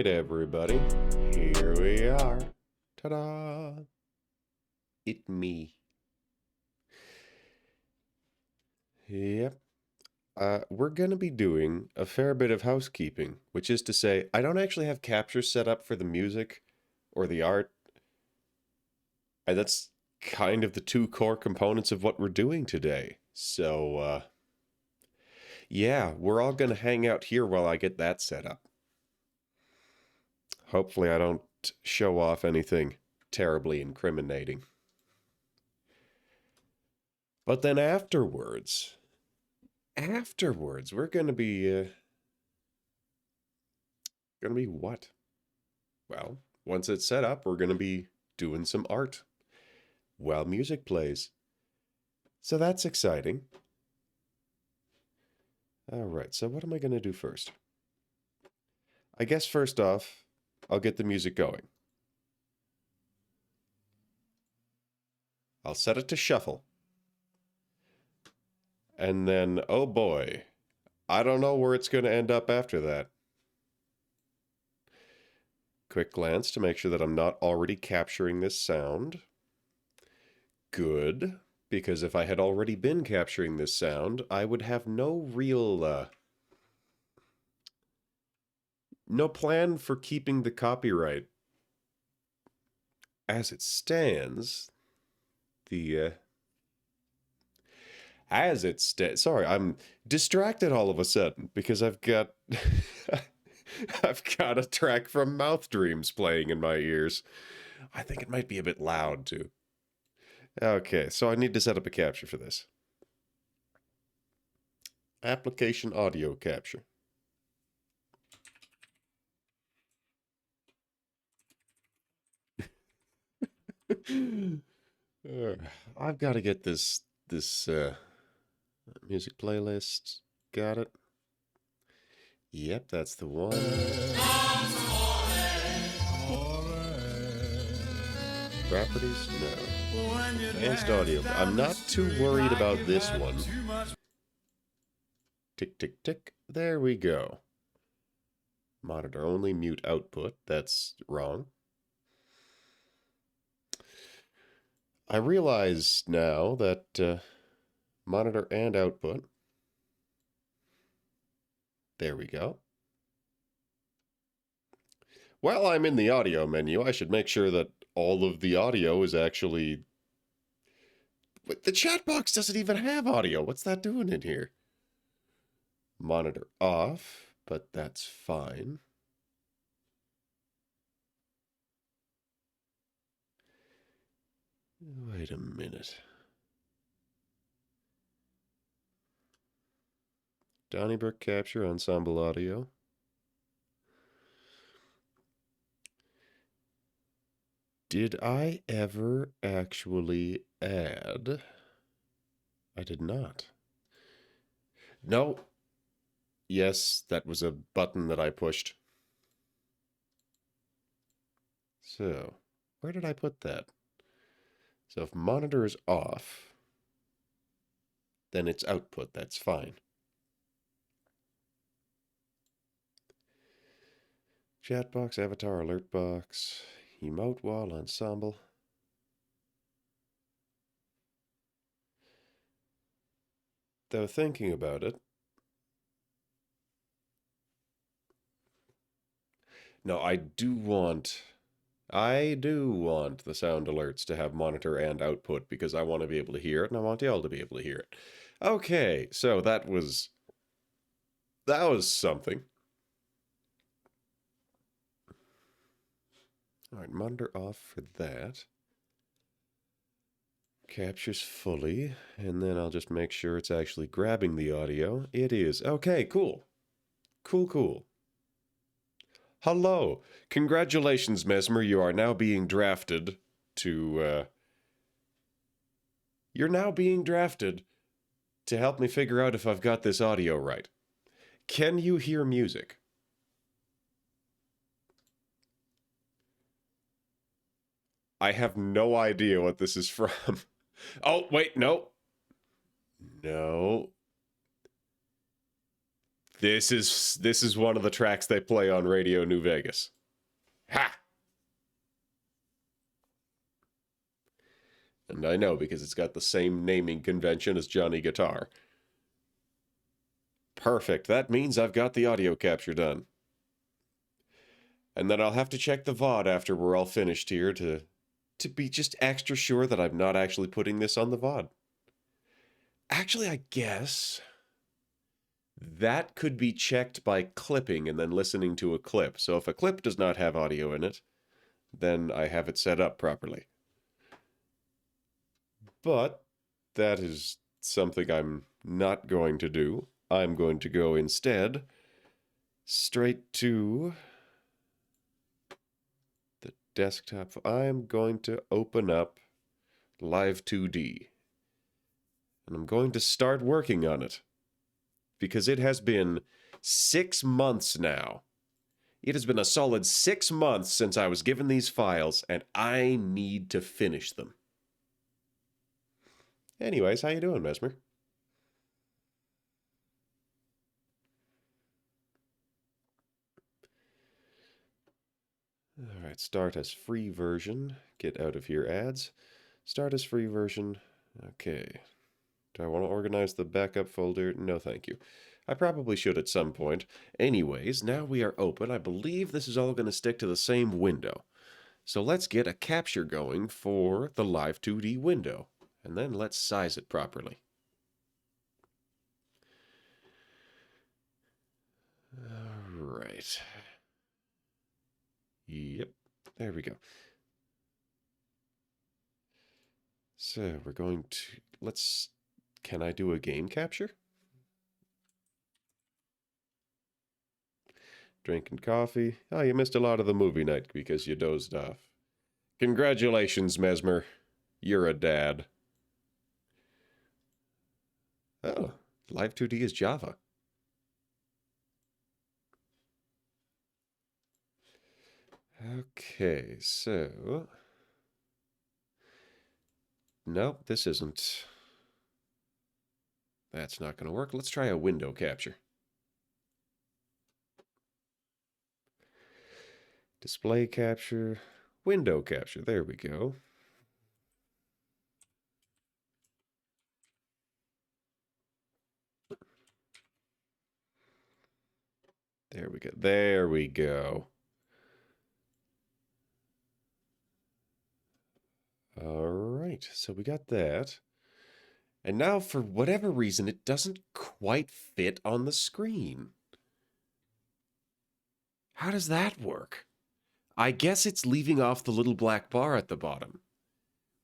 Everybody, here we are. Ta-da! It me. Yep. We're gonna be doing a fair bit of housekeeping, which is to say, I don't actually have captures set up for the music or the art. And that's kind of the two core components of what we're doing today. So, yeah, we're all gonna hang out here while I get that set up. Hopefully I don't show off anything terribly incriminating. But then afterwards, we're gonna be what? Well, once it's set up, we're gonna be doing some art while music plays. So that's exciting. All right, so what am I gonna do first? I guess first off, I'll get the music going. I'll set it to shuffle. And then, oh boy, I don't know where it's going to end up after that. Quick glance to make sure that I'm not already capturing this sound. Good, because if I had already been capturing this sound, I would have no real, no plan for keeping the copyright. As it stands, sorry, I'm distracted all of a sudden because I've got I've got a track from Mouth Dreams playing in my ears. I think it might be a bit loud too. Okay, so I need to set up a capture for this. Application audio capture. I've got to get this music playlist. Got it. Yep, that's the one. Properties? No. Advanced audio. I'm not too worried about this one. Tick, tick, tick. There we go. Monitor only, mute output. That's wrong. I realize now that monitor and output. There we go. While I'm in the audio menu, I should make sure that all of the audio is actually... But the chat box doesn't even have audio. What's that doing in here? Monitor off, but that's fine. Wait a minute. Donnybrook capture, ensemble audio. Did I ever actually add? I did not. No. Yes, that was a button that I pushed. So, where did I put that? So if monitor is off, then it's output. That's fine. Chat box, avatar, alert box, emote wall, ensemble. Though thinking about it, No, I do want the sound alerts to have monitor and output because I want to be able to hear it and I want y'all to be able to hear it. Okay, so that was something. All right, monitor off for that. Captures fully, and then I'll just make sure it's actually grabbing the audio. It is. Okay, cool. Cool, cool. Hello. Congratulations, Mesmer. You are now being drafted to, You're now being drafted to help me figure out if I've got this audio right. Can you hear music? I have no idea what this is from. Oh, wait, no. No. This is one of the tracks they play on Radio New Vegas. Ha! And I know because it's got the same naming convention as Johnny Guitar. Perfect. That means I've got the audio capture done. And then I'll have to check the VOD after we're all finished here to be just extra sure that I'm not actually putting this on the VOD. Actually, I guess that could be checked by clipping and then listening to a clip. So if a clip does not have audio in it, then I have it set up properly. But that is something I'm not going to do. I'm going to go instead straight to the desktop. I'm going to open up Live 2D. And I'm going to start working on it. Because it has been 6 months now. It has been a solid 6 months since I was given these files, and I need to finish them. Anyways, how you doing, Mesmer? All right, start as free version. Get out of here, ads. Start as free version. Okay. Do I want to organize the backup folder? No, thank you. I probably should at some point. Anyways, now we are open. I believe this is all going to stick to the same window. So let's get a capture going for the Live 2D window. And then let's size it properly. All right. Yep, there we go. So we're going to, can I do a game capture? Drinking coffee. Oh, you missed a lot of the movie night because you dozed off. Congratulations, Mesmer. You're a dad. Oh, Live 2D is Java. Okay, so... Nope, this isn't... That's not going to work. Let's try a window capture. Display capture, window capture. There we go. There we go. There we go. All right, so we got that. And now, for whatever reason, it doesn't quite fit on the screen. How does that work? I guess it's leaving off the little black bar at the bottom,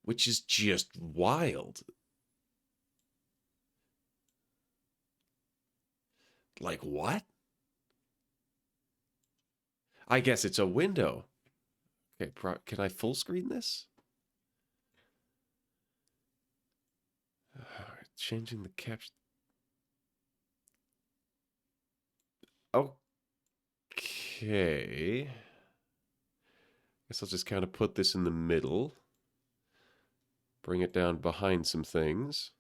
which is just wild. Like, what? I guess it's a window. Okay, can I full screen this? Changing the caption. Okay. Guess I'll just kind of put this in the middle. Bring it down behind some things.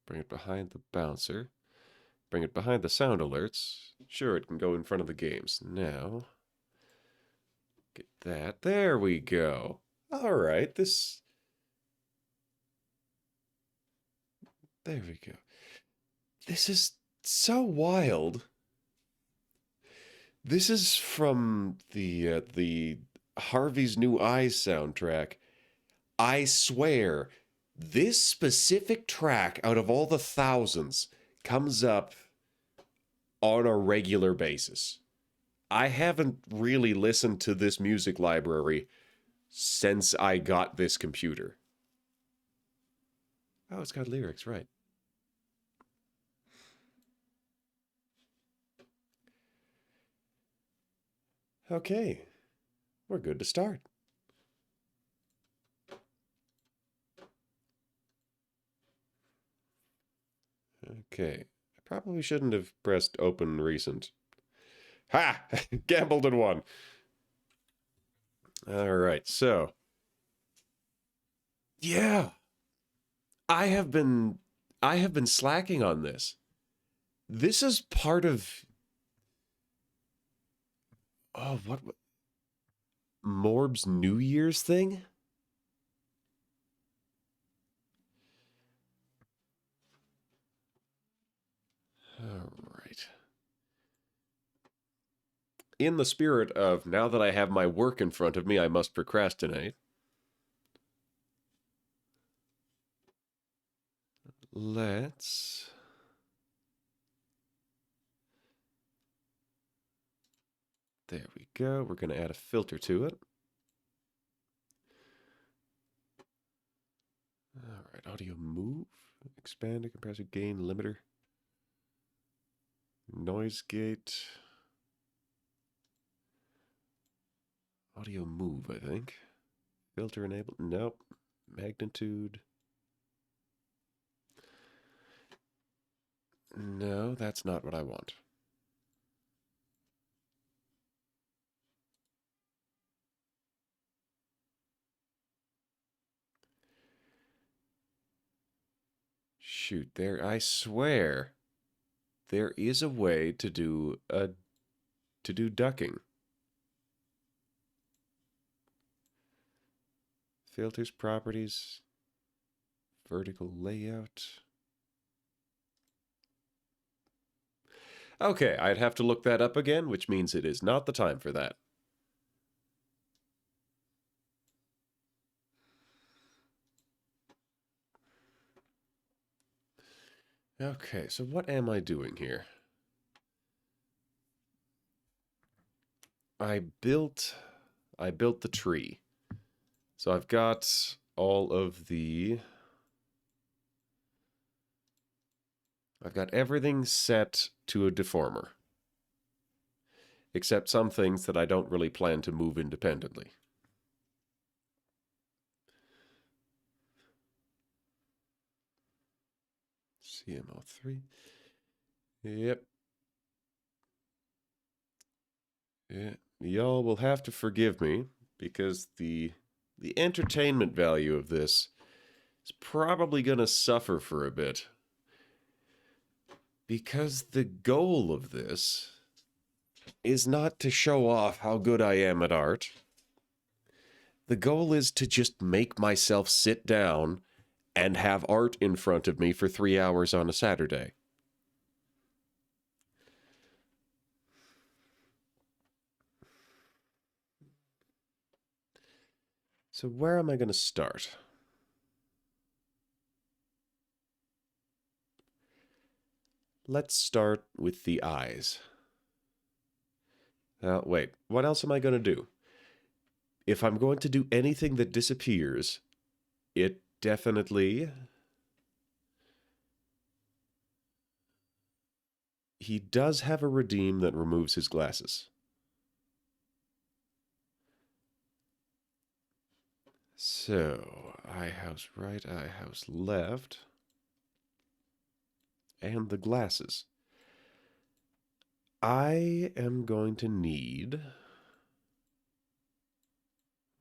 Bring it behind the bouncer. Bring it behind the sound alerts. Sure, it can go in front of the games. Now, get that. There we go. All right, this... There we go. This is so wild. This is from the Harvey's New Eyes soundtrack. I swear, this specific track out of all the thousands comes up on a regular basis. I haven't really listened to this music library since I got this computer. Oh, it's got lyrics, right. Okay, we're good to start. Okay, I probably shouldn't have pressed open recent. Ha! Gambled and won. All right, so yeah, I have been I have been slacking on this. This is part of what Morb's New Year's thing? All right. In the spirit of now that I have my work in front of me, I must procrastinate. Let's There we go. We're going to add a filter to it. All right, audio move, expand, compressor, gain, limiter, noise gate, audio move, I think. Filter enabled, nope. Magnitude. No, that's not what I want. Shoot, I swear there is a way to do ducking. Filters, properties, vertical layout. Okay, I'd have to look that up again, which means it is not the time for that. Okay, so what am I doing here? I built the tree. So I've got all of the I've got everything set to a deformer. Except some things that I don't really plan to move independently. CMO3. Yep. Yeah. Y'all will have to forgive me because the entertainment value of this is probably going to suffer for a bit. Because the goal of this is not to show off how good I am at art. The goal is to just make myself sit down and have art in front of me for 3 hours on a Saturday. So where am I going to start? Let's start with the eyes. Now, wait, what else am I going to do? If I'm going to do anything that disappears, it definitely... He does have a redeem that removes his glasses. So, eye house right, eye house left. And the glasses. I am going to need...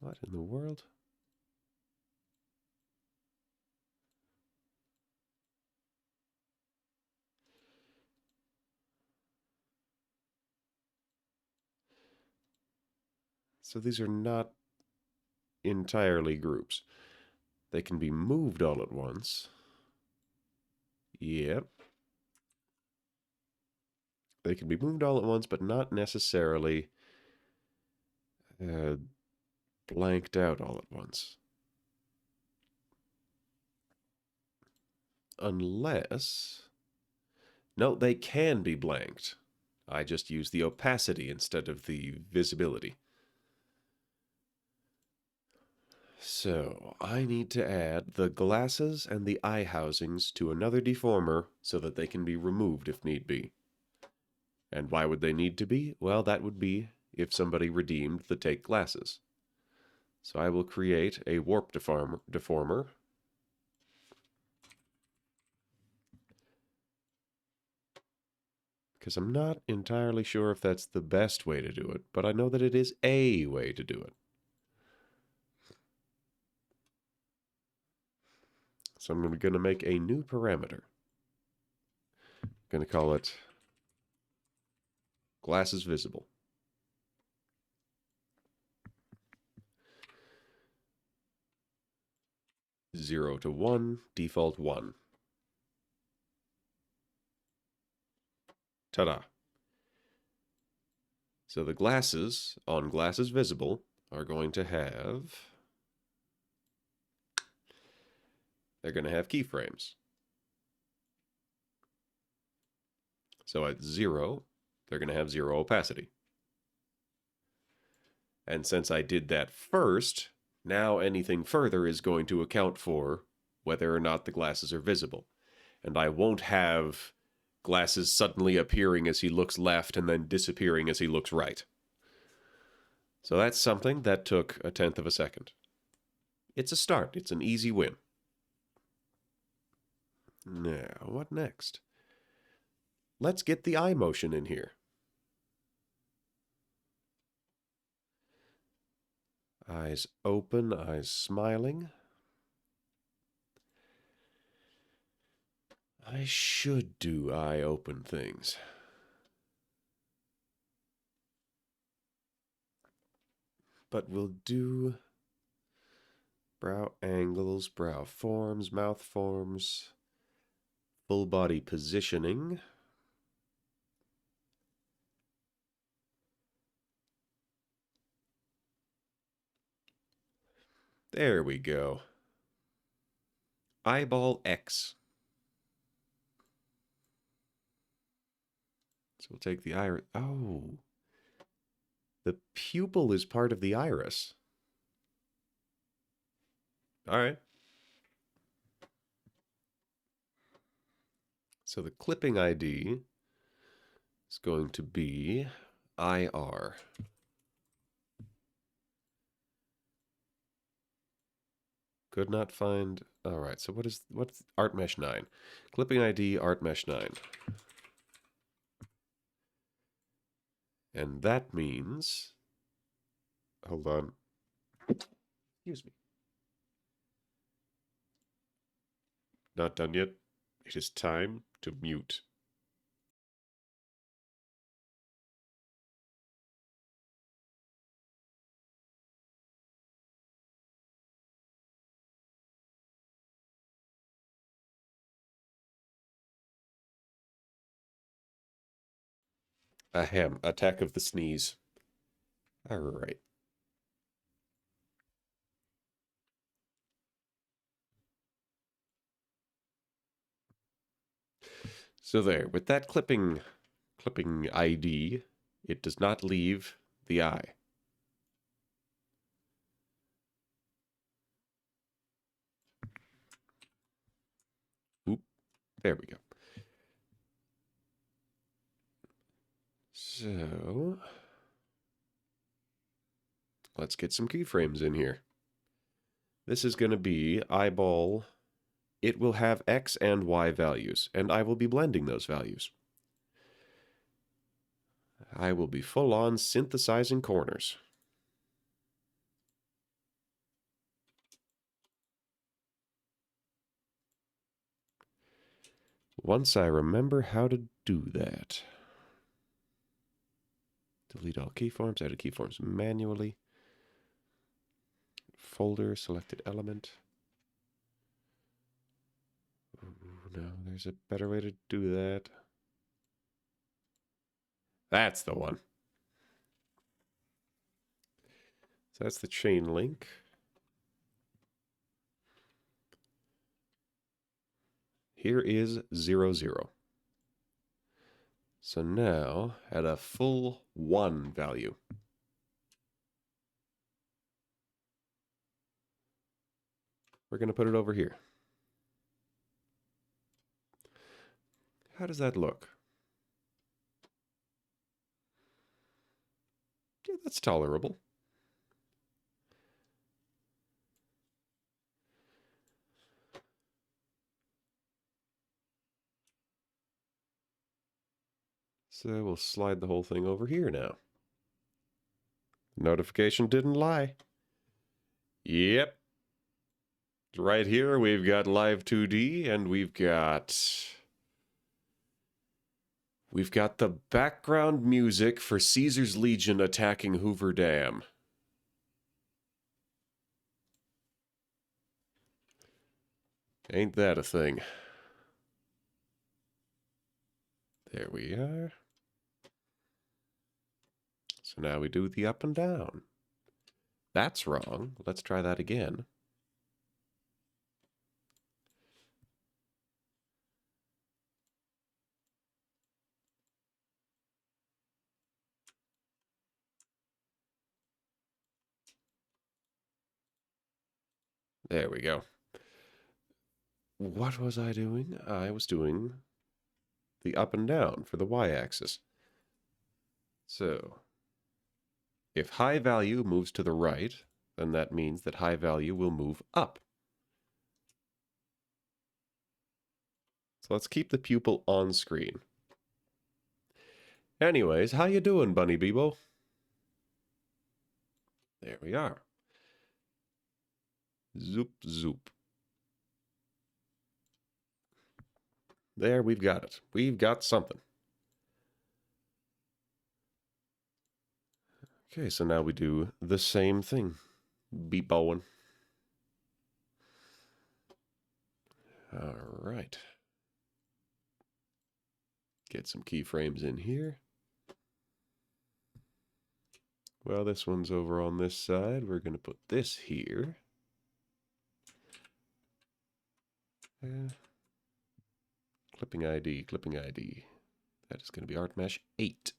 What in the world? So these are not entirely groups. They can be moved all at once. Yep. They can be moved all at once, but not necessarily blanked out all at once. Unless... No, they can be blanked. I just use the opacity instead of the visibility. So, I need to add the glasses and the eye housings to another deformer so that they can be removed if need be. And why would they need to be? Well, that would be if somebody redeemed the take glasses. So I will create a warp deformer. Because I'm not entirely sure if that's the best way to do it, but I know that it is a way to do it. So I'm going to make a new parameter. I'm going to call it glasses visible. Zero to 1, default 1. Ta-da. So the glasses on glasses visible are going to have... They're going to have keyframes. So at 0, they're going to have 0 opacity. And since I did that first, now anything further is going to account for whether or not the glasses are visible. And I won't have glasses suddenly appearing as he looks left and then disappearing as he looks right. So that's something that took 1/10 of a second. It's a start. It's an easy win. Now, what next? Let's get the eye motion in here. Eyes open, eyes smiling. I should do eye open things. But we'll do brow angles, brow forms, mouth forms, full body positioning. There we go. Eyeball X. So we'll take the iris. Oh. The pupil is part of the iris. All right. So the clipping ID is going to be IR. Could not find... All right, so what's ArtMesh 9? Clipping ID ArtMesh 9. And that means... Hold on. Excuse me. Not done yet. It is time to mute. Ahem. Attack of the sneeze. All right. So there, with that clipping ID, it does not leave the eye. Oop, there we go. So, let's get some keyframes in here. This is going to be eyeball. It will have X and Y values, and I will be blending those values. I will be full on synthesizing corners. Once I remember how to do that. Delete all keyforms, edit keyforms manually. Folder, selected element. Ooh, no, there's a better way to do that. That's the one. So that's the chain link. Here is 0, 0. So now, at a full 1 value, we're going to put it over here. How does that look? Yeah, that's tolerable. So we'll slide the whole thing over here now. Notification didn't lie. Yep. Right here, we've got Live 2D, and we've got the background music for Caesar's Legion attacking Hoover Dam. Ain't that a thing? There we are. So now we do the up and down. That's wrong. Let's try that again. There we go. What was I doing? I was doing the up and down for the y-axis. So, if high value moves to the right, then that means that high value will move up. So let's keep the pupil on screen. Anyways, how you doing, Bunny Bebo? There we are. Zoop, zoop. There, we've got it. We've got something. Okay, so now we do the same thing. Beepoing. All right. Get some keyframes in here. Well, this one's over on this side. We're going to put this here. Clipping ID, clipping ID. That is going to be ArtMesh 8.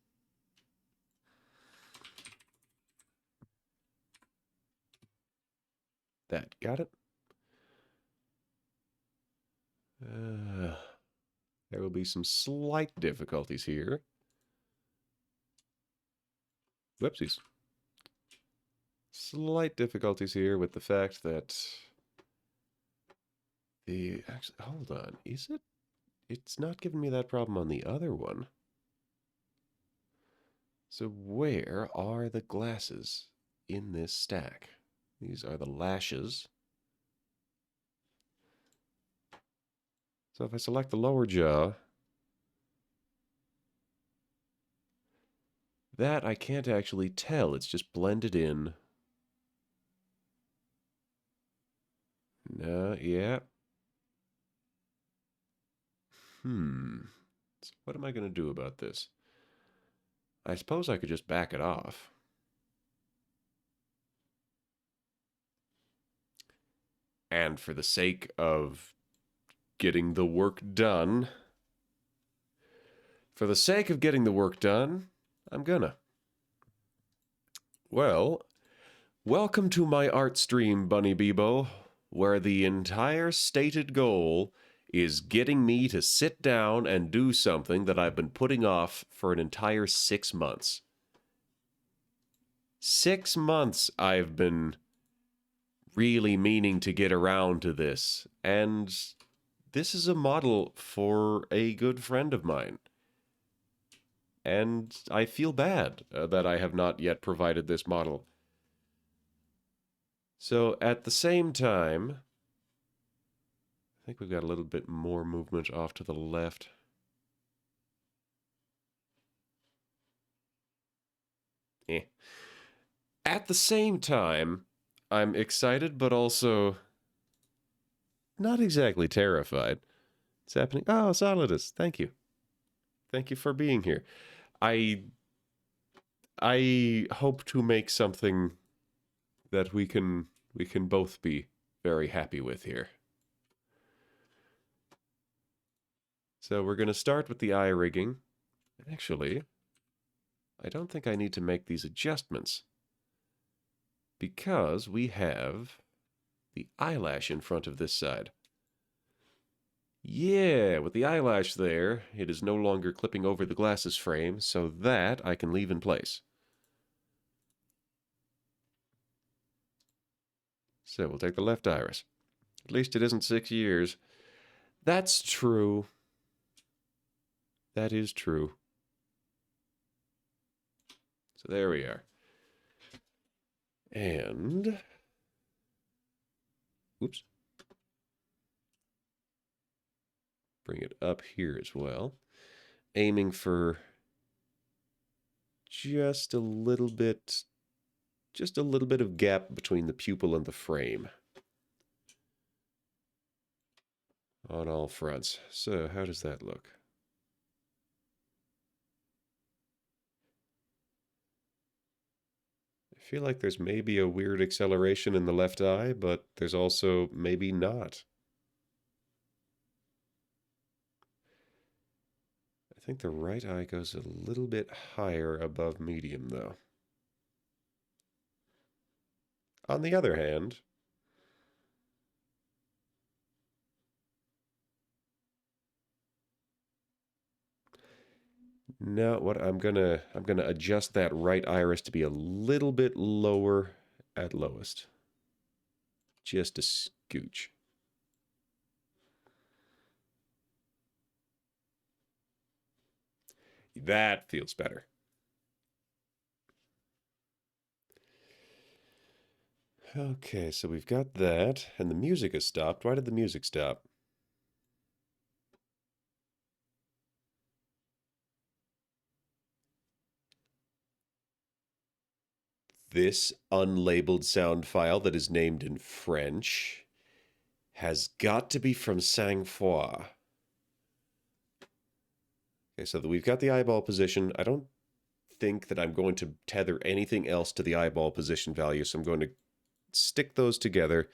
That, got it? There will be some slight difficulties here. Whoopsies. Slight difficulties here with the fact that actually, hold on, is it? It's not giving me that problem on the other one. So where are the glasses in this stack? These are the lashes. So if I select the lower jaw, that I can't actually tell. It's just blended in. No, yeah. So what am I going to do about this? I suppose I could just back it off. And for the sake of getting the work done, I'm gonna. Well, welcome to my art stream, Bunny Bebo, where the entire stated goal is getting me to sit down and do something that I've been putting off for an entire 6 months. 6 months I've been really meaning to get around to this, and this is a model for a good friend of mine. And I feel bad that I have not yet provided this model. So at the same time, I think we've got a little bit more movement off to the left. At the same time, I'm excited, but also not exactly terrified. It's happening. Oh, Solidus, thank you. Thank you for being here. I I hope to make something that we can both be very happy with here. So we're going to start with the eye rigging. Actually, I don't think I need to make these adjustments because we have the eyelash in front of this side. Yeah, with the eyelash there, it is no longer clipping over the glasses frame, so that I can leave in place. So we'll take the left iris. At least it isn't 6 years. That's true. That is true. So there we are. And, oops. Bring it up here as well. Aiming for just a little bit of gap between the pupil and the frame. On all fronts. So how does that look? I feel like there's maybe a weird acceleration in the left eye, but there's also maybe not. I think the right eye goes a little bit higher above medium, though. On the other hand, no, what I'm gonna adjust that right iris to be a little bit lower at lowest. Just a scooch. That feels better. Okay, so we've got that, and the music has stopped. Why did the music stop? This unlabeled sound file that is named in French has got to be from Sang-Froid. Okay, so we've got the eyeball position. I don't think that I'm going to tether anything else to the eyeball position value, so I'm going to stick those together.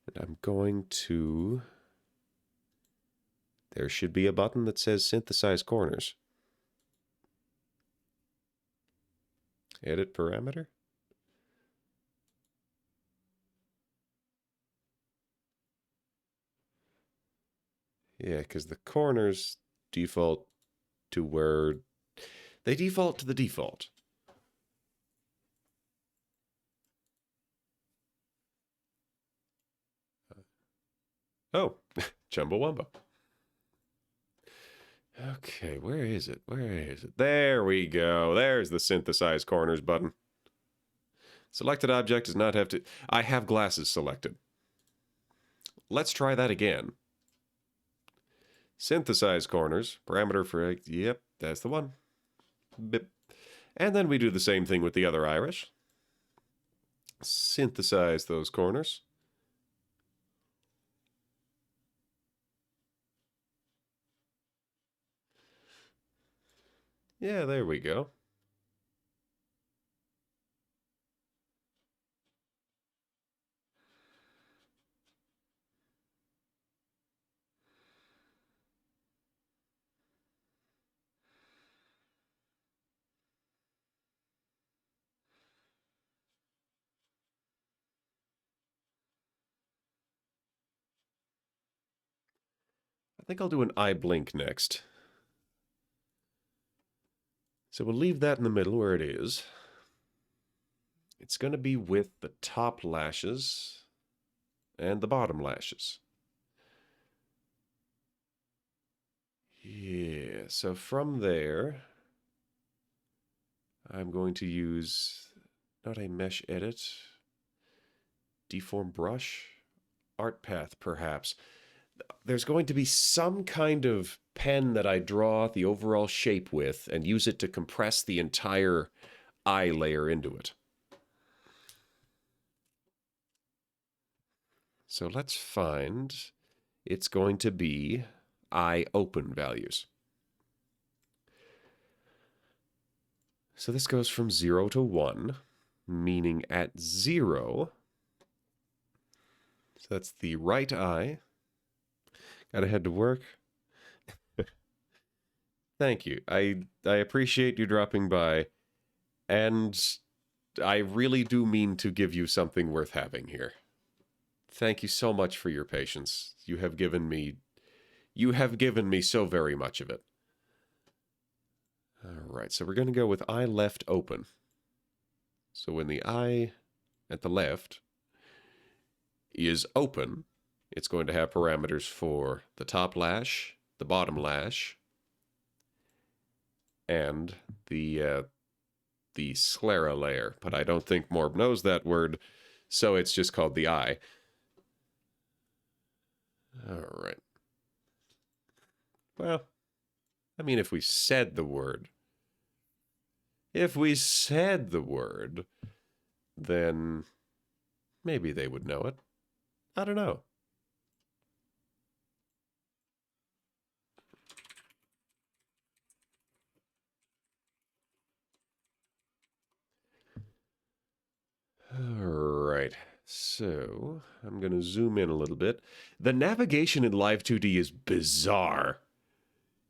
And I'm going to... There should be a button that says Synthesize Corners. Edit parameter? Yeah, because the corners default to where... They default to the default. Oh, Chumbawamba. Okay, where is it? Where is it? There we go. There's the Synthesize Corners button. Selected object does not have to... I have glasses selected. Let's try that again. Synthesize Corners. Parameter for... Yep, that's the one. Bip. And then we do the same thing with the other iris. Synthesize those corners. Yeah, there we go. I think I'll do an eye blink next. So we'll leave that in the middle where it is. It's going to be with the top lashes and the bottom lashes. Yeah, so from there, I'm going to use not a mesh edit, deform brush, art path perhaps. There's going to be some kind of pen that I draw the overall shape with and use it to compress the entire eye layer into it. So let's find, it's going to be eye open values. So this goes from 0 to 1, meaning at 0, so that's the right eye. Gotta head to work. Thank you. I appreciate you dropping by, and I really do mean to give you something worth having here. Thank you so much for your patience. You have given me so very much of it. All right, so we're going to go with eye left open. So when the eye at the left is open, it's going to have parameters for the top lash, the bottom lash, and the sclera layer. But I don't think Morb knows that word, so it's just called the eye. All right. Well, I mean, if we said the word, then maybe they would know it. I don't know. All right. So I'm going to zoom in a little bit. The navigation in Live 2D is bizarre.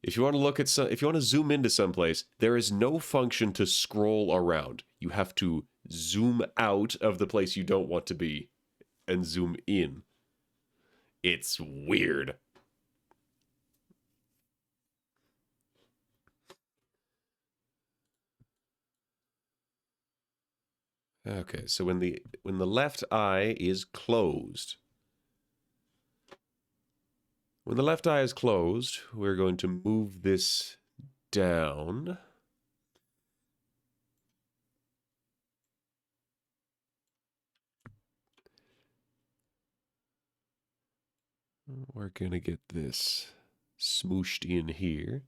If you want to look at if you want to zoom into someplace, there is no function to scroll around. You have to zoom out of the place you don't want to be and zoom in. It's weird. Okay, so when the left eye is closed, when the left eye is closed, we're going to move this down. We're going to get this smooshed in here.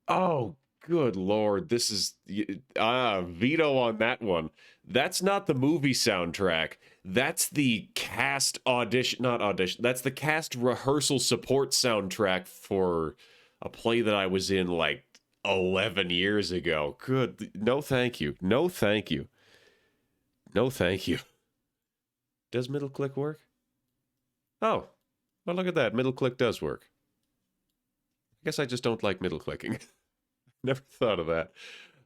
Oh, good Lord. This is veto on that one. That's not the movie soundtrack. That's the cast audition, not audition. That's the cast rehearsal support soundtrack for a play that I was in like 11 years ago. Good. No, thank you. No, thank you. No, thank you. Does middle click work? Oh, well, look at that. Middle click does work. I guess I just don't like middle clicking. Never thought of that.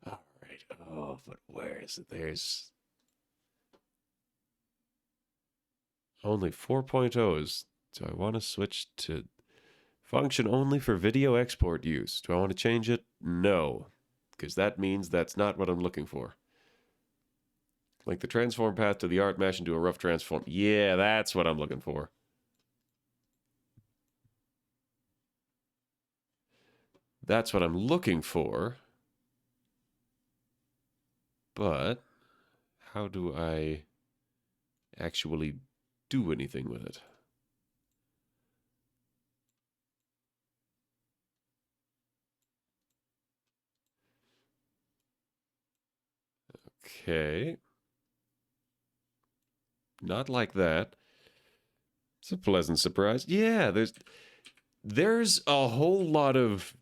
All right. Oh, but where is it? There's only 4.0s. Do I want to switch to function only for video export use? Do I want to change it? No, because that means that's not what I'm looking for. Like the transform path to the art mesh into a rough transform. Yeah, that's what I'm looking for. That's what I'm looking for. But how do I actually do anything with it? Okay. Not like that. It's a pleasant surprise. Yeah, there's a whole lot of,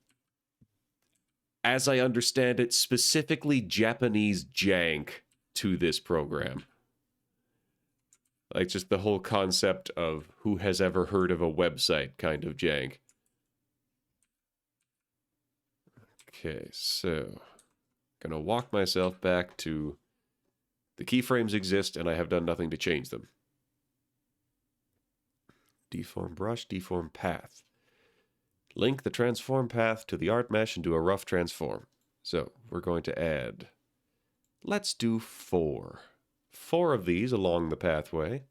as I understand it, specifically Japanese jank to this program. Like just the whole concept of who has ever heard of a website kind of jank. Okay, so gonna walk myself back to the keyframes exist and I have done nothing to change them. Deform brush, deform path. Link the transform path to the art mesh and do a rough transform. So we're going to add, let's do 4. 4 of these along the pathway.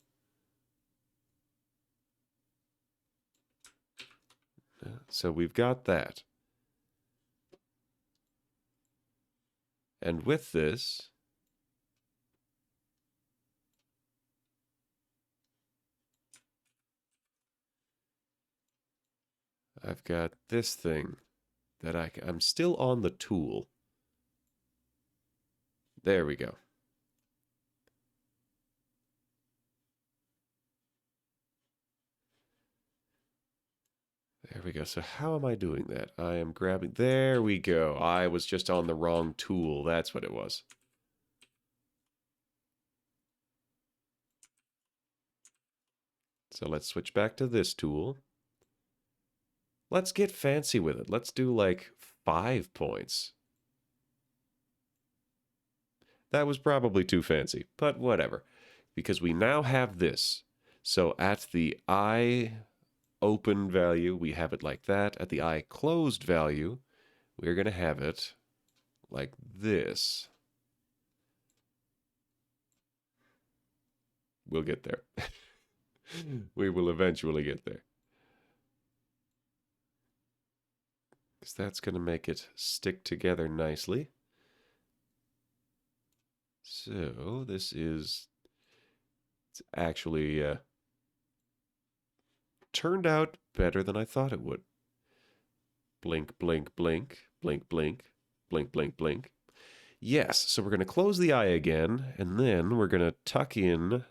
So we've got that. And with this, I've got this thing that I'm still on the tool. There we go. There we go. So how am I doing that? I am grabbing... There we go. I was just on the wrong tool. That's what it was. So let's switch back to this tool. Let's get fancy with it. Let's do like 5 points. That was probably too fancy, but whatever. Because we now have this. So at the eye open value, we have it like that. At the eye closed value, we're going to have it like this. We'll get there. We will eventually get there. Because that's going to make it stick together nicely. So this is... It's actually turned out better than I thought it would. Blink, blink, blink, blink, blink, blink, blink, blink. Yes, so we're going to close the eye again, and then we're going to tuck in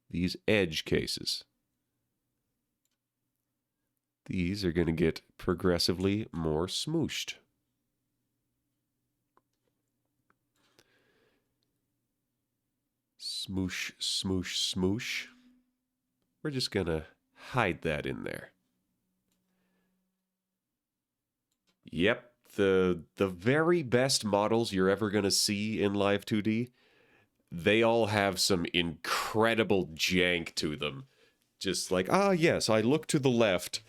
these edge cases. These are going to get progressively more smooshed. Smoosh, smoosh, smoosh. We're just going to hide that in there. Yep, the very best models you're ever going to see in Live 2D, they all have some incredible jank to them. Just like, yes, I look to the left,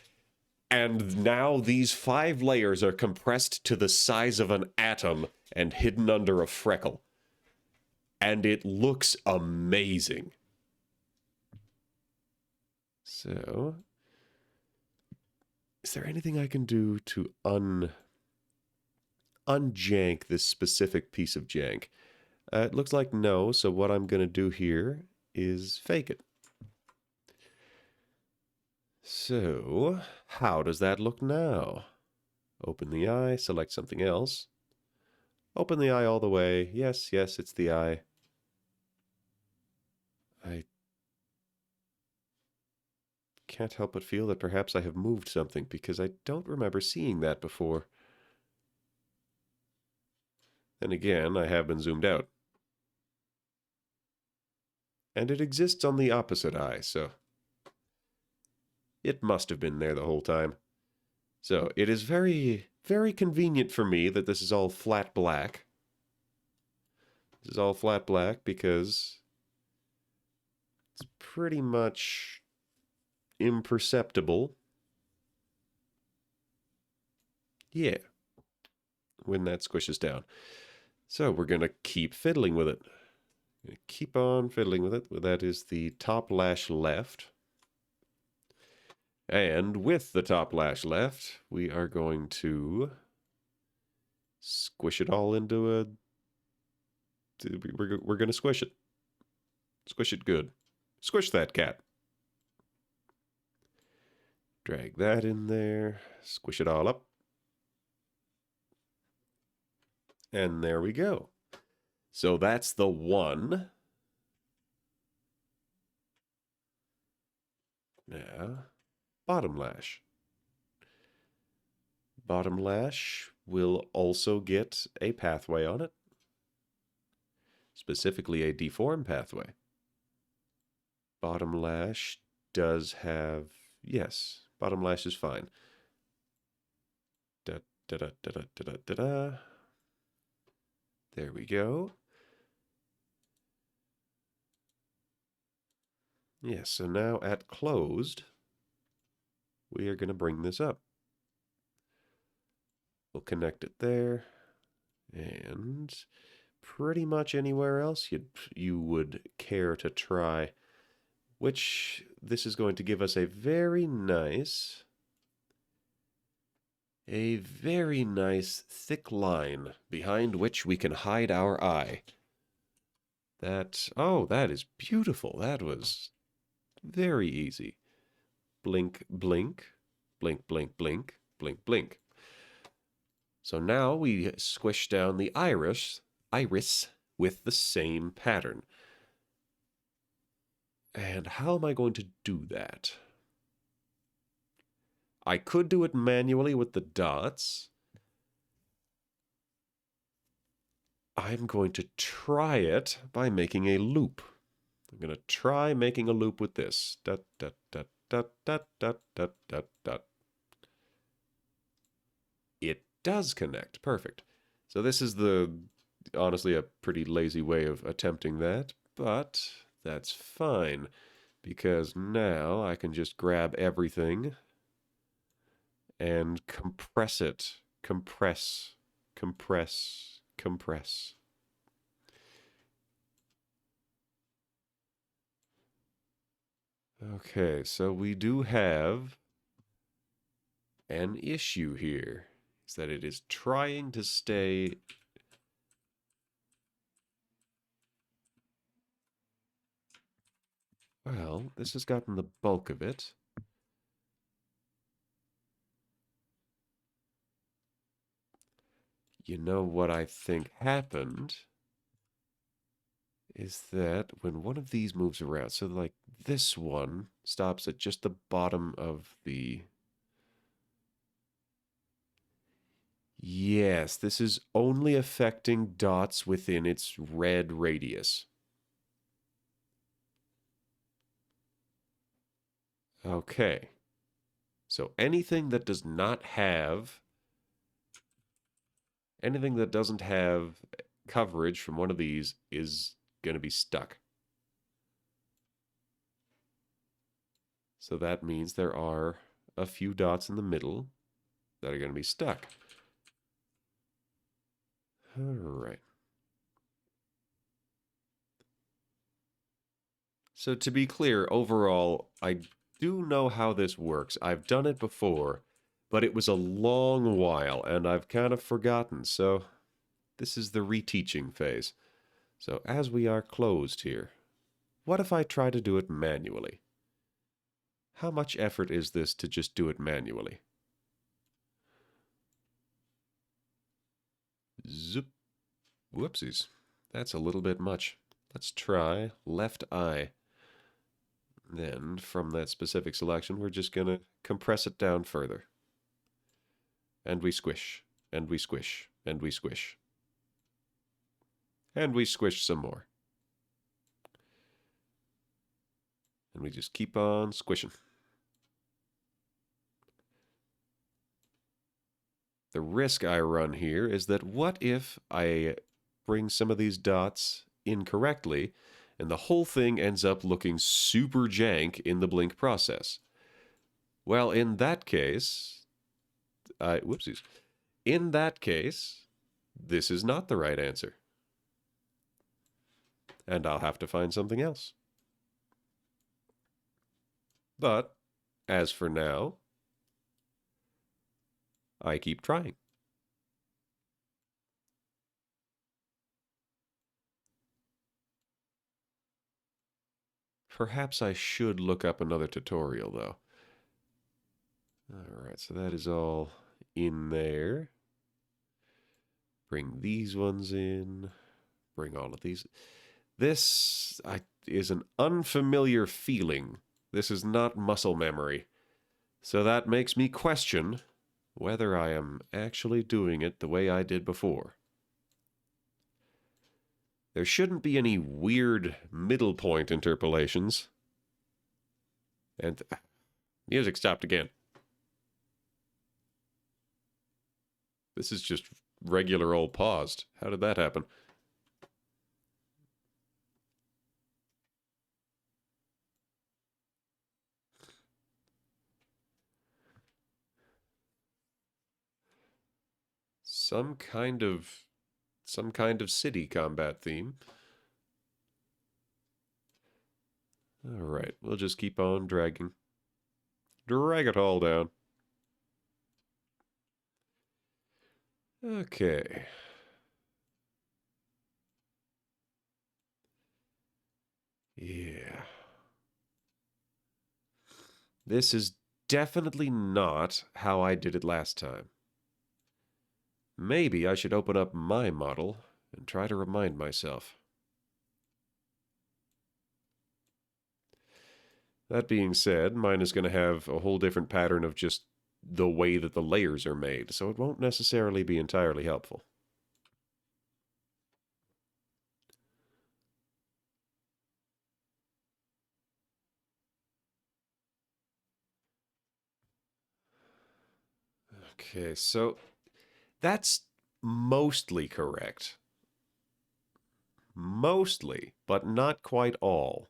and now these 5 layers are compressed to the size of an atom and hidden under a freckle. And it looks amazing. So, is there anything I can do to unjank this specific piece of jank? It looks like no, so what I'm going to do here is fake it. So, how does that look now? Open the eye, select something else. Open the eye all the way. Yes, yes, it's the eye. I can't help but feel that perhaps I have moved something because I don't remember seeing that before. Then again, I have been zoomed out. And it exists on the opposite eye, so it must have been there the whole time. So it is very, very convenient for me that this is all flat black. This is all flat black because it's pretty much imperceptible. Yeah. When that squishes down. So we're going to keep fiddling with it. Keep on fiddling with it. That is the top lash left. And with the top lash left, we are going to squish it all into a... We're going to squish it. Squish it good. Squish that cat. Drag that in there. Squish it all up. And there we go. So that's the one. Now, bottom lash. Bottom lash will also get a pathway on it. Specifically a deform pathway. Bottom lash does have... Yes, bottom lash is fine. Da da da da da da da da. There we go. Yes, so now at closed, we are going to bring this up. We'll connect it there, and pretty much anywhere else you would care to try, which this is going to give us a very nice thick line behind which we can hide our eye. That is beautiful. That was very easy. Blink, blink, blink, blink, blink, blink, blink. So now we squish down the iris with the same pattern. And how am I going to do that? I could do it manually with the dots. I'm going to try it by making a loop. I'm going to try making a loop with this. Dot, dot, dot, dot, dot, dot, dot, dot, dot. It does connect. Perfect. So this is honestly, a pretty lazy way of attempting that, but that's fine because now I can just grab everything and compress it. Compress, compress, compress. Okay, so we do have an issue here. Is that it is trying to stay. Well, this has gotten the bulk of it. You know what I think happened is that when one of these moves around, so like this one stops at just the bottom of the. Yes, this is only affecting dots within its red radius. Okay. So anything that does not have anything that doesn't have coverage from one of these is going to be stuck. So that means there are a few dots in the middle that are going to be stuck. All right. So to be clear, overall, I do know how this works. I've done it before, but it was a long while, and I've kind of forgotten. So this is the reteaching phase. So as we are closed here, what if I try to do it manually? How much effort is this to just do it manually? Zip. Whoopsies. That's a little bit much. Let's try left eye. Then, from that specific selection, we're just going to compress it down further. And we squish, and we squish, and we squish. And we squish some more. And we just keep on squishing. The risk I run here is that what if I bring some of these dots incorrectly and the whole thing ends up looking super jank in the blink process? Well, in that case, whoopsies. In that case, this is not the right answer. And I'll have to find something else. But, as for now, I keep trying. Perhaps I should look up another tutorial, though. All right, so that is all in there. Bring these ones in. Bring all of these. This is an unfamiliar feeling. This is not muscle memory. So that makes me question whether I am actually doing it the way I did before. There shouldn't be any weird middle point interpolations. And music stopped again. This is just regular old paused. How did that happen? Some kind of city combat theme. All right, we'll just keep on dragging. Drag it all down. Okay. Yeah. This is definitely not how I did it last time. Maybe I should open up my model and try to remind myself. That being said, mine is going to have a whole different pattern of just the way that the layers are made, so it won't necessarily be entirely helpful. Okay, so that's mostly correct. Mostly, but not quite all.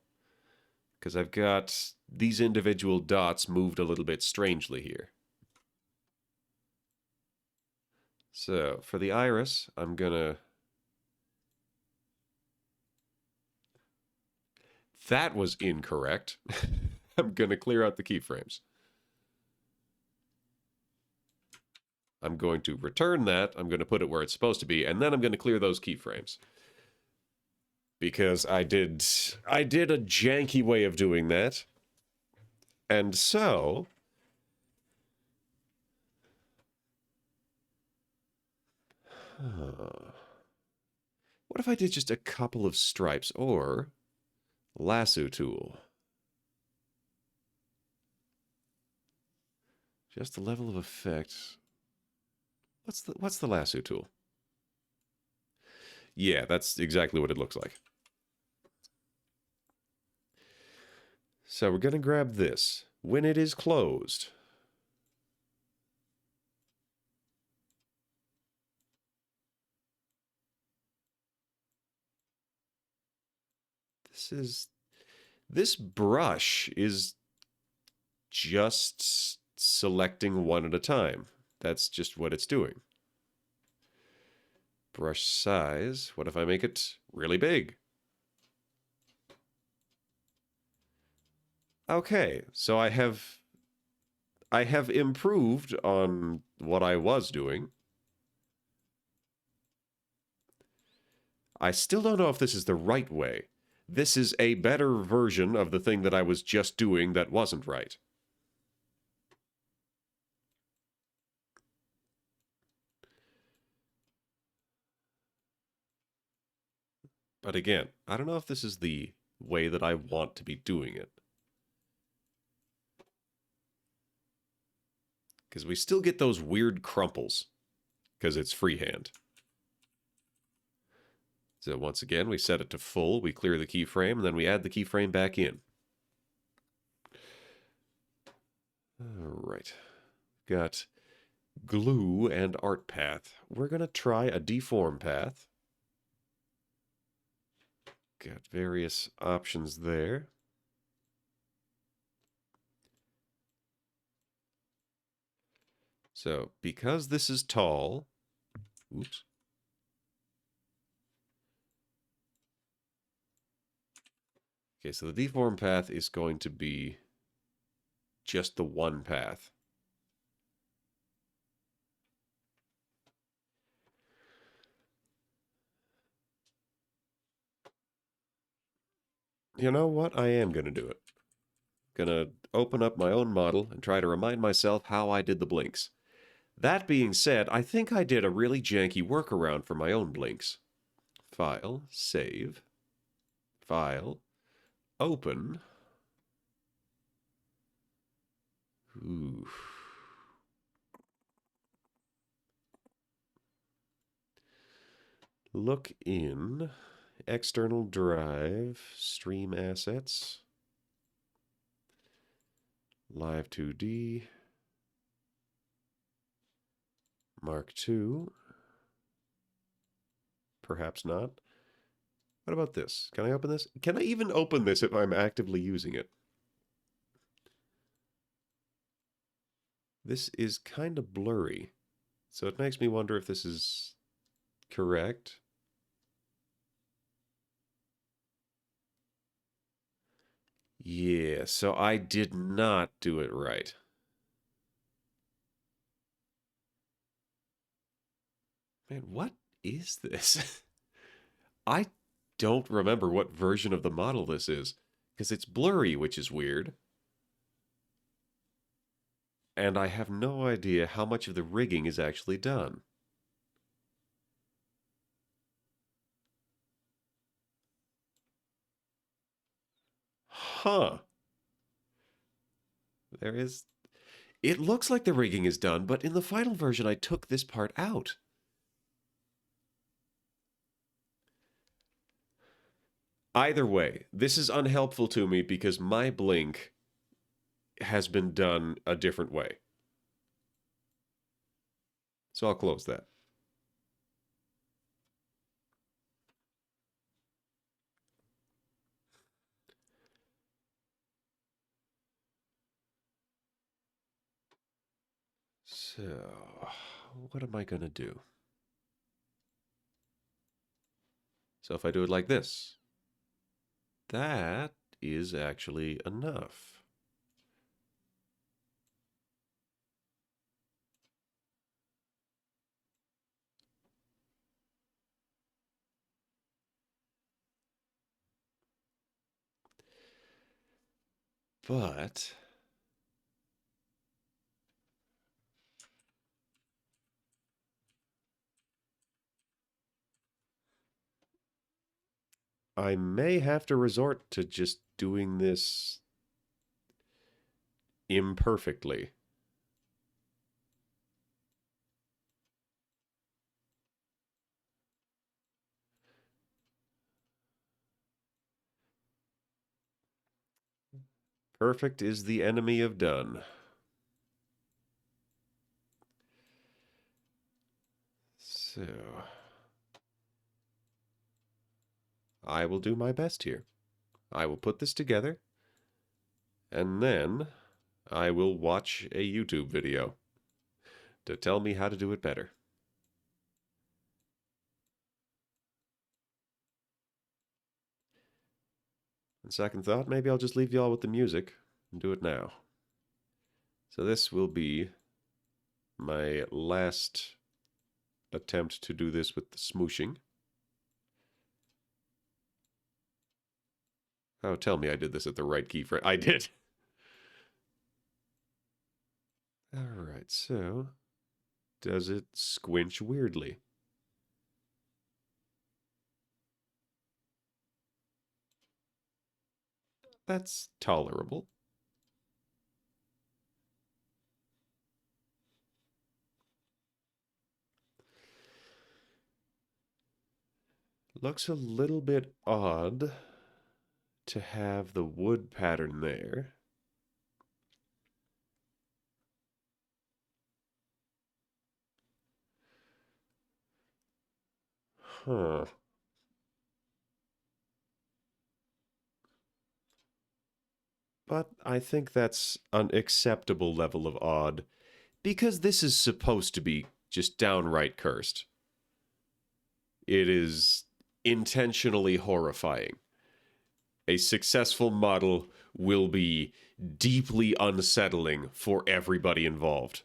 Because I've got these individual dots moved a little bit strangely here. So for the iris, I'm gonna... That was incorrect. I'm gonna clear out the keyframes. I'm going to return that. I'm going to put it where it's supposed to be, and then I'm going to clear those keyframes. Because I did a janky way of doing that. And so... What if I did just a couple of stripes, or lasso tool? Just the level of effect. What's the lasso tool? Yeah, that's exactly what it looks like. So we're going to grab this. When it is closed, this brush is just selecting one at a time. That's just what it's doing. Brush size. What if I make it really big? Okay, so I have improved on what I was doing. I still don't know if this is the right way. This is a better version of the thing that I was just doing that wasn't right. But again, I don't know if this is the way that I want to be doing it. Because we still get those weird crumples, because it's freehand. So once again, we set it to full, we clear the keyframe, and then we add the keyframe back in. All right. Got glue and art path. We're going to try a deform path. Got various options there. So because this is tall, oops. Okay, so the deform path is going to be just the one path. You know what? I am going to do it. Gonna open up my own model and try to remind myself how I did the blinks. That being said, I think I did a really janky workaround for my own blinks. File, save, file, open. Ooh. Look in external drive, stream assets, live 2D, Mark II. Perhaps not. What about this? Can I open this? Can I even open this if I'm actively using it? This is kind of blurry, so it makes me wonder if this is correct. Yeah, so I did not do it right. Man, what is this? I don't remember what version of the model this is, because it's blurry, which is weird. And I have no idea how much of the rigging is actually done. Huh. There is... It looks like the rigging is done, but in the final version, I took this part out. Either way, this is unhelpful to me because my blink has been done a different way. So I'll close that. So, what am I going to do? So if I do it like this, that is actually enough. But I may have to resort to just doing this imperfectly. Perfect is the enemy of done. So, I will do my best here. I will put this together, and then I will watch a YouTube video to tell me how to do it better. On second thought, maybe I'll just leave y'all with the music and do it now. So this will be my last attempt to do this with the smooshing. Oh, tell me I did this at the right key frame. I did. All right, so does it squinch weirdly? That's tolerable. Looks a little bit odd to have the wood pattern there. Huh. But I think that's an acceptable level of odd, because this is supposed to be just downright cursed. It is intentionally horrifying. A successful model will be deeply unsettling for everybody involved.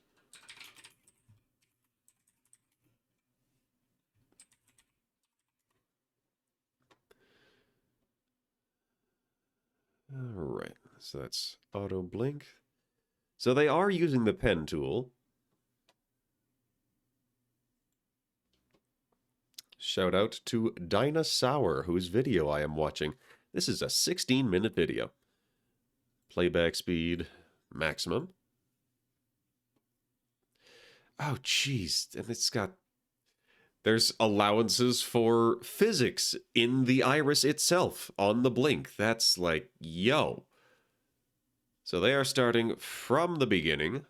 All right, so that's auto blink. So they are using the pen tool. Shout out to Dinah Sauer, whose video I am watching. This is a 16-minute video. Playback speed, maximum. Oh, jeez. And it's got... There's allowances for physics in the iris itself on the blink. That's like, yo. So they are starting from the beginning.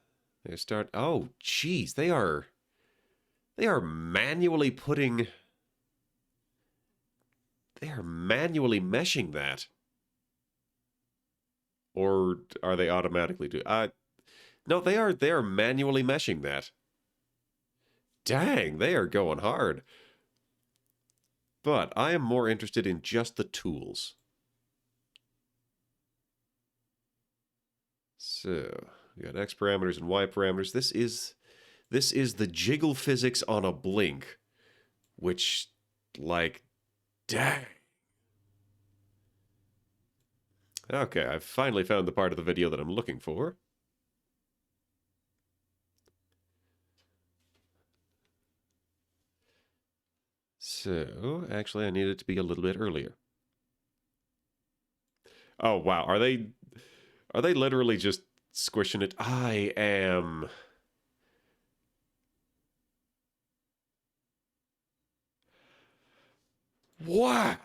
They start... Oh, jeez. They are manually putting... They are manually meshing that. Or are they automatically do? No, they are manually meshing that. Dang, they are going hard. But I am more interested in just the tools. So, we got X parameters and Y parameters. This is the jiggle physics on a blink, which, like, dang. Okay, I've finally found the part of the video that I'm looking for. So, actually, I need it to be a little bit earlier. Oh, wow. Are they literally just squishing it. I am. Wow.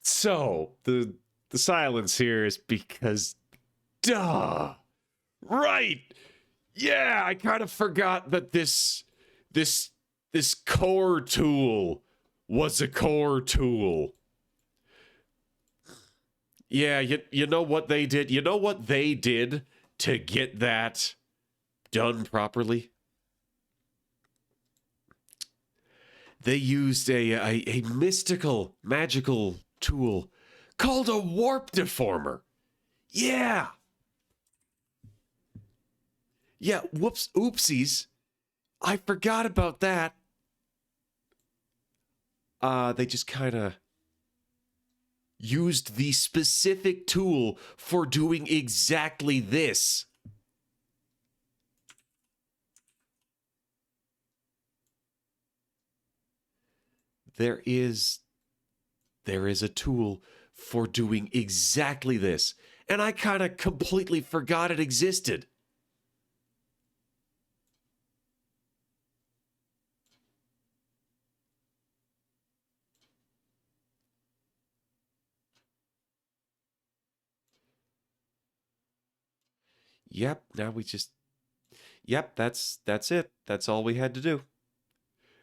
So the silence here is because duh. Right. Yeah, I kind of forgot that this this core tool was a core tool. Yeah, you know what they did? You know what they did to get that done properly? They used a mystical, magical tool called a warp deformer. Yeah. Yeah, whoops, oopsies. I forgot about that. They just kind of used the specific tool for doing exactly this. There is there is a tool for doing exactly this, and I kind of completely forgot it existed. Yep, now we just yep, that's it. That's all we had to do.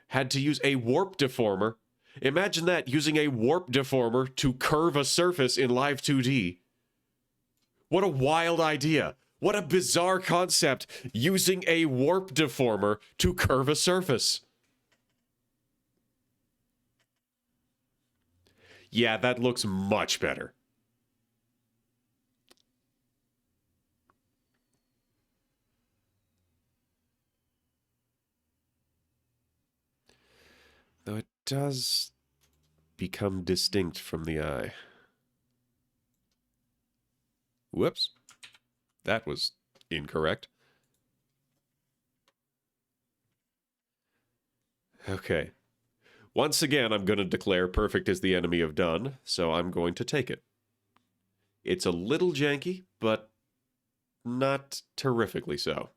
Had to use a warp deformer. Imagine that, using a warp deformer to curve a surface in live 2D. What a wild idea. What a bizarre concept, using a warp deformer to curve a surface. Yeah, that looks much better. Though it does become distinct from the eye. Whoops. That was incorrect. Okay. Once again, I'm going to declare perfect is the enemy of done, so I'm going to take it. It's a little janky, but not terrifically so.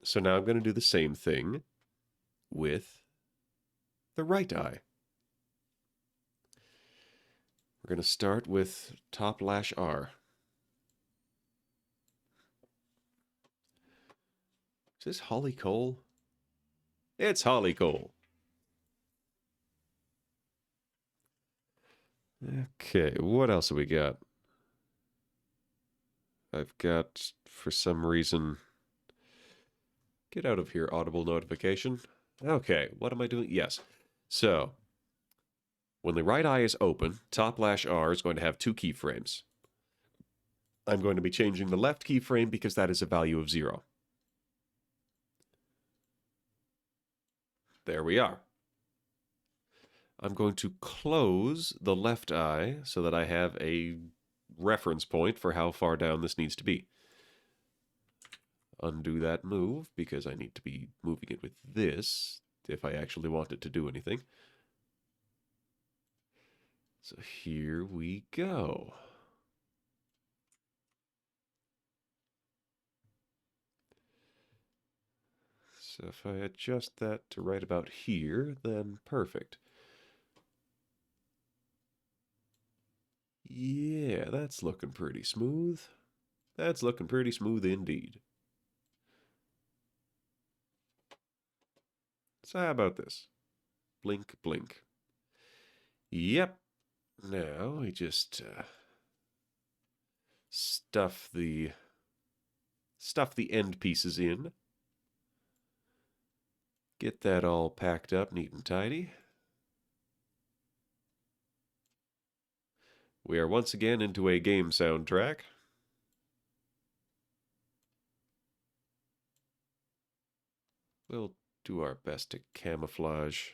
So now I'm going to do the same thing with the right eye. We're going to start with top lash R. Is this Holly Cole? It's Holly Cole. Okay, what else have we got? I've got, for some reason, get out of here, audible notification. Okay, what am I doing? Yes. So, when the right eye is open, top lash R is going to have two keyframes. I'm going to be changing the left keyframe because that is a value of 0. There we are. I'm going to close the left eye so that I have a reference point for how far down this needs to be. Undo that move because I need to be moving it with this if I actually want it to do anything. So here we go. So if I adjust that to right about here, then perfect. Yeah, that's looking pretty smooth. That's looking pretty smooth indeed. So how about this? Blink, blink. Yep. Now we just stuff the end pieces in. Get that all packed up neat and tidy. We are once again into a game soundtrack. we'll do our best to camouflage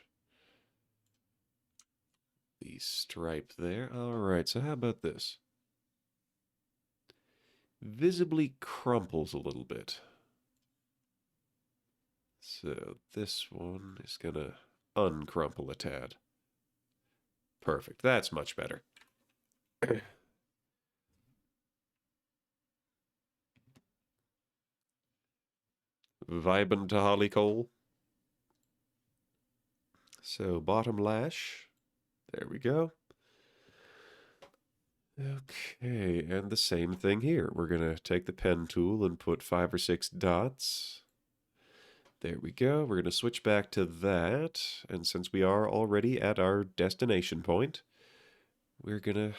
the stripe there. All right, so how about this? Visibly crumples a little bit. So this one is going to uncrumple a tad. Perfect. That's much better. Vibin' to Holly Cole. So bottom lash. There we go. Okay, and the same thing here. We're going to take the pen tool and put 5 or 6 dots. There we go. We're going to switch back to that. And since we are already at our destination point, we're going to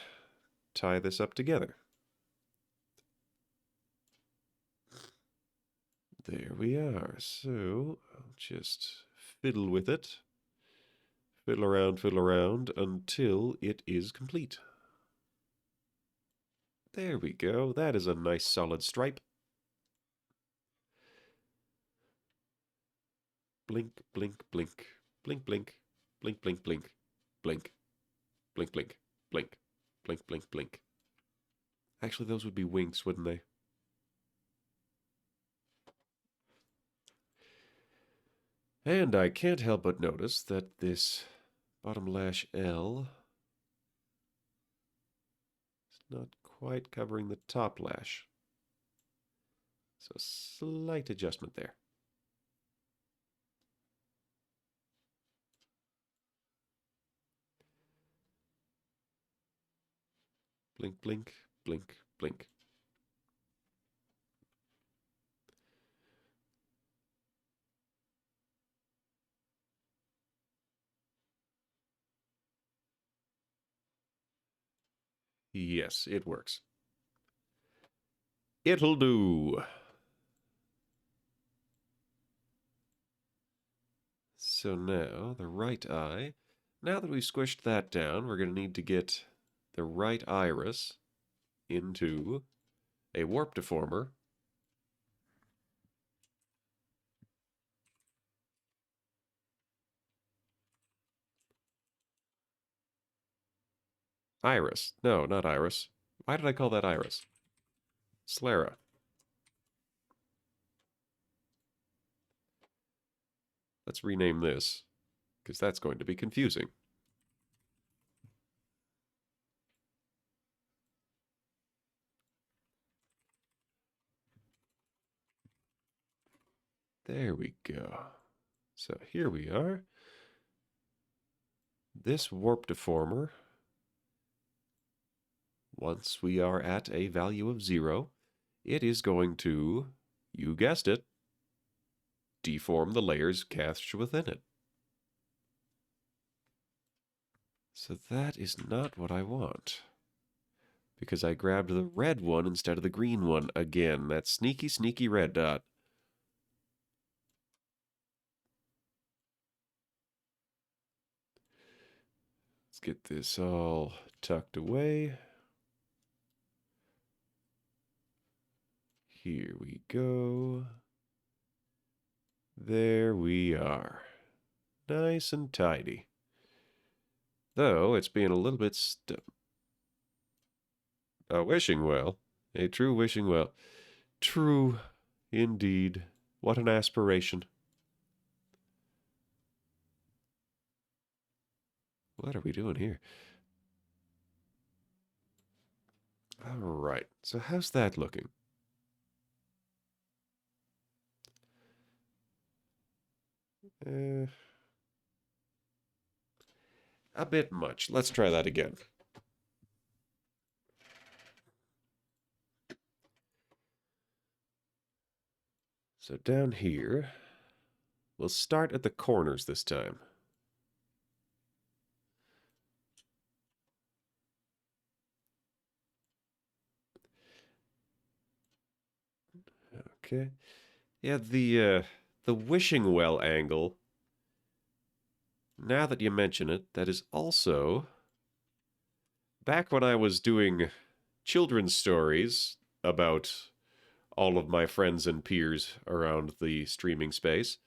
tie this up together. There we are. So I'll just fiddle with it. Fiddle around until it is complete. There we go. That is a nice solid stripe. Blink, blink, blink. Blink, blink. Blink, blink, blink. Blink. Blink, blink. Blink. Blink, blink, blink. Actually, those would be winks, wouldn't they? And I can't help but notice that this bottom lash L is not quite covering the top lash. So slight adjustment there. Blink, blink, blink, blink. Yes, it works. It'll do. So now, the right eye. Now that we've squished that down, we're going to need to get the right iris into a warp deformer. Iris. No, not iris. Why did I call that iris? Sclera. Let's rename this, because that's going to be confusing. There we go. So here we are. This warp deformer, once we are at a value of 0, it is going to, you guessed it, deform the layers cast within it. So that is not what I want, because I grabbed the red one instead of the green one again. That sneaky, sneaky red dot. Let's get this all tucked away. Here we go. There we are. Nice and tidy. Though it's being a little bit a wishing well. A true wishing well. True, indeed. What an aspiration. What are we doing here? All right. So how's that looking? A bit much. Let's try that again. So down here, we'll start at the corners this time. Okay. Yeah, the wishing well angle, now that you mention it, that is also, back when I was doing children's stories about all of my friends and peers around the streaming space,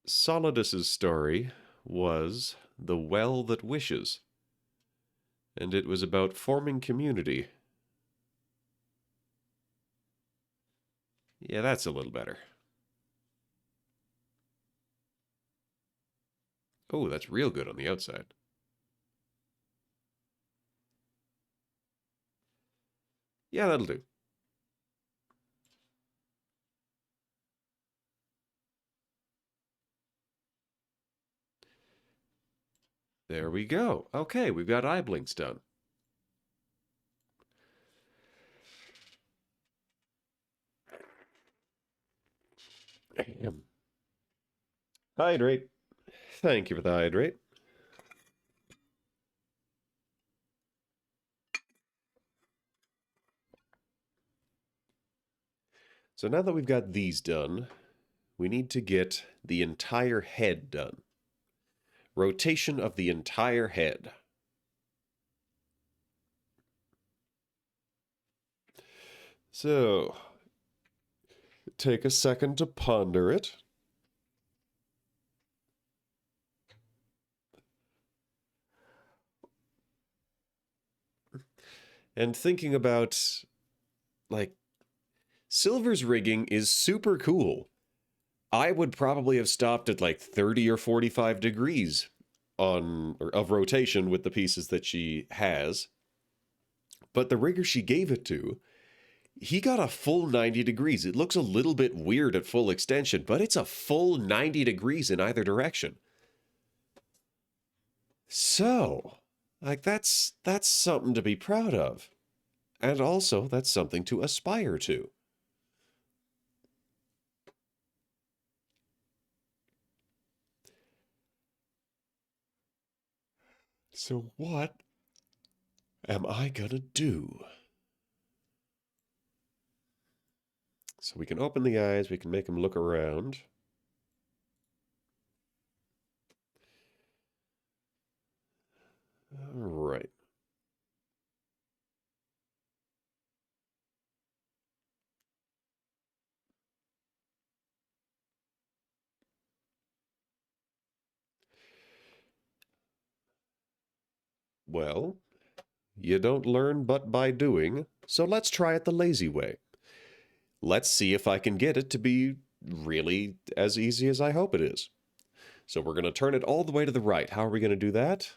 Solidus's story was The Well That Wishes, and it was about forming community. Yeah, that's a little better. Oh, that's real good on the outside. Yeah, that'll do. There we go. Okay, we've got eye blinks done. Hydrate. Thank you for the hydrate. So now that we've got these done, we need to get the entire head done. Rotation of the entire head. So, take a second to ponder it. And thinking about, like, Silver's rigging is super cool. I would probably have stopped at like 30 or 45 degrees of rotation with the pieces that she has. But the rigger she gave it to, he got a full 90 degrees. It looks a little bit weird at full extension, but it's a full 90 degrees in either direction. So, like that's something to be proud of. And also that's something to aspire to. So what am I gonna do? So we can open the eyes, we can make them look around. All right. Well, you don't learn but by doing, so let's try it the lazy way. Let's see if I can get it to be really as easy as I hope it is. So we're going to turn it all the way to the right. How are we going to do that?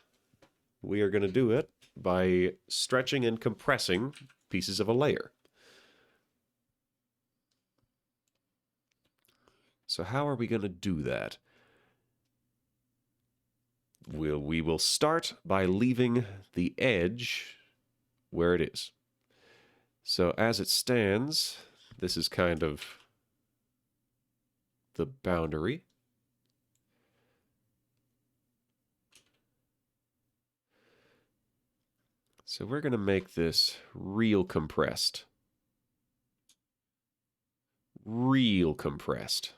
We are going to do it by stretching and compressing pieces of a layer. So how are we going to do that? We will start by leaving the edge where it is. So as it stands, this is kind of the boundary. So we're going to make this real compressed. Real compressed.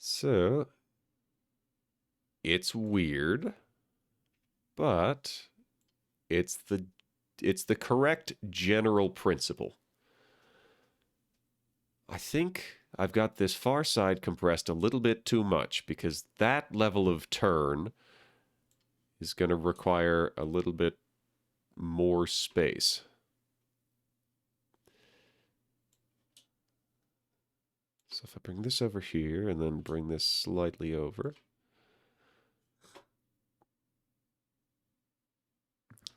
So it's weird, but it's the correct general principle. I think I've got this far side compressed a little bit too much because that level of turn is going to require a little bit more space. So if I bring this over here and then bring this slightly over.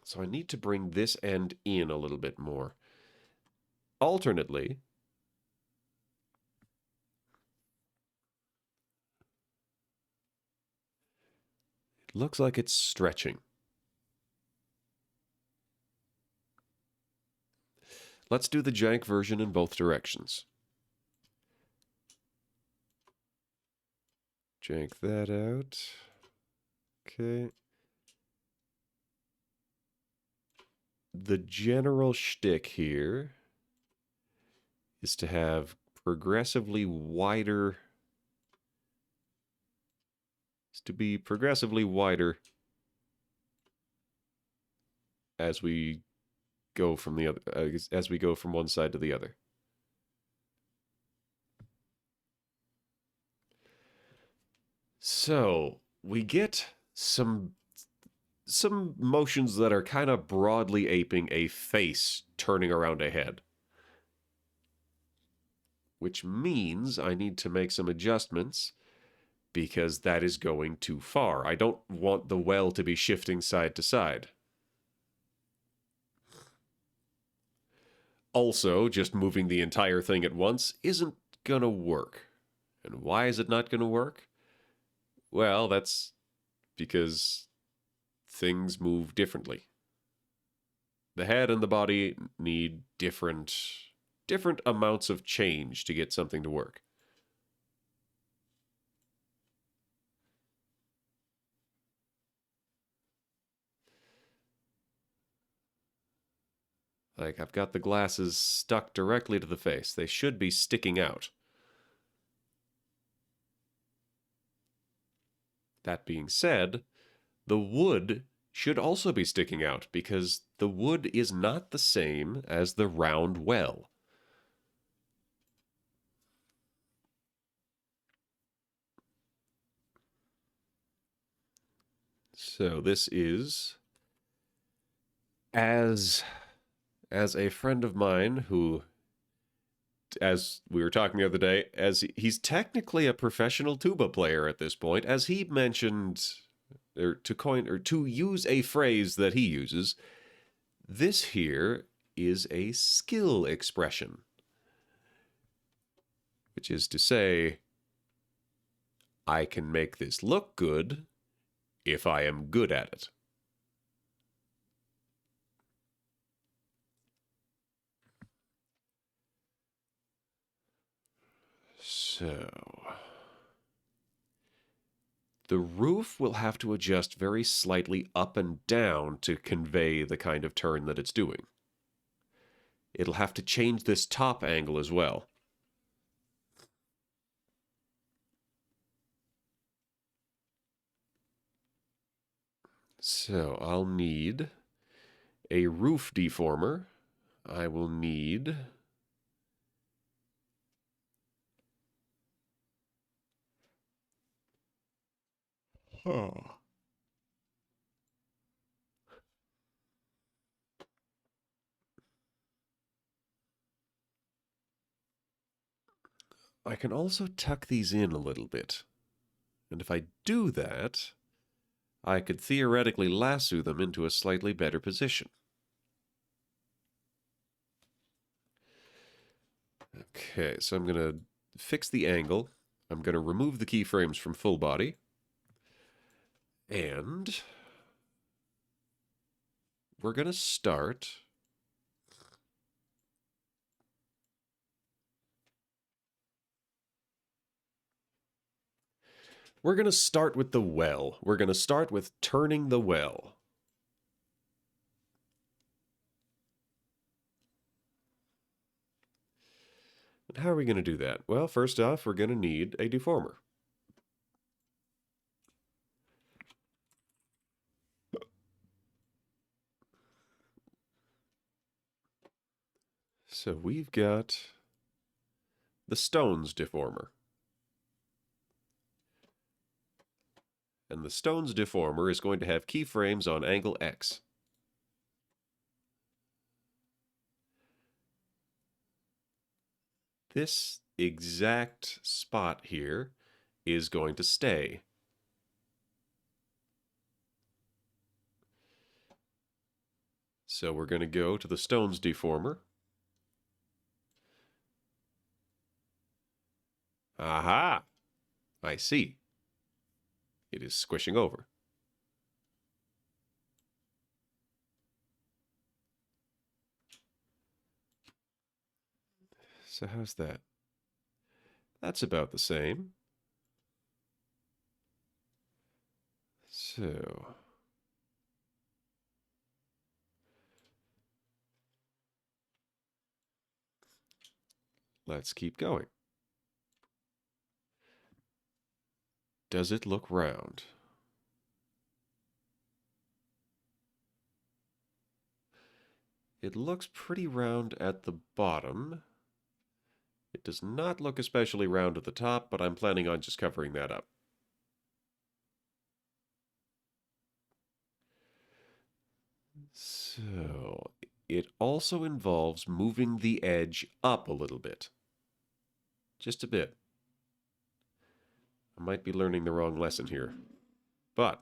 So I need to bring this end in a little bit more. Alternately, it looks like it's stretching. Let's do the jank version in both directions. Jank that out. Okay. The general shtick here is to have progressively wider, as we go from the other as we go from one side to the other. So we get some motions that are kind of broadly aping a face turning around a head, which means I need to make some adjustments because that is going too far. I don't want the well to be shifting side to side. Also, just moving the entire thing at once isn't gonna work. And why is it not gonna work? Well, that's because things move differently. The head and the body need different amounts of change to get something to work. Like, I've got the glasses stuck directly to the face. They should be sticking out. That being said, the wood should also be sticking out because the wood is not the same as the round well. So this is as a friend of mine who, as we were talking the other day, as he's technically a professional tuba player at this point, as he mentioned, or to use a phrase that he uses, this here is a skill expression, which is to say, I can make this look good if I am good at it. So, the roof will have to adjust very slightly up and down to convey the kind of turn that it's doing. It'll have to change this top angle as well. So I'll need a roof deformer. I will need I can also tuck these in a little bit. And if I do that, I could theoretically lasso them into a slightly better position. Okay, so I'm going to fix the angle. I'm going to remove the keyframes from full body. And we're going to start with the well. We're going to start with turning the well. And how are we going to do that? Well, first off, we're going to need a deformer. So we've got the Stones deformer. And the Stones deformer is going to have keyframes on angle X. This exact spot here is going to stay. So we're going to go to the Stones deformer. Aha! I see. It is squishing over. So how's that? That's about the same. So let's keep going. Does it look round? It looks pretty round at the bottom. It does not look especially round at the top, but I'm planning on just covering that up. So, it also involves moving the edge up a little bit. Just a bit. I might be learning the wrong lesson here. But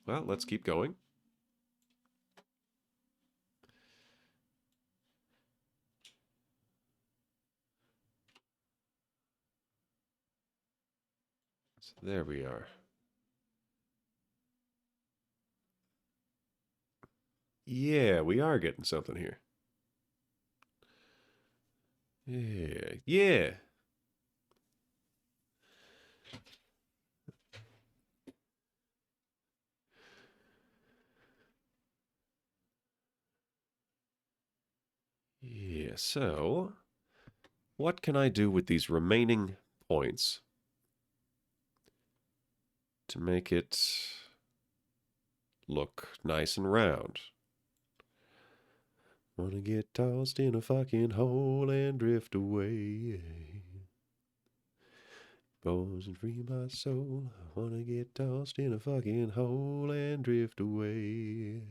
well, let's keep going. So there we are. Yeah, we are getting something here. Yeah, yeah. Yeah, so what can I do with these remaining points to make it look nice and round? Wanna get tossed in a fucking hole and drift away. Bones and free my soul. Wanna get tossed in a fucking hole and drift away.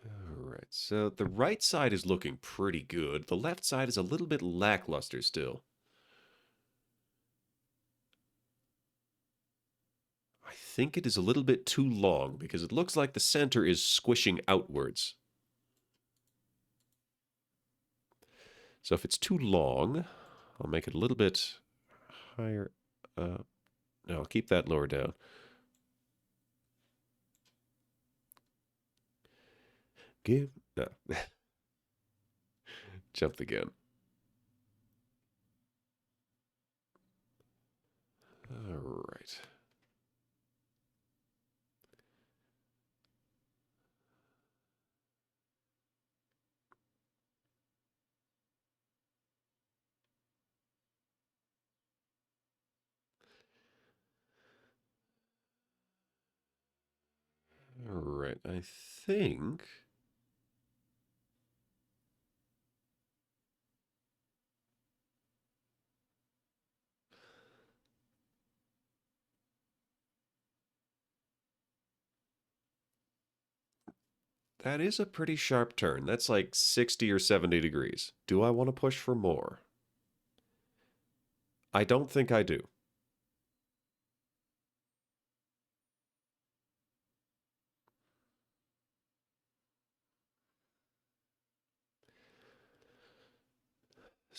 Alright, so the right side is looking pretty good. The left side is a little bit lackluster still. I think it is a little bit too long because it looks like the center is squishing outwards. So if it's too long, I'll make it a little bit higher. No, I'll keep that lower down. No. Jump the gun. All right. All right, I think that is a pretty sharp turn. That's like 60 or 70 degrees. Do I want to push for more? I don't think I do.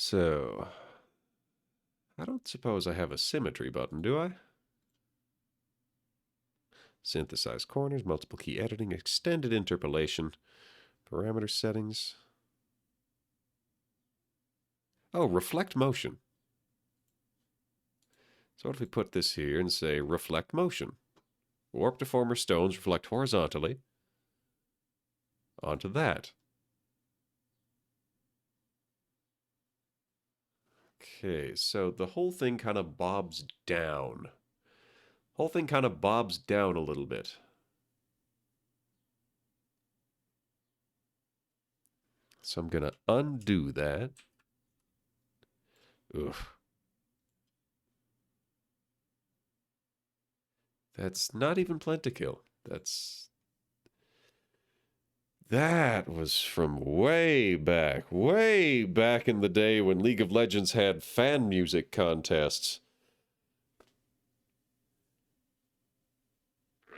So, I don't suppose I have a symmetry button, do I? Synthesize corners, multiple key editing, extended interpolation, parameter settings. Oh, reflect motion. So what if we put this here and say reflect motion? Warp deformer stones reflect horizontally onto that. Okay, so the whole thing kind of bobs down. Whole thing kind of bobs down a little bit. So I'm going to undo that. Ugh. That's not even Plentykill. That was from way back in the day when League of Legends had fan music contests.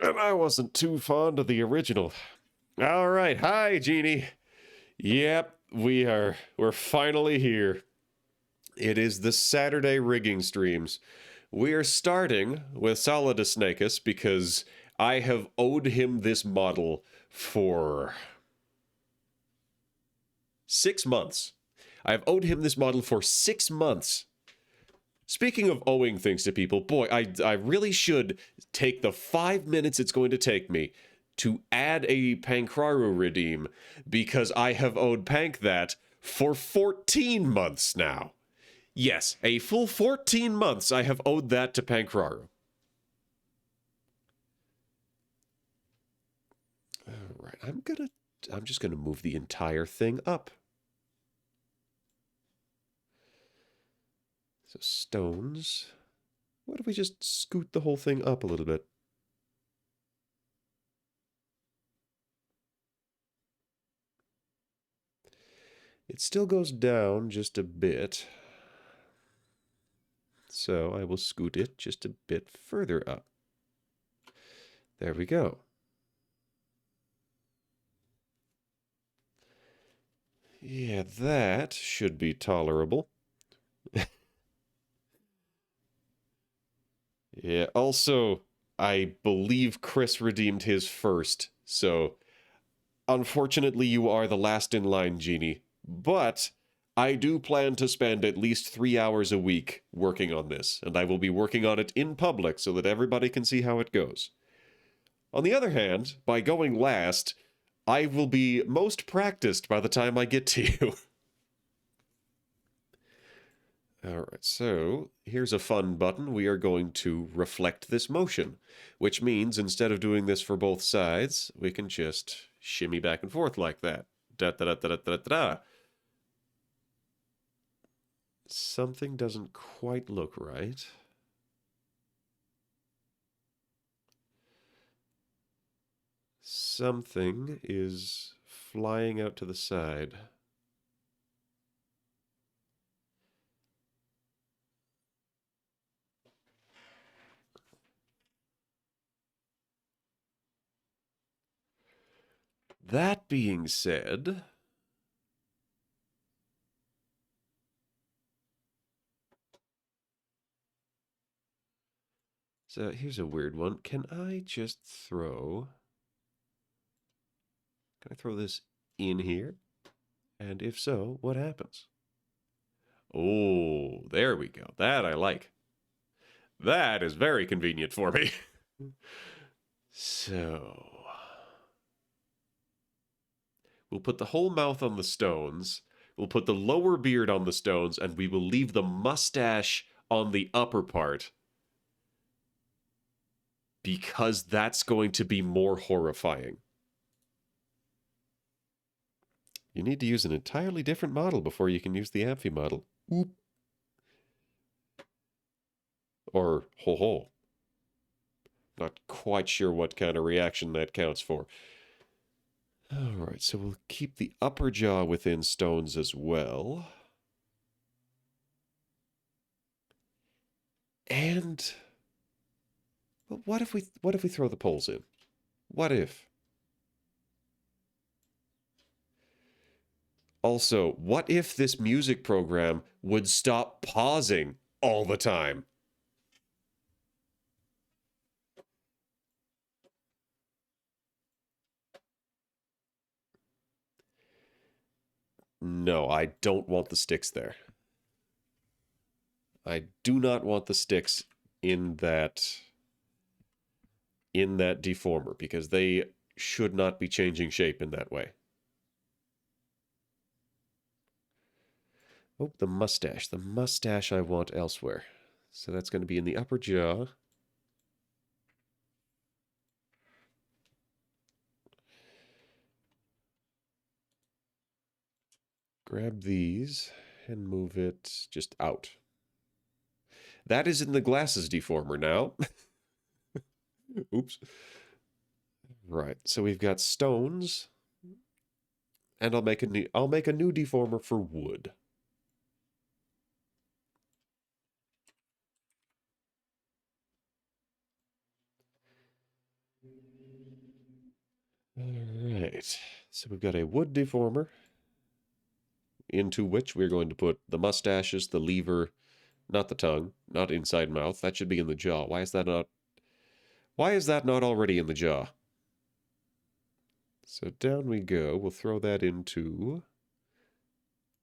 And I wasn't too fond of the original. All right, hi, Genie. Yep, we're finally here. It is the Saturday rigging streams. We are starting with Solidus Snackus because I have owed him this model for 6 months. I've owed him this model for 6 months. Speaking of owing things to people, boy, I really should take the 5 minutes it's going to take me to add a Pankraru redeem because I have owed Pank that for 14 months now. Yes, a full 14 months I have owed that to Pankraru. All right, I'm just gonna move the entire thing up. So stones. What if we just scoot the whole thing up a little bit? It still goes down just a bit. So I will scoot it just a bit further up. There we go. Yeah, that should be tolerable. Yeah, also, I believe Chris redeemed his first, so unfortunately you are the last in line, Genie. But I do plan to spend at least 3 hours a week working on this, and I will be working on it in public so that everybody can see how it goes. On the other hand, by going last, I will be most practiced by the time I get to you. All right, so here's a fun button. We are going to reflect this motion, which means instead of doing this for both sides, we can just shimmy back and forth like that. Da da da da da da da. Something doesn't quite look right. Something is flying out to the side. That being said, so here's a weird one. Can I throw this in here? And if so, what happens? Oh, there we go. That I like. That is very convenient for me. So, we'll put the whole mouth on the stones. We'll put the lower beard on the stones, and we will leave the mustache on the upper part. Because that's going to be more horrifying. You need to use an entirely different model before you can use the Amphi model. Oop. Or ho-ho. Not quite sure what kind of reaction that counts for. Alright, so we'll keep the upper jaw within stones as well. And but what if we throw the poles in? What if? Also, what if this music program would stop pausing all the time? No, I don't want the sticks there. I do not want the sticks in that deformer because they should not be changing shape in that way. Oh, the mustache. The mustache I want elsewhere. So that's going to be in the upper jaw. Grab these and move it just out. That is in the glasses deformer now. Oops. Right. So we've got stones, and I'll make a new deformer for wood. All right. So we've got a wood deformer into which we're going to put the mustaches, the lever, not the tongue, not inside mouth. That should be in the jaw. Why is that not already in the jaw? So down we go. We'll throw that into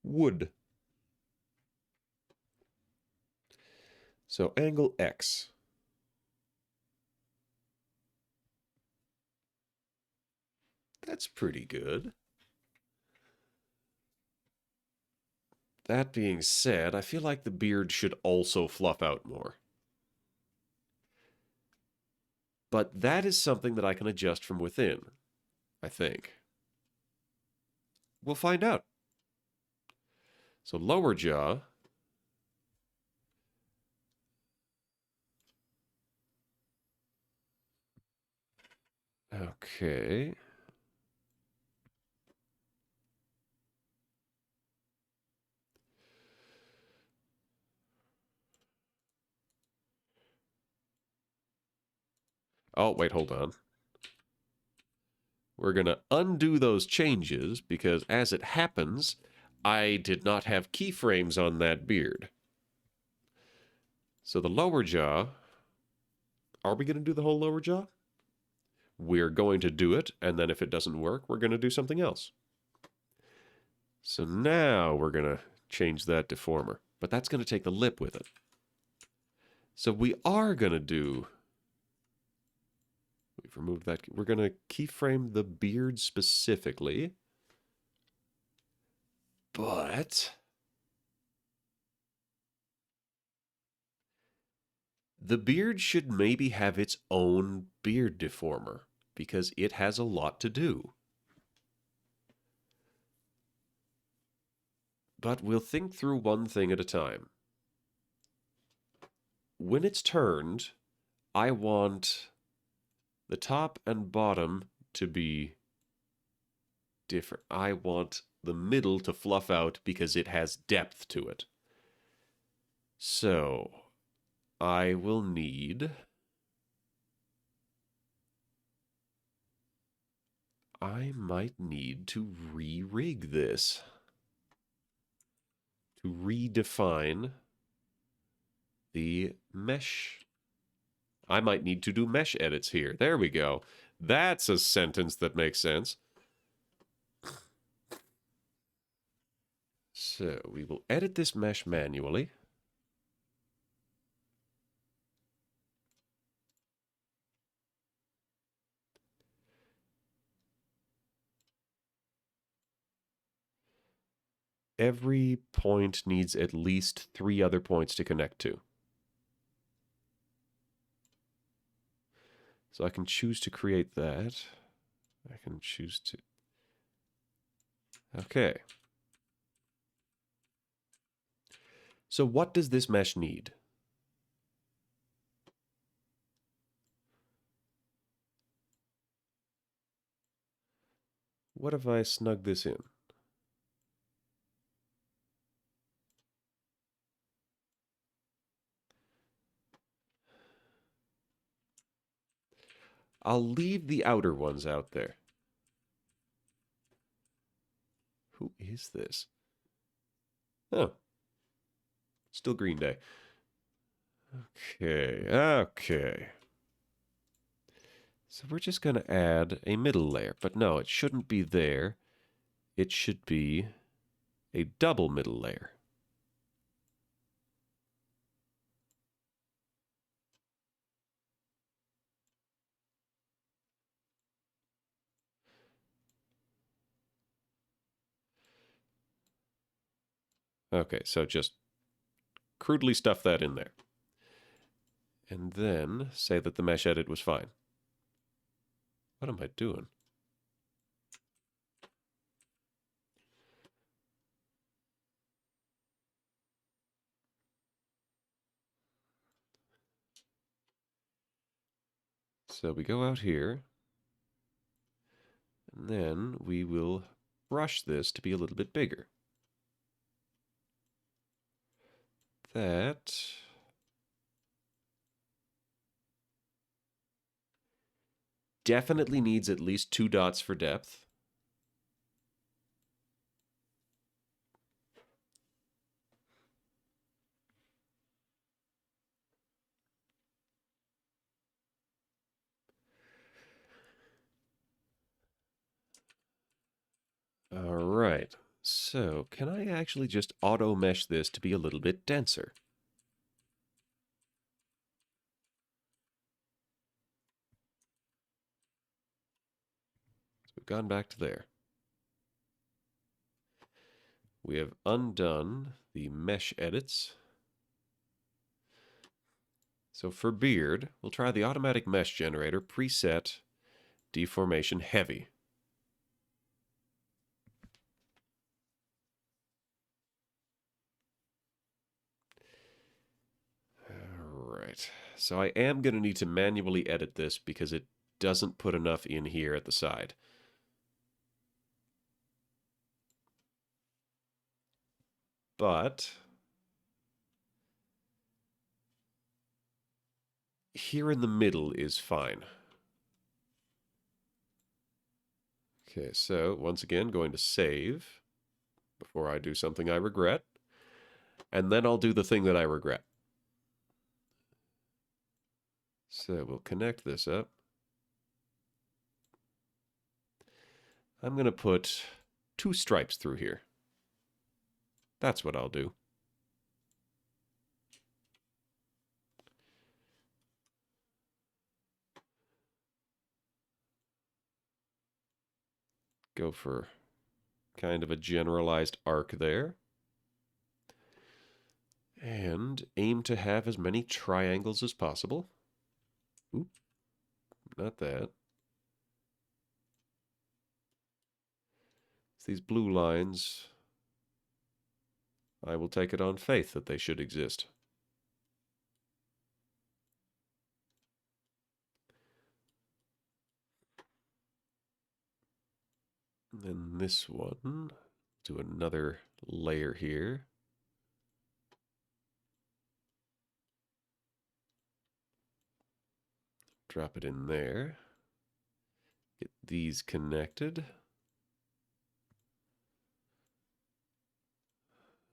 wood. So angle X. That's pretty good. That being said, I feel like the beard should also fluff out more. But that is something that I can adjust from within, I think. We'll find out. So lower jaw. Okay. Oh, wait, hold on. We're going to undo those changes because as it happens, I did not have keyframes on that beard. So the lower jaw, are we going to do the whole lower jaw? We're going to do it, and then if it doesn't work, we're going to do something else. So now we're going to change that deformer, but that's going to take the lip with it. So we are going to do... We've removed that. We're going to keyframe the beard specifically. But the beard should maybe have its own beard deformer because it has a lot to do. But we'll think through one thing at a time. When it's turned, I want the top and bottom to be different. I want the middle to fluff out because it has depth to it. So I will need... I might need to re-rig this. To redefine the mesh. I might need to do mesh edits here. There we go. That's a sentence that makes sense. So we will edit this mesh manually. Every point needs at least 3 other points to connect to. So I can choose to create that. I can choose to... Okay. So what does this mesh need? What if I snug this in? I'll leave the outer ones out there. Who is this? Oh. Still Green Day. Okay. So we're just going to add a middle layer. But no, it shouldn't be there. It should be a double middle layer. Okay, so just crudely stuff that in there. And then say that the mesh edit was fine. What am I doing? So we go out here. And then we will brush this to be a little bit bigger. That definitely needs at least 2 dots for depth. All right. So can I actually just auto mesh this to be a little bit denser? So we've gone back to there. we have undone the mesh edits. So for beard, we'll try the automatic mesh generator preset deformation heavy. All right. So I am going to need to manually edit this because it doesn't put enough in here at the side. But here in the middle is fine. Okay, so once again, going to save before I do something I regret. And then I'll do the thing that I regret. So we'll connect this up. I'm going to put 2 stripes through here. That's what I'll do. Go for kind of a generalized arc there. And aim to have as many triangles as possible. Oop, not that. These blue lines, I will take it on faith that they should exist. And then this one, do another layer here. Drop it in there. Get these connected.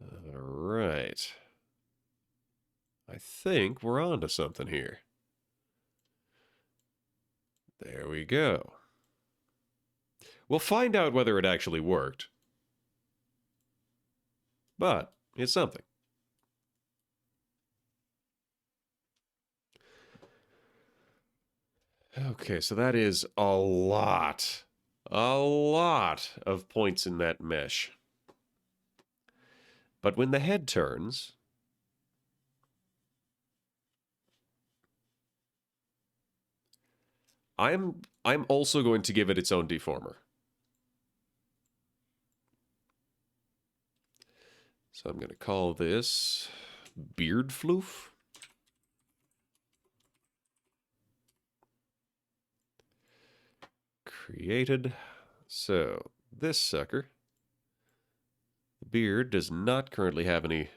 All right. I think we're on to something here. There we go. We'll find out whether it actually worked. But it's something. Okay, so that is a lot of points in that mesh. But when the head turns, I'm also going to give it its own deformer. So I'm going to call this Beard Floof. Created. So this sucker, the beard, does not currently have any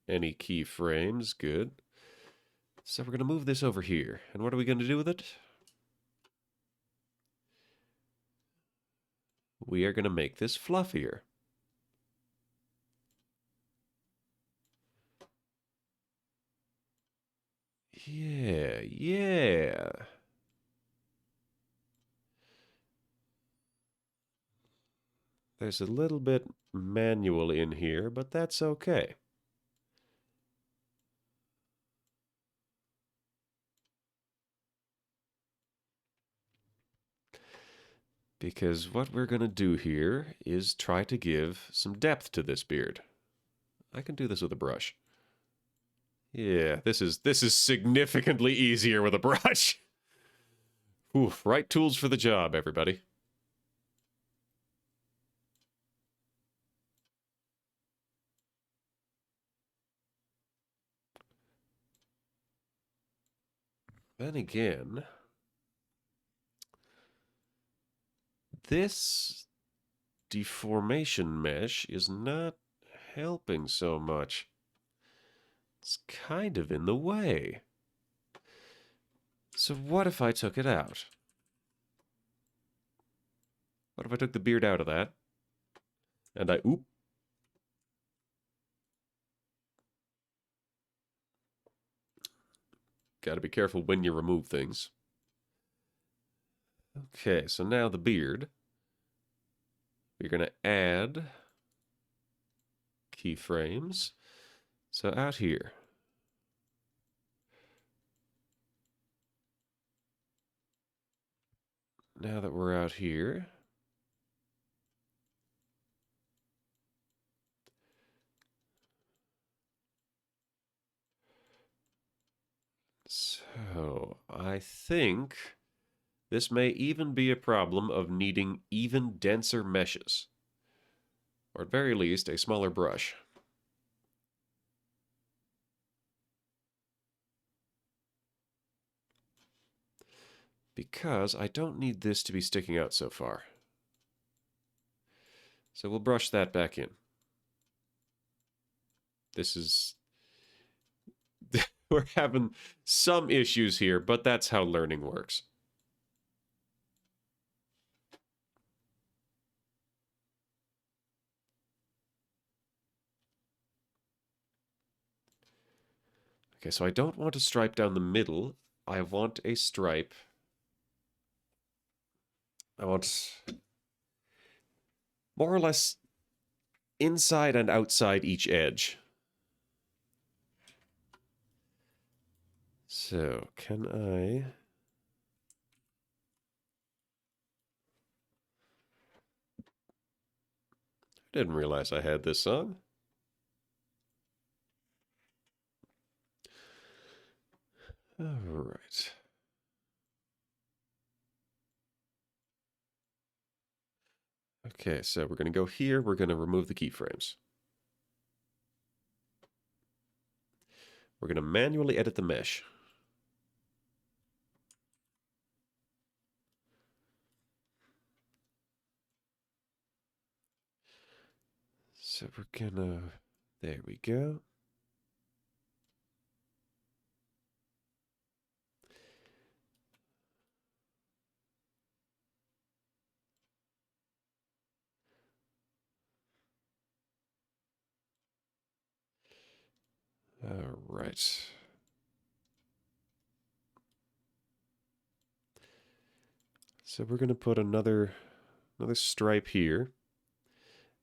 keyframes. Good. So we're going to move this over here. And what are we going to do with it? We are going to make this fluffier. Yeah. There's a little bit manual in here, but that's okay. Because what we're going to do here is try to give some depth to this beard. I can do this with a brush. Yeah, this is significantly easier with a brush. Oof, right tools for the job, everybody. Then again, this deformation mesh is not helping so much. It's kind of in the way. So what if I took it out? What if I took the beard out of that? And oop. Gotta be careful when you remove things. Okay, so now the beard. We're gonna add keyframes. So out here. Now that we're out here, I think this may even be a problem of needing even denser meshes. Or at very least, a smaller brush. Because I don't need this to be sticking out so far. So we'll brush that back in. This is... We're having some issues here, but that's how learning works. Okay, so I don't want a stripe down the middle. I want a stripe. I want more or less inside and outside each edge. So, can I... Didn't realize I had this on. All right. Okay, so we're going to go here. We're going to remove the keyframes. We're going to manually edit the mesh. So we're going to... There we go. All right. So we're going to put another stripe here.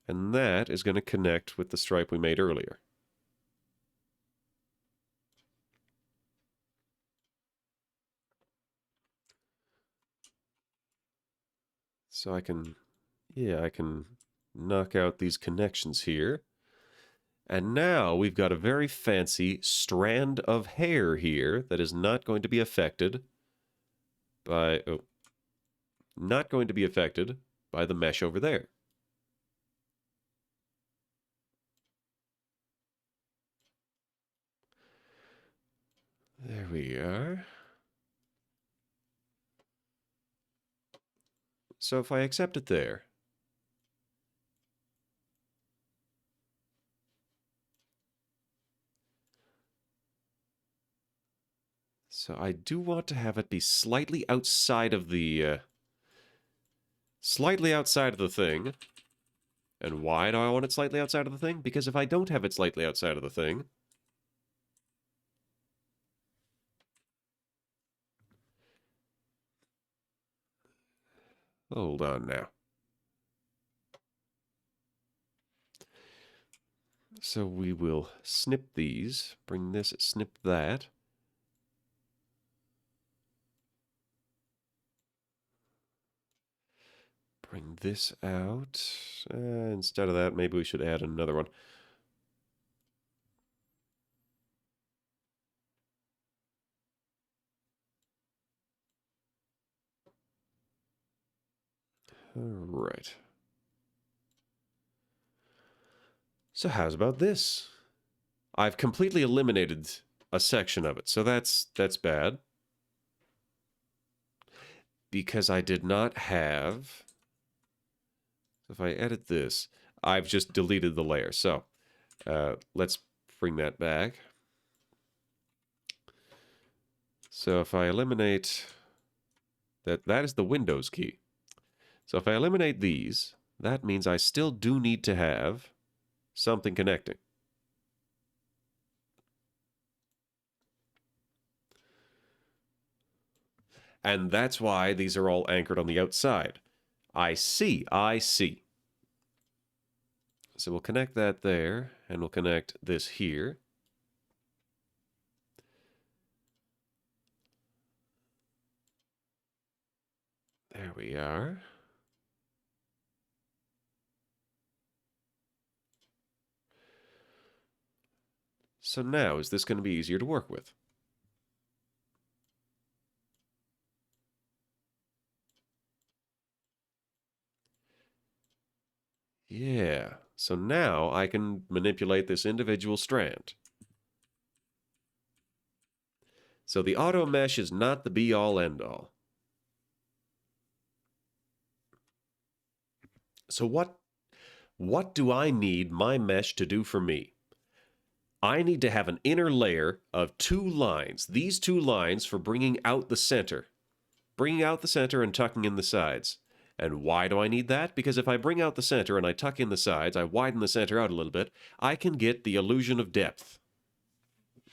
And that is going to connect with the stripe we made earlier. So I can knock out these connections here. And now we've got a very fancy strand of hair here that is not going to be affected by the mesh over there. There we are. So if I accept it there, so I do want to have it be slightly outside of the thing. And why do I want it slightly outside of the thing? Because if I don't have it slightly outside of the thing, hold on now. So we will snip these, bring this, snip that. Bring this out. Instead of that, maybe we should add another one. All right. So how's about this? I've completely eliminated a section of it, so that's bad. Because I did not have... If I edit this, I've just deleted the layer. So let's bring that back. So if I eliminate... That is the Windows key. So if I eliminate these, that means I still do need to have something connecting. And that's why these are all anchored on the outside. I see. So we'll connect that there, and we'll connect this here. There we are. So now, is this going to be easier to work with? Yeah, so now I can manipulate this individual strand. So the auto mesh is not the be-all, end-all. So what do I need my mesh to do for me? I need to have an inner layer of two lines. These two lines for bringing out the center. Bringing out the center and tucking in the sides. And why do I need that? Because if I bring out the center and I tuck in the sides, I widen the center out a little bit, I can get the illusion of depth.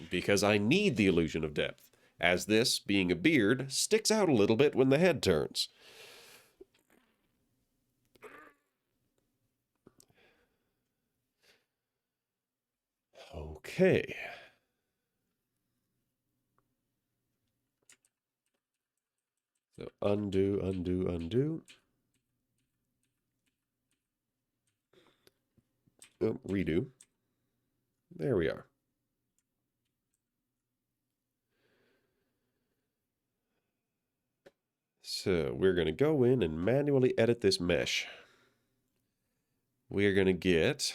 Because I need the illusion of depth, as this, being a beard, sticks out a little bit when the head turns. Okay. So undo, undo, undo. Oh, redo. There we are. So we're going to go in and manually edit this mesh. We're going to get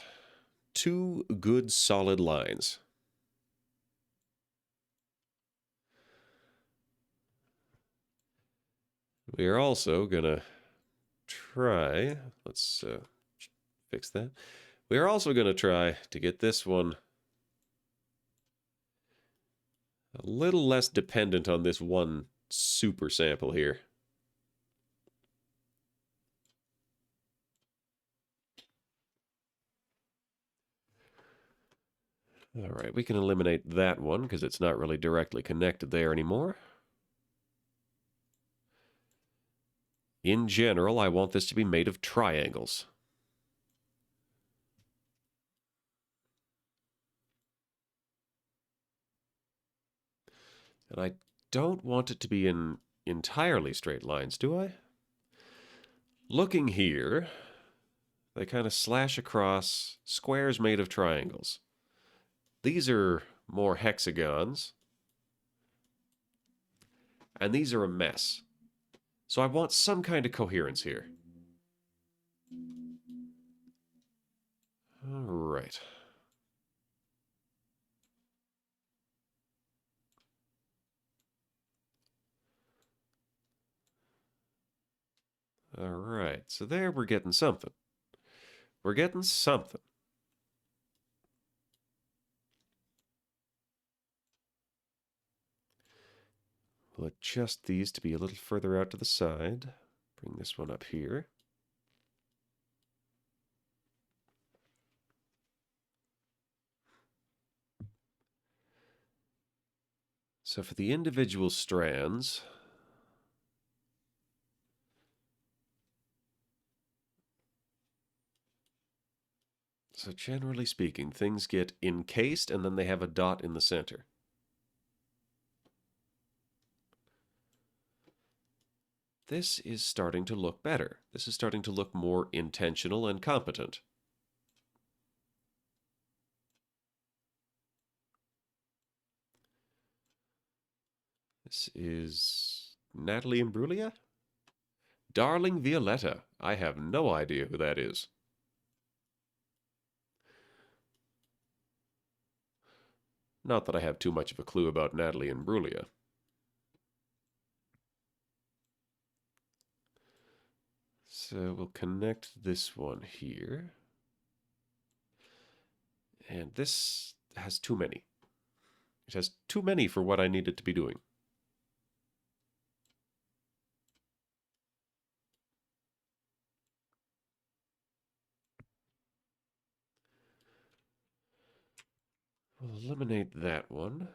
two good solid lines. We are also going to try, let's fix that. We are also going to try to get this one a little less dependent on this one super sample here. All right, we can eliminate that one because it's not really directly connected there anymore. In general, I want this to be made of triangles. And I don't want it to be in entirely straight lines, do I? Looking here, they kind of slash across squares made of triangles. These are more hexagons. And these are a mess. So I want some kind of coherence here. All right. All right. So there we're getting something. We're getting something. We'll adjust these to be a little further out to the side. Bring this one up here. So for the individual strands, so generally speaking, things get encased and then they have a dot in the center. This is starting to look better. This is starting to look more intentional and competent. This is Natalie Imbruglia? Darling Violetta. I have no idea who that is. Not that I have too much of a clue about Natalie Imbruglia. So we'll connect this one here. And this has too many. It has too many for what I need it to be doing. We'll eliminate that one.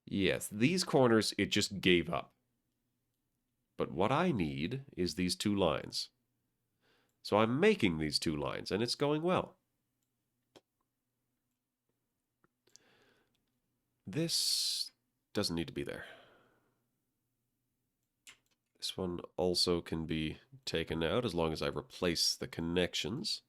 Yes, these corners, it just gave up. But what I need is these two lines. So I'm making these two lines, and it's going well. This doesn't need to be there. This one also can be taken out as long as I replace the connections.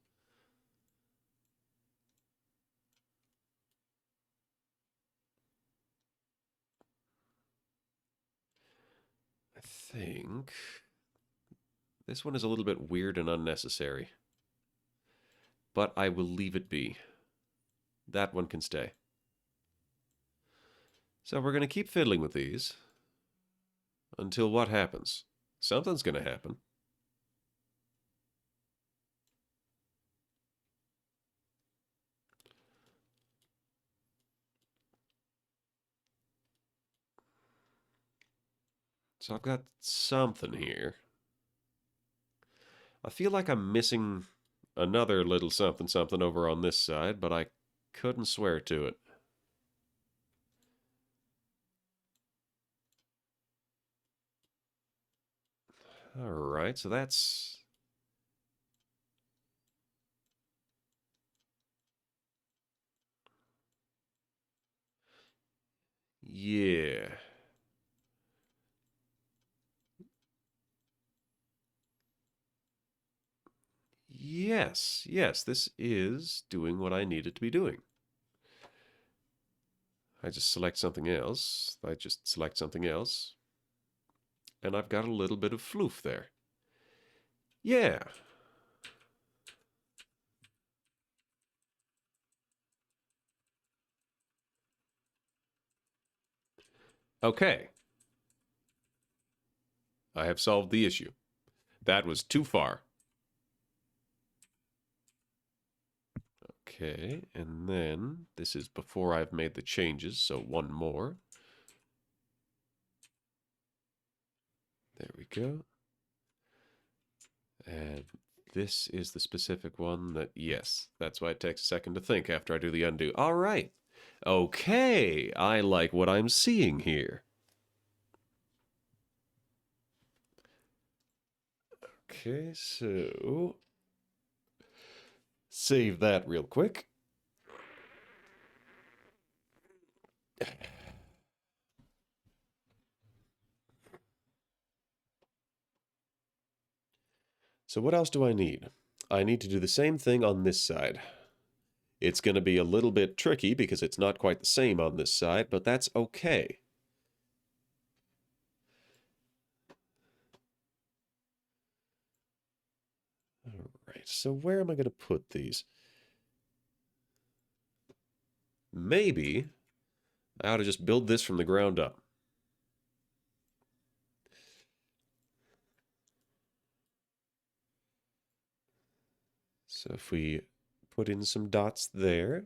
I think This one is a little bit weird and unnecessary, but I will leave it be. That one can stay. So we're going to keep fiddling with these until what happens? Something's going to happen. So I've got something here. I feel like I'm missing another little something something over on this side, but I couldn't swear to it. All right, so that's... Yeah. Yes, this is doing what I need it to be doing. I just select something else. I just select something else. And I've got a little bit of floof there. Yeah. Okay. I have solved the issue. That was too far. Okay, and then this is before I've made the changes, so one more. There we go. And this is the specific one that, yes, that's why it takes a second to think after I do the undo. All right. Okay, I like what I'm seeing here. Okay, so save that real quick. So what else do I need? I need to do the same thing on this side. It's going to be a little bit tricky because it's not quite the same on this side, but that's okay. All right, so where am I going to put these? Maybe I ought to just build this from the ground up. So if we put in some dots there,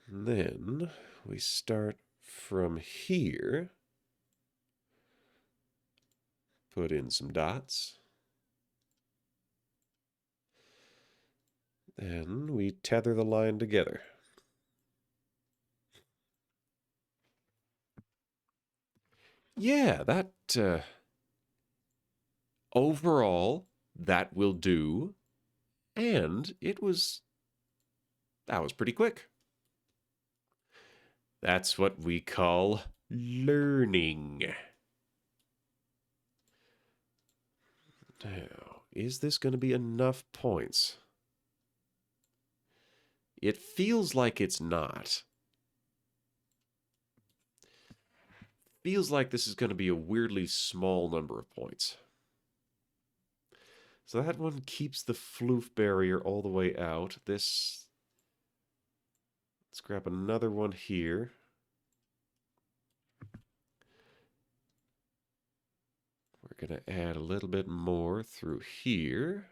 and then we start from here, put in some dots, then we tether the line together. Yeah, that, overall, that will do. And that was pretty quick. That's what we call learning. Now, is this going to be enough points? It feels like it's not. Feels like this is going to be a weirdly small number of points. So that one keeps the floof barrier all the way out. This... Let's grab another one here. We're going to add a little bit more through here.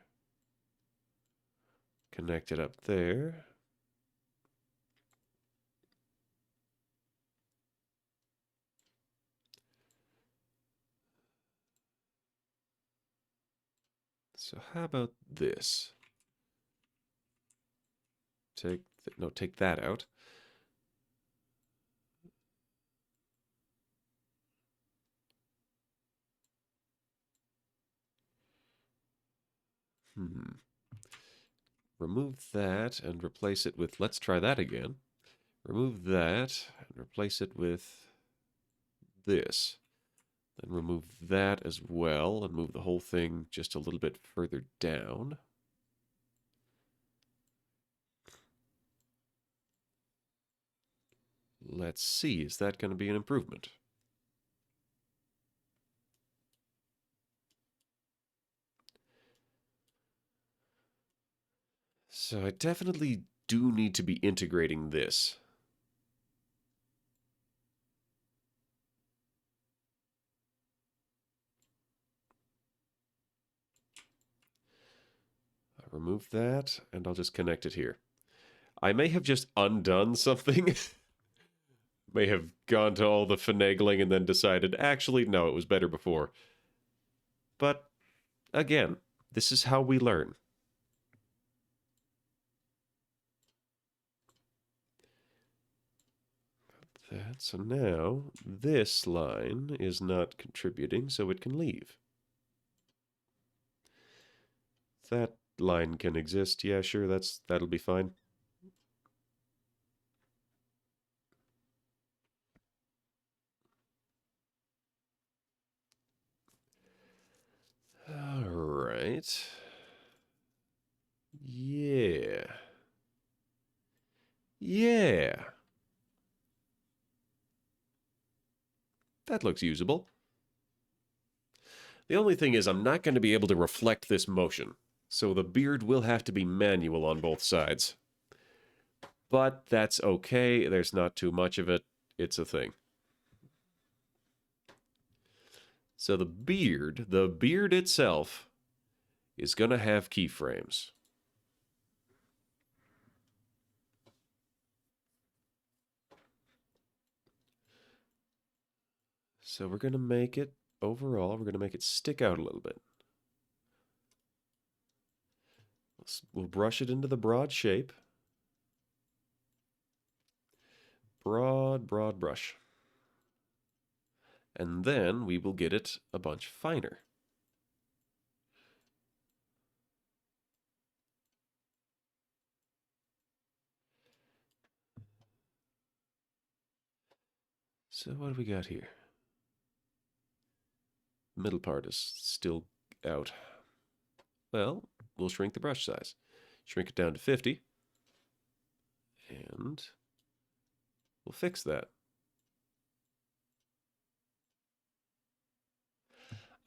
Connect it up there. So how about this? Take that out. Remove that and replace it with, let's try that again. Remove that and replace it with this. Then remove that as well and move the whole thing just a little bit further down. Let's see, is that going to be an improvement? So I definitely do need to be integrating this. I remove that, and I'll just connect it here. I may have just undone something. May have gone to all the finagling and then decided, actually, no, it was better before. But again, this is how we learn. That, so now this line is not contributing, so it can leave. That line can exist. Yeah, sure, that'll be fine. All right. Yeah. Yeah. That looks usable. The only thing is I'm not going to be able to reflect this motion, so the beard will have to be manual on both sides. But that's okay. There's not too much of it. It's a thing. So the beard itself, is going to have keyframes. So we're going to make it, overall, we're going to make it stick out a little bit. We'll brush it into the broad shape. Broad, broad brush. And then we will get it a bunch finer. So what do we got here? Middle part is still out. Well, we'll shrink the brush size. Shrink it down to 50. And we'll fix that.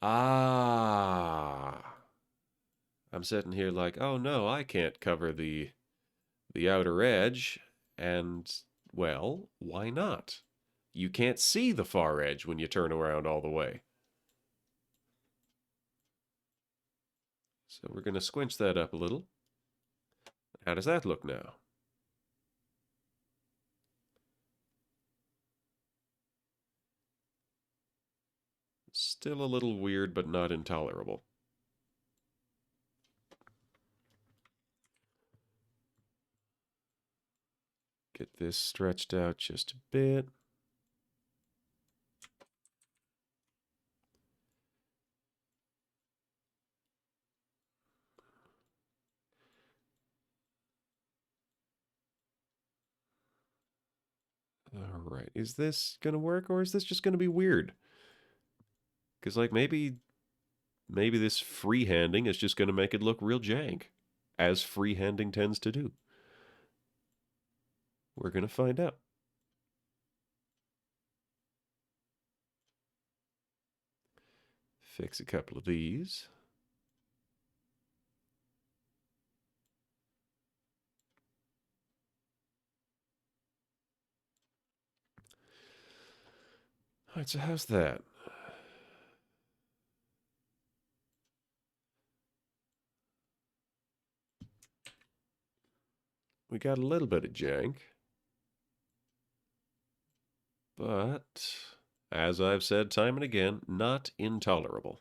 Ah. I'm sitting here like, oh no, I can't cover the outer edge. And, well, why not? You can't see the far edge when you turn around all the way. So we're going to squinch that up a little. How does that look now? Still a little weird, but not intolerable. Get this stretched out just a bit. All right. Is this going to work, or is this just going to be weird? Because, like, maybe this freehanding is just going to make it look real jank, as freehanding tends to do. We're going to find out. Fix a couple of these. All right, so how's that? We got a little bit of jank. But, as I've said time and again, not intolerable.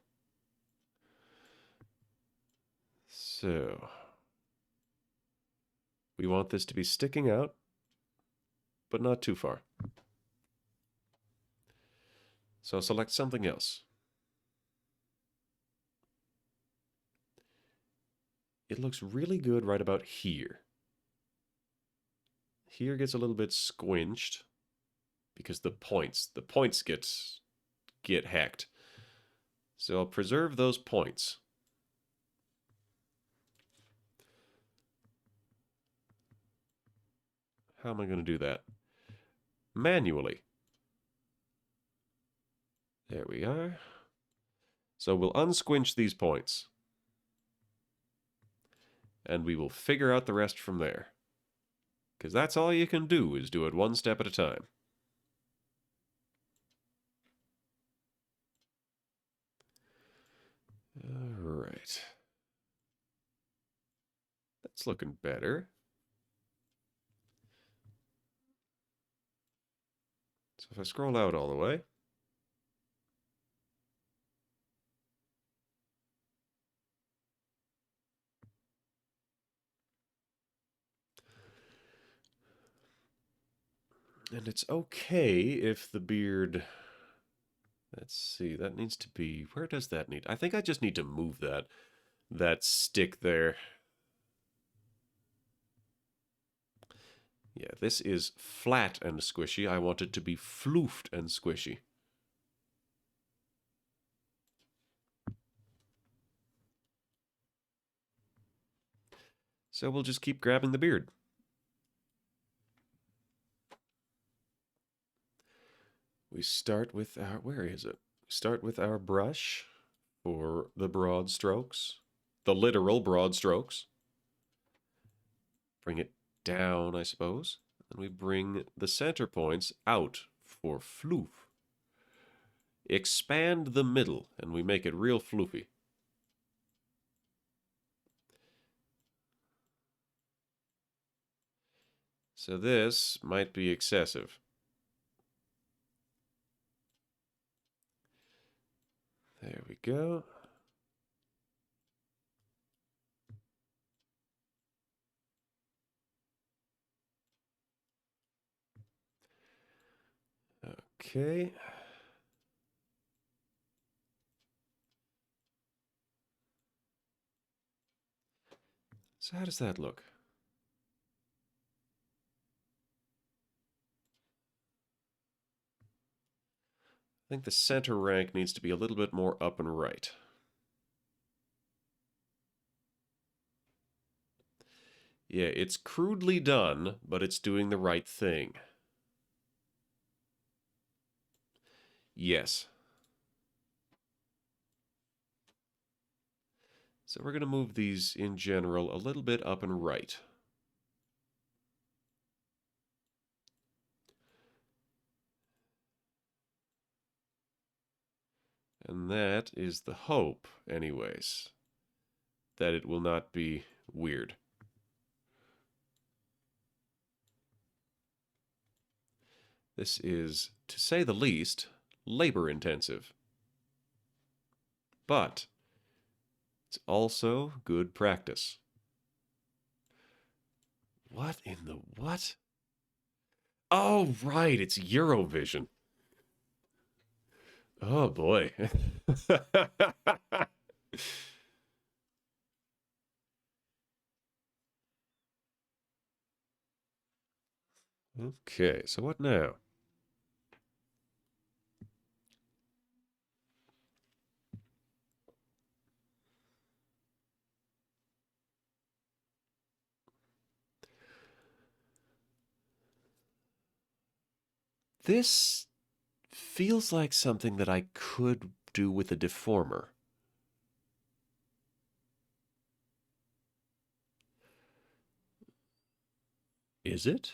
So, we want this to be sticking out, but not too far. So select something else. It looks really good right about here. Here gets a little bit squinched because the points get hacked. So I'll preserve those points. How am I going to do that? Manually. There we are. So we'll unsquinch these points. and we will figure out the rest from there. Because that's all you can do, is do it one step at a time. All right. That's looking better. So if I scroll out all the way, and it's okay if the beard... Let's see, that needs to be... Where does that need... I think I just need to move that stick there. Yeah, this is flat and squishy. I want it to be floofed and squishy. So we'll just keep grabbing the beard. We start with our... Where is it? Start with our brush for the broad strokes. The literal broad strokes. Bring it down, I suppose. And we bring the center points out for floof. Expand the middle, and we make it real floofy. So this might be excessive. There we go. Okay. So how does that look? I think the center rank needs to be a little bit more up and right. Yeah, it's crudely done, but it's doing the right thing. Yes. So we're going to move these in general a little bit up and right. And that is the hope, anyways, that it will not be weird. This is, to say the least, labor-intensive. But it's also good practice. What in the what? Oh, right, it's Eurovision. Oh, boy. Okay, so what now? This feels like something that I could do with a deformer. Is it?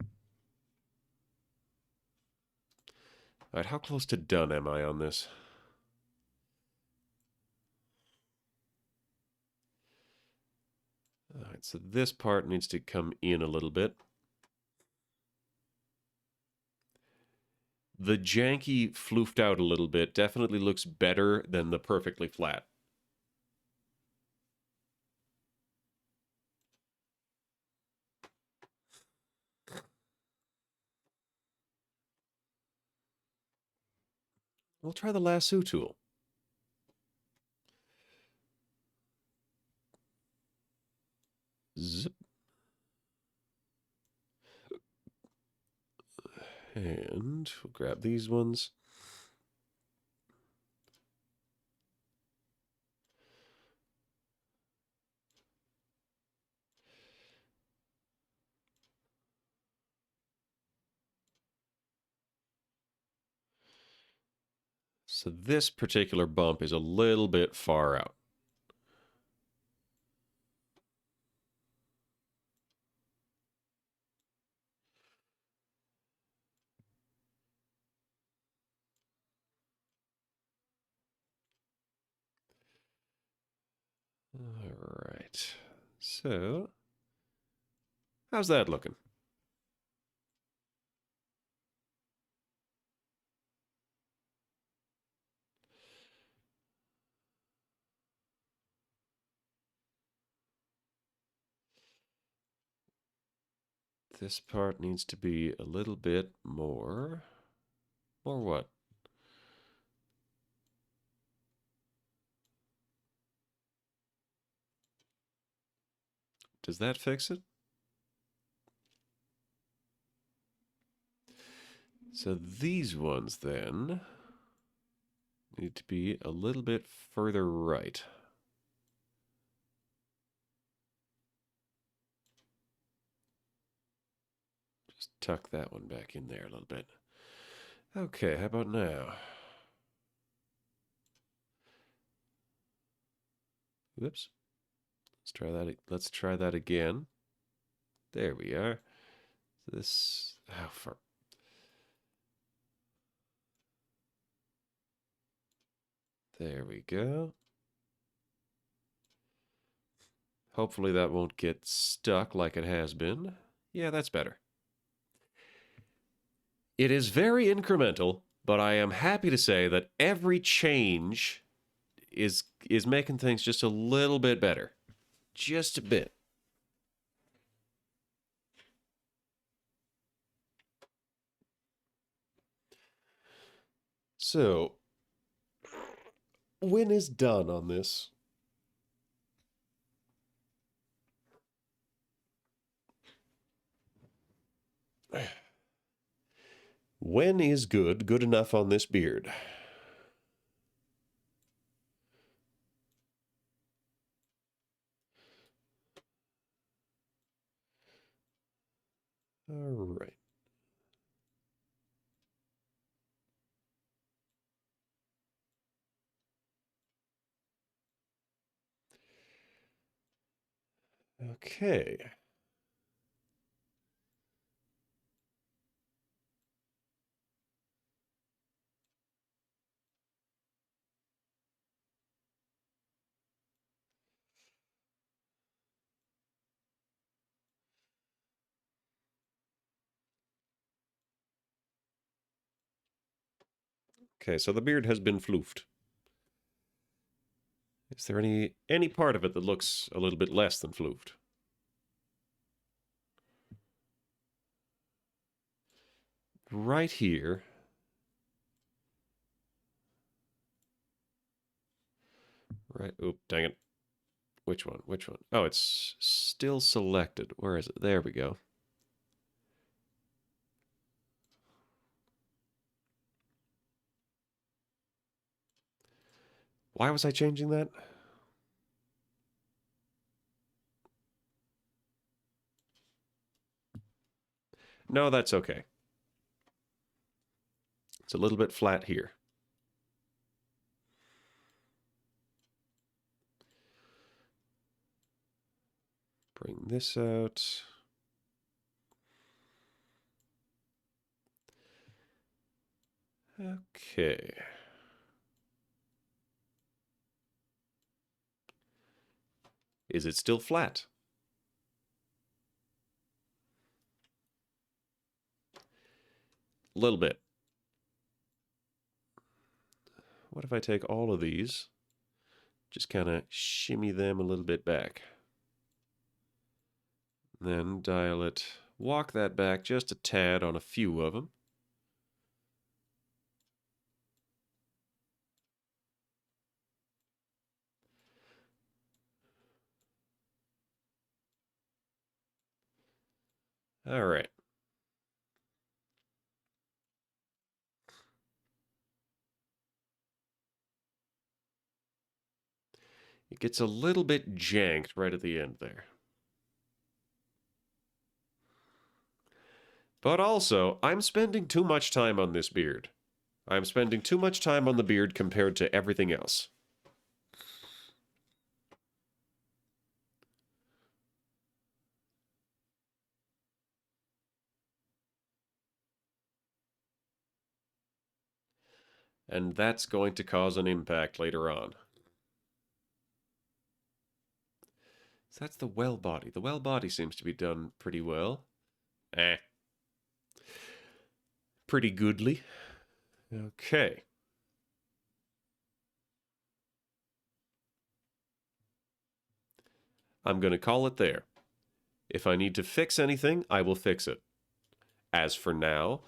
All right, how close to done am I on this? All right, so this part needs to come in a little bit. The janky floofed out a little bit definitely looks better than the perfectly flat. We'll try the lasso tool. Zip. And we'll grab these ones. So this particular bump is a little bit far out. right. So, how's that looking? This part needs to be a little bit more. More what? Does that fix it? So these ones then need to be a little bit further right. Just tuck that one back in there a little bit. Okay, how about now? Whoops. Let's try that again. There we are. This how far? There we go. Hopefully that won't get stuck like it has been. Yeah, that's better. It is very incremental, but I am happy to say that every change is making things just a little bit better. Just a bit. So, when is done on this? When is good enough on this beard? All right. Okay. Okay, so the beard has been floofed. Is there any part of it that looks a little bit less than floofed? Right here. Right. Oop, dang it. Which one? Which one? Oh, it's still selected. Where is it? There we go. Why was I changing that? No, that's okay. It's a little bit flat here. Bring this out. Okay. Is it still flat? A little bit. What if I take all of these, just kind of shimmy them a little bit back? Then dial it, walk that back just a tad on a few of them. All right. It gets a little bit janked right at the end there. But also, I'm spending too much time on this beard. I'm spending too much time on the beard compared to everything else. And that's going to cause an impact later on. So that's the well body. The well body seems to be done pretty well. Eh. Pretty goodly. Okay. I'm going to call it there. If I need to fix anything, I will fix it. As for now,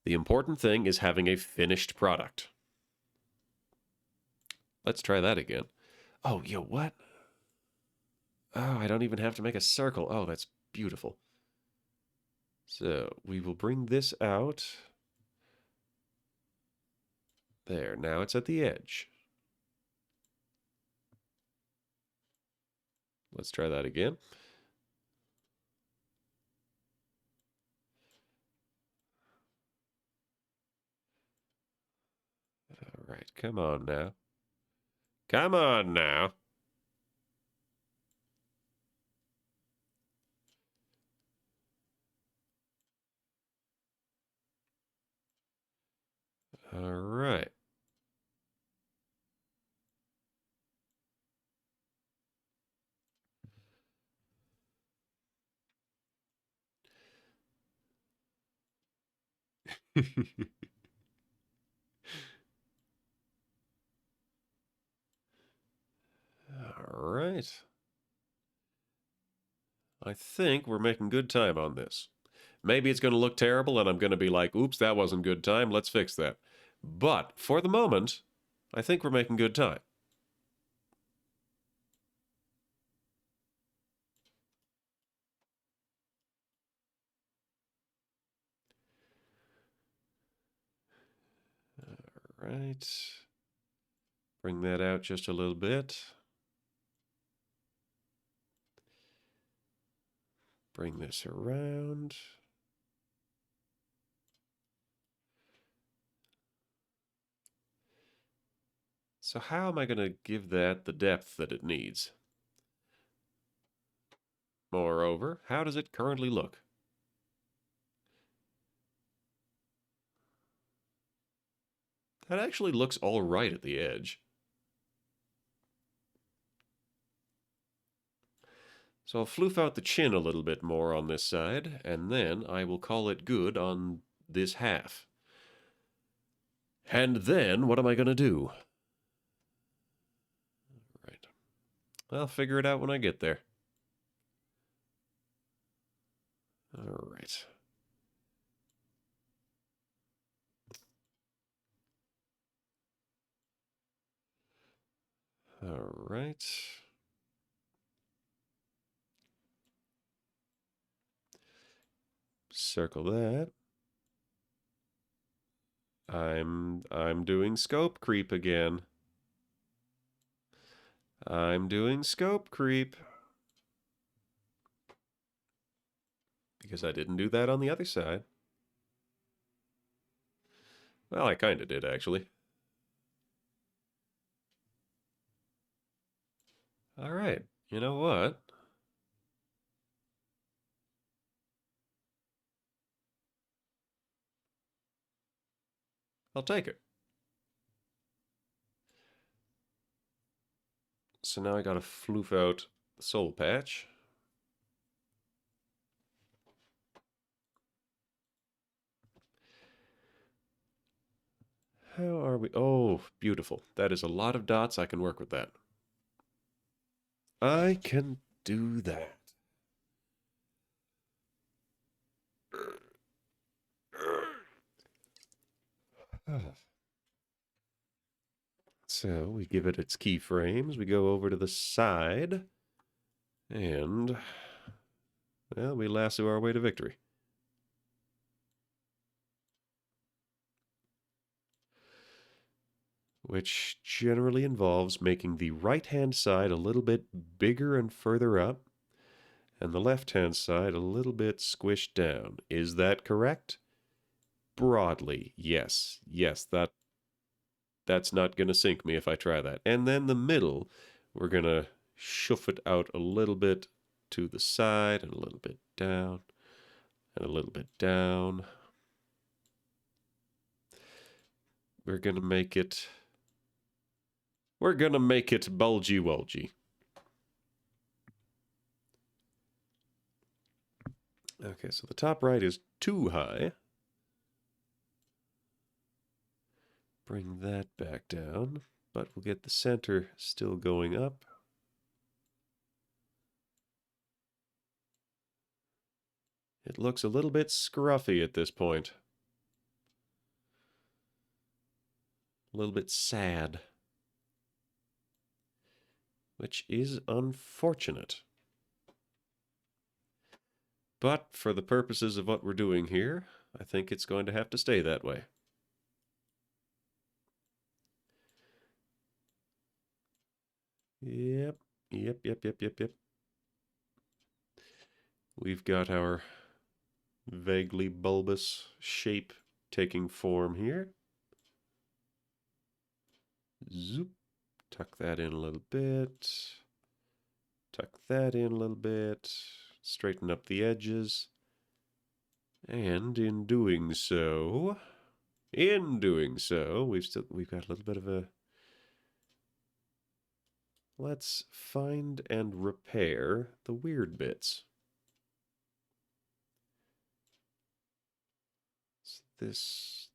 the important thing is having a finished product. Let's try that again. Oh, yo, what? Oh, I don't even have to make a circle. Oh, that's beautiful. So we will bring this out. There, now it's at the edge. Let's try that again. All right, come on now. Come on now. All right. All right. I think we're making good time on this. Maybe it's going to look terrible and I'm going to be like, oops, that wasn't good time. Let's fix that. But for the moment, I think we're making good time. All right. Bring that out just a little bit. Bring this around. So how am I going to give that the depth that it needs? Moreover, how does it currently look? That actually looks all right at the edge. So I'll floof out the chin a little bit more on this side, and then I will call it good on this half. And then what am I going to do? Right. I'll figure it out when I get there. All right. All right. Circle that. I'm doing scope creep again. I'm doing scope creep. Because I didn't do that on the other side. Well, I kind of did, actually. All right. You know what? I'll take it. So now I gotta floof out the soul patch. How are we? Oh, beautiful. That is a lot of dots. I can work with that. I can do that. So we give it its keyframes. We go over to the side. And, well, we lasso our way to victory. Which generally involves making the right-hand side a little bit bigger and further up, and the left-hand side a little bit squished down. Is that correct? Broadly, yes. Yes, that's not going to sink me if I try that. And then the middle, we're going to shove it out a little bit to the side and a little bit down and a little bit down. We're going to make it bulgy-wulgy. Okay, so the top right is too high. Bring that back down, but we'll get the center still going up. It looks a little bit scruffy at this point. A little bit sad. Which is unfortunate. But for the purposes of what we're doing here, I think it's going to have to stay that way. Yep. We've got our vaguely bulbous shape taking form here. Zoop. Tuck that in a little bit. Tuck that in a little bit. Straighten up the edges. And in doing so, we've got a little bit of a... Let's find and repair the weird bits. So this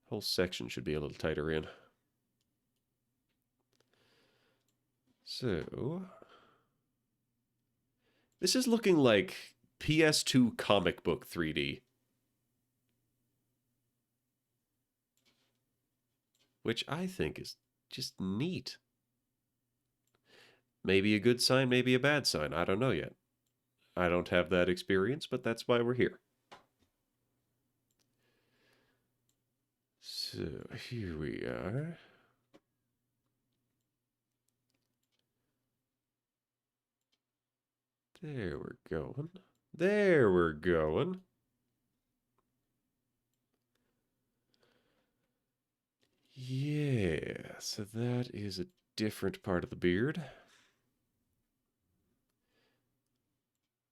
whole section should be a little tighter in. So, this is looking like PS2 comic book 3D. Which I think is just neat. Maybe a good sign, maybe a bad sign. I don't know yet. I don't have that experience, but that's why we're here. So, here we are. There we're going. There we're going. Yeah, so that is a different part of the beard.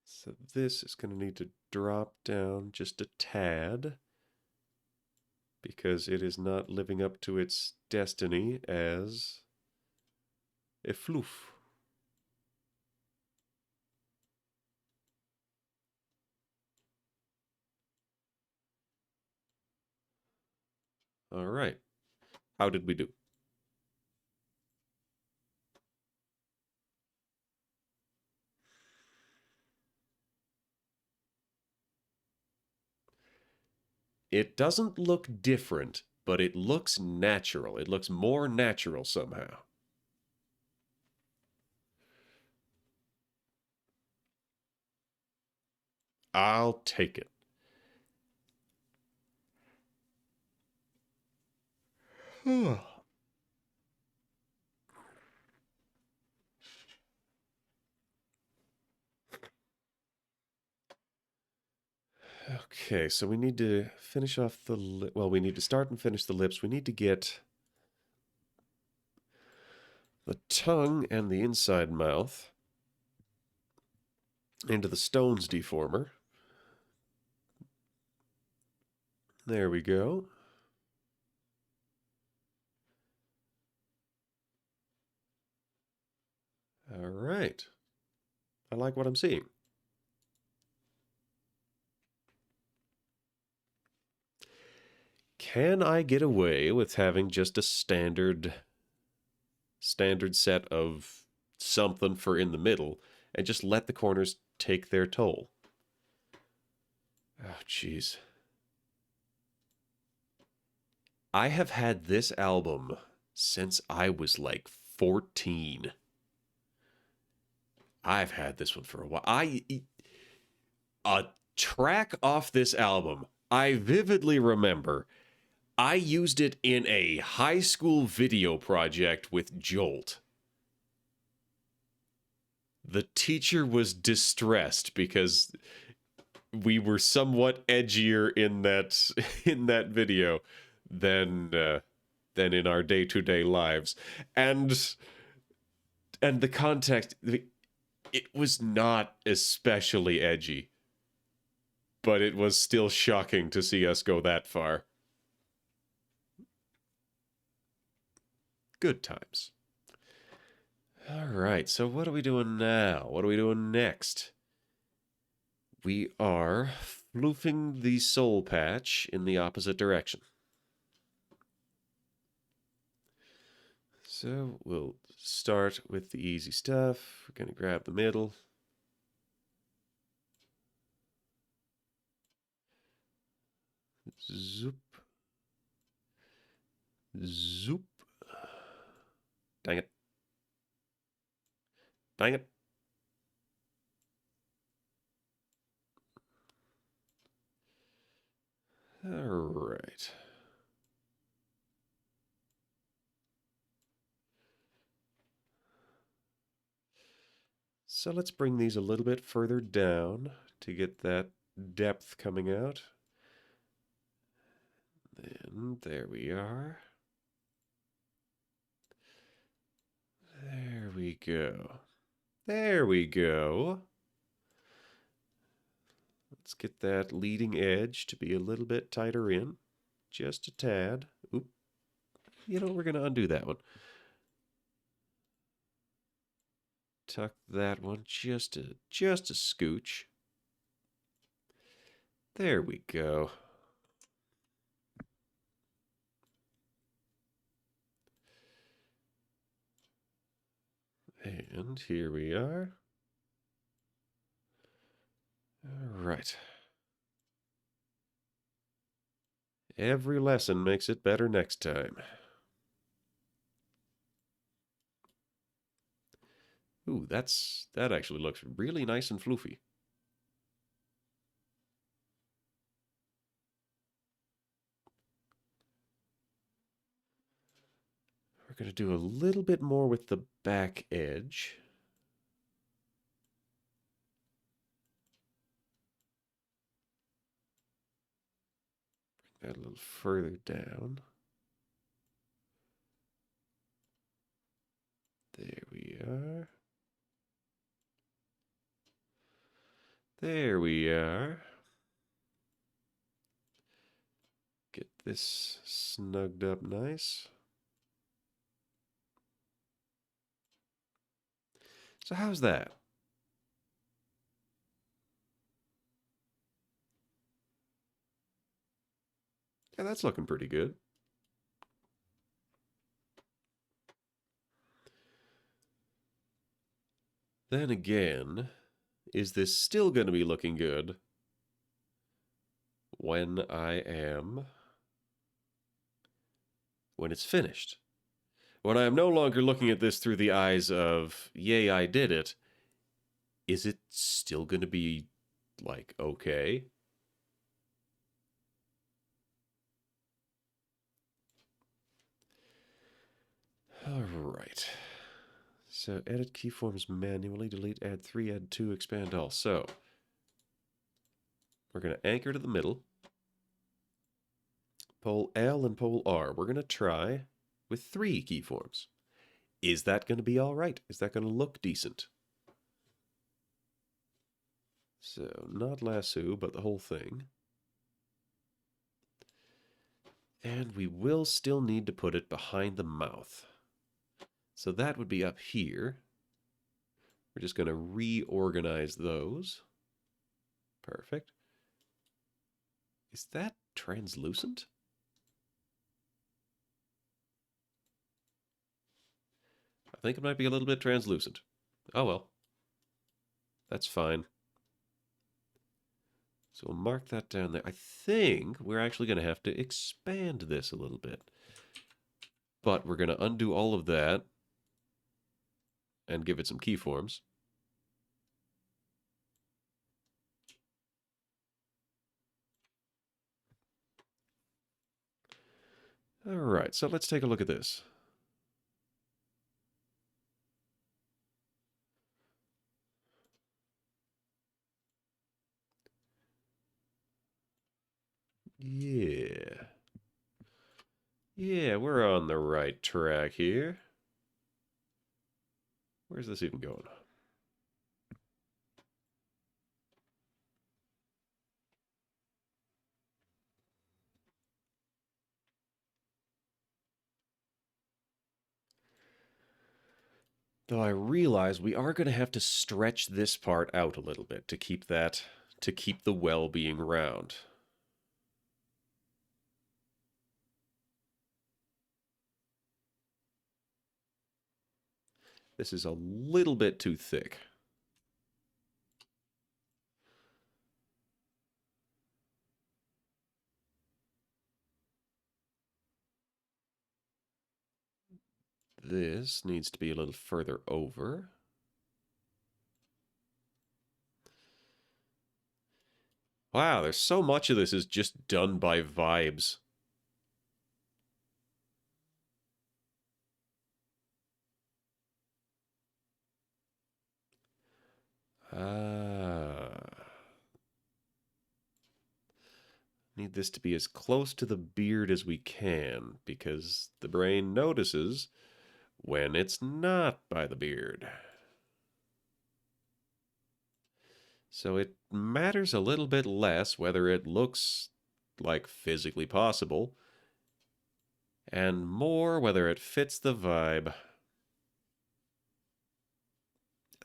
So this is going to need to drop down just a tad because it is not living up to its destiny as a floof. All right. How did we do? It doesn't look different, but it looks natural. It looks more natural somehow. I'll take it. Okay, so we need to finish off the lip. Well, we need to start and finish the lips. We need to get the tongue and the inside mouth into the Stones deformer. There we go. All right. I like what I'm seeing. Can I get away with having just a standard set of something for in the middle and just let the corners take their toll? Oh, jeez. I have had this album since I was like 14. I've had this one for a while. A track off this album, I vividly remember I used it in a high school video project with Jolt. The teacher was distressed because we were somewhat edgier in that video than in our day-to-day lives. And the context, it was not especially edgy, but it was still shocking to see us go that far. Good times. All right, so what are we doing now? What are we doing next? we are floofing the soul patch in the opposite direction. So we'll start with the easy stuff. We're going to grab the middle. Zoop. Zoop. Dang it. Dang it. All right. So let's bring these a little bit further down to get that depth coming out. Then there we are. There we go. There we go. Let's get that leading edge to be a little bit tighter in. Just a tad. Oop. You know, we're going to undo that one. Tuck that one just a scooch. There we go. And here we are. All right. Every lesson makes it better next time. Ooh, that actually looks really nice and floofy. We're going to do a little bit more with the back edge. Bring that a little further down. There we are. There we are. Get this snugged up nice. So how's that? Yeah, that's looking pretty good. Then again, is this still going to be looking good when it's finished? When I am no longer looking at this through the eyes of, yay, I did it, is it still going to be, like, okay? All right. So edit keyforms manually, delete, add 3, add 2, expand all. So we're going to anchor to the middle. Pole L and pole R. We're going to try with 3 keyforms. Is that going to be all right? Is that going to look decent? So not lasso, but the whole thing. And we will still need to put it behind the mouth. So that would be up here. We're just going to reorganize those. Perfect. Is that translucent? I think it might be a little bit translucent. Oh well. That's fine. So we'll mark that down there. I think we're actually going to have to expand this a little bit. But we're going to undo all of that and give it some keyforms. All right, so let's take a look at this. Yeah. Yeah, we're on the right track here. Where's this even going? Though I realize we are going to have to stretch this part out a little bit to keep that to keep the well being round. This is a little bit too thick. This needs to be a little further over. Wow, there's so much of this is just done by vibes. Need this to be as close to the beard as we can, because the brain notices when it's not by the beard. So it matters a little bit less whether it looks like physically possible, and more whether it fits the vibe.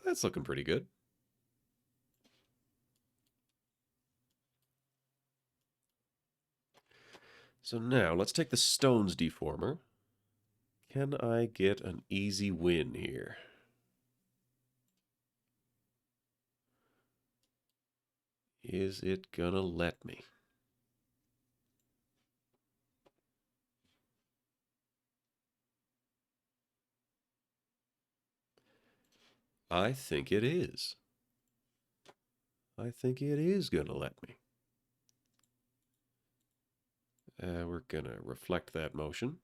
That's looking pretty good. So now let's take the stones deformer. Can I get an easy win here? Is it gonna let me? I think it is. I think it is gonna let me. We're gonna reflect that motion.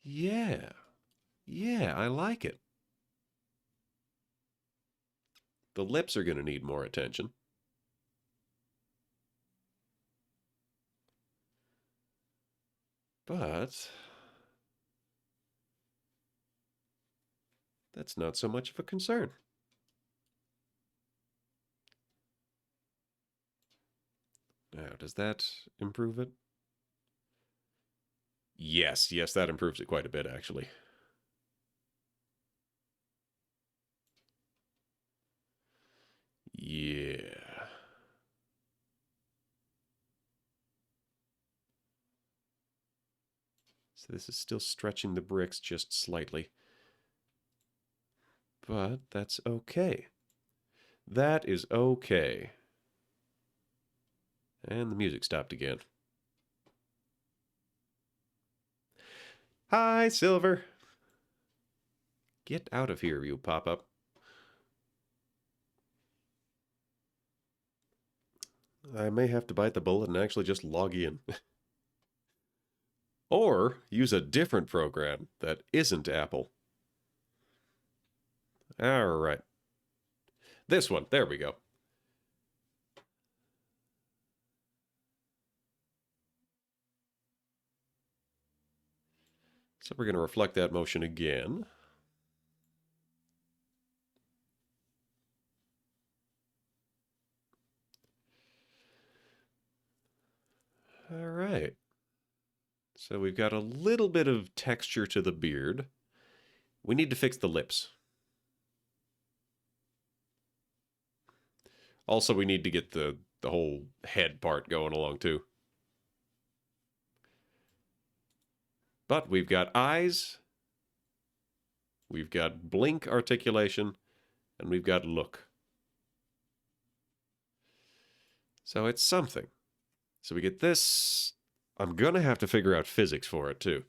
Yeah. Yeah, I like it. The lips are gonna need more attention. But that's not so much of a concern. Now, does that improve it? Yes, yes, that improves it quite a bit, actually. Yeah. So this is still stretching the bricks just slightly. But that's okay. That is okay. And the music stopped again. Hi, Silver. Get out of here, you pop-up. I may have to bite the bullet and actually just log in. Or use a different program that isn't Apple. All right. This one. There we go. So we're going to reflect that motion again. All right. So we've got a little bit of texture to the beard. We need to fix the lips. Also, we need to get the whole head part going along, too. But we've got eyes, we've got blink articulation, and we've got look. So it's something. So we get this. I'm going to have to figure out physics for it, too.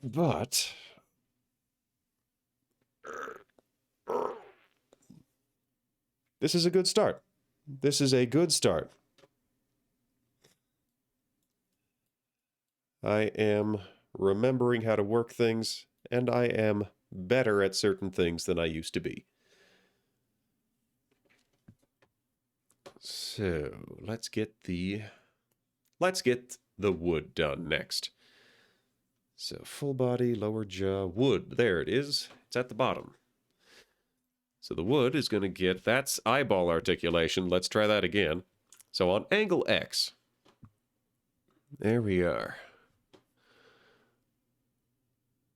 But this is a good start. This is a good start. I am remembering how to work things, and I am better at certain things than I used to be. So let's get the wood done next. So full body, lower jaw, wood. There it is. It's at the bottom. So the wood is going to get, that's eyeball articulation. Let's try that again. So on angle X, There we are.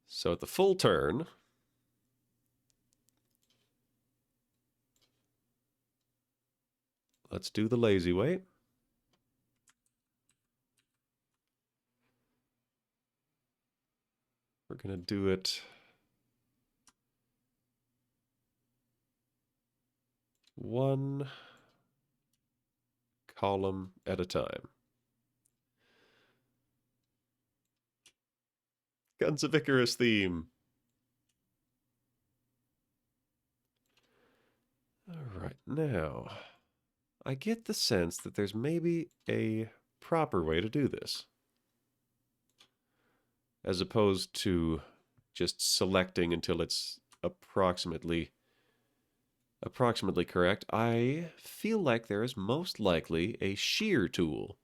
So at the full turn, let's do the lazy way. We're going to do it one column at a time. Guns of Icarus theme. All right, now I get the sense that there's maybe a proper way to do this, as opposed to just selecting until it's approximately correct. I feel like there is most likely a shear tool,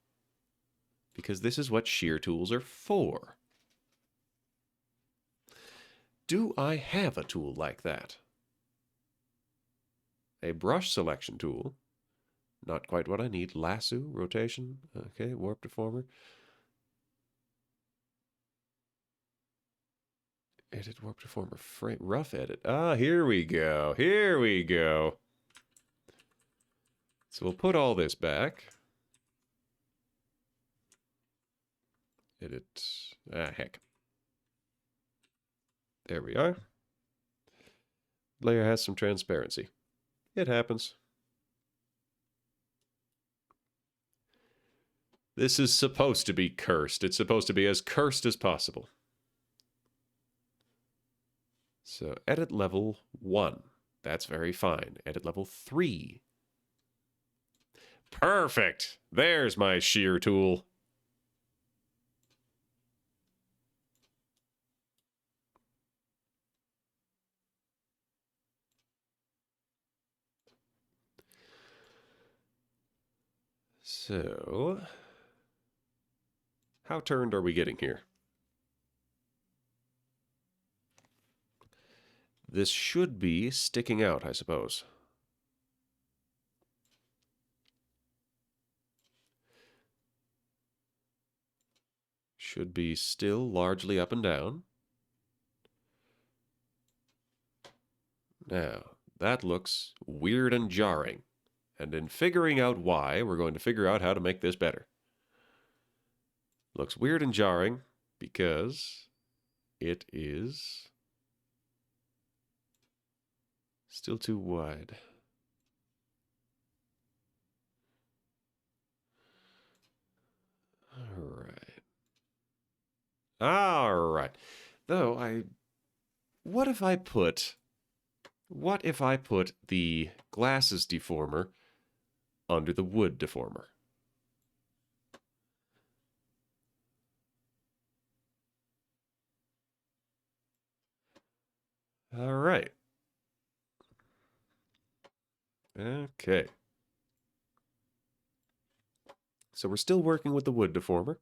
because this is what shear tools are for. Do I have a tool like that? A brush selection tool. Not quite what I need. Lasso, rotation. Okay, warp deformer. Edit warp deformer frame. Rough edit. Ah, here we go. Here we go. So we'll put all this back. Edit. Ah, heck. There we are. Layer has some transparency. It happens. This is supposed to be cursed. It's supposed to be as cursed as possible. So edit level 1. That's very fine. Edit level 3. Perfect. There's my shear tool. So, how turned are we getting here? This should be sticking out, I suppose. Should be still largely up and down. Now, that looks weird and jarring. And in figuring out why, we're going to figure out how to make this better. Looks weird and jarring because it is still too wide. All right. Though what if I put the glasses deformer under the wood deformer? All right. Okay. So we're still working with the wood deformer.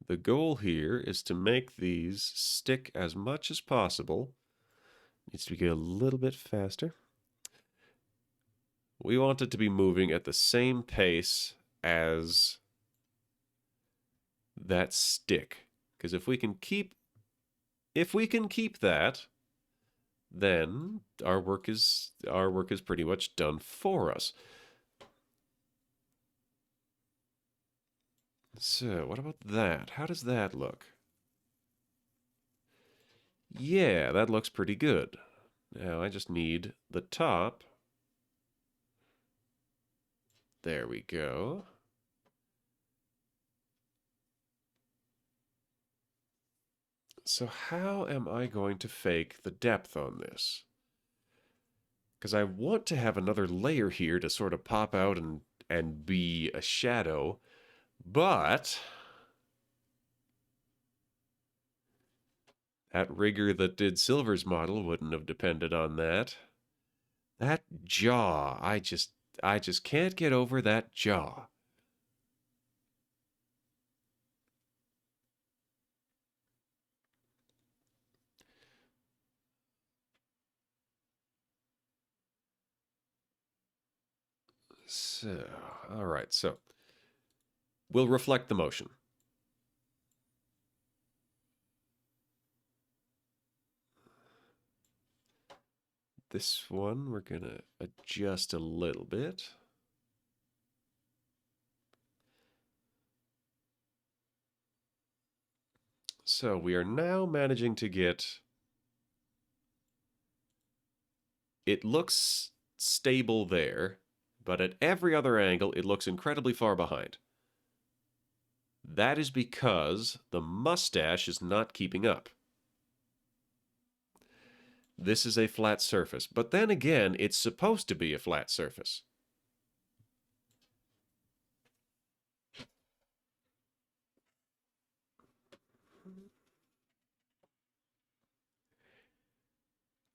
The goal here is to make these stick as much as possible. Needs to be a little bit faster. We want it to be moving at the same pace as that stick. Because if we can keep that, then our work is pretty much done for us. So, what about that? How does that look? Yeah, that looks pretty good. Now I just need the top. There we go. So how am I going to fake the depth on this? Because I want to have another layer here to sort of pop out and be a shadow, but that rigger that did Silver's model wouldn't have depended on that. That jaw, I just can't get over that jaw. So, all right, so we'll reflect the motion. This one we're gonna adjust a little bit. So we are now managing to get, it looks stable there, but at every other angle it looks incredibly far behind. That is because the mustache is not keeping up. This is a flat surface, but then again, it's supposed to be a flat surface.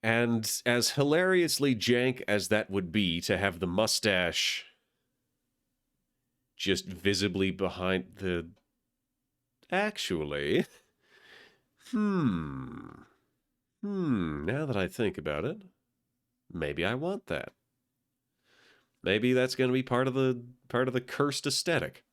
And as hilariously jank as that would be to have the mustache just visibly behind the... Actually, now that I think about it, maybe I want that. Maybe that's going to be part of the cursed aesthetic.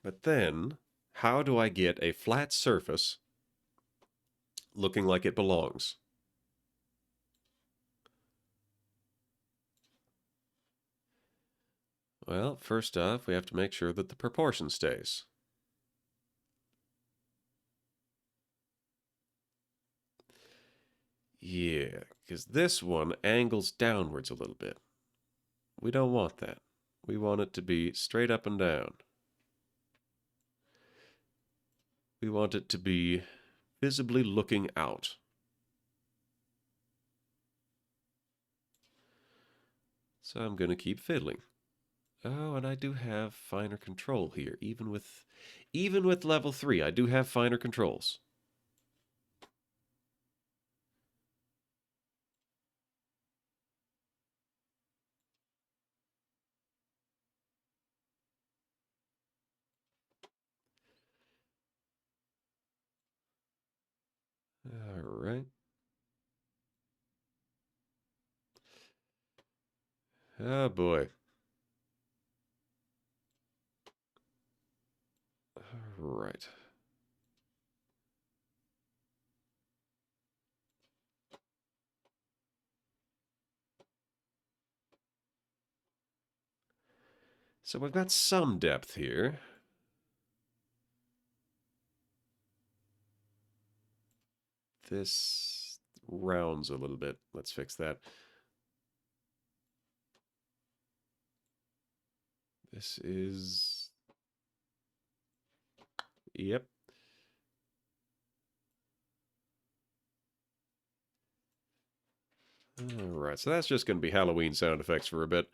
But then, how do I get a flat surface looking like it belongs? Well, first off, we have to make sure that the proportion stays. Yeah, because this one angles downwards a little bit. We don't want that. We want it to be straight up and down. We want it to be visibly looking out. So I'm going to keep fiddling. Oh, and I do have finer control here. Even with level 3, I do have finer controls. All right. Oh boy. All right. So we've got some depth here. This rounds a little bit. Let's fix that. This is... Yep. All right, so that's just going to be Halloween sound effects for a bit.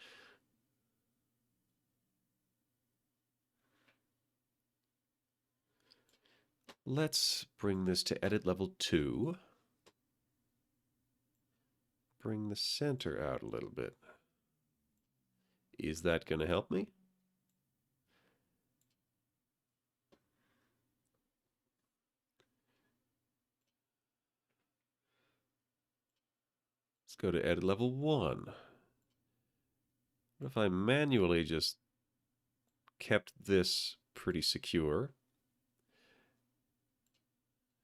Let's bring this to edit level 2. Bring the center out a little bit. Is that going to help me? Let's go to edit level 1. What if I manually just kept this pretty secure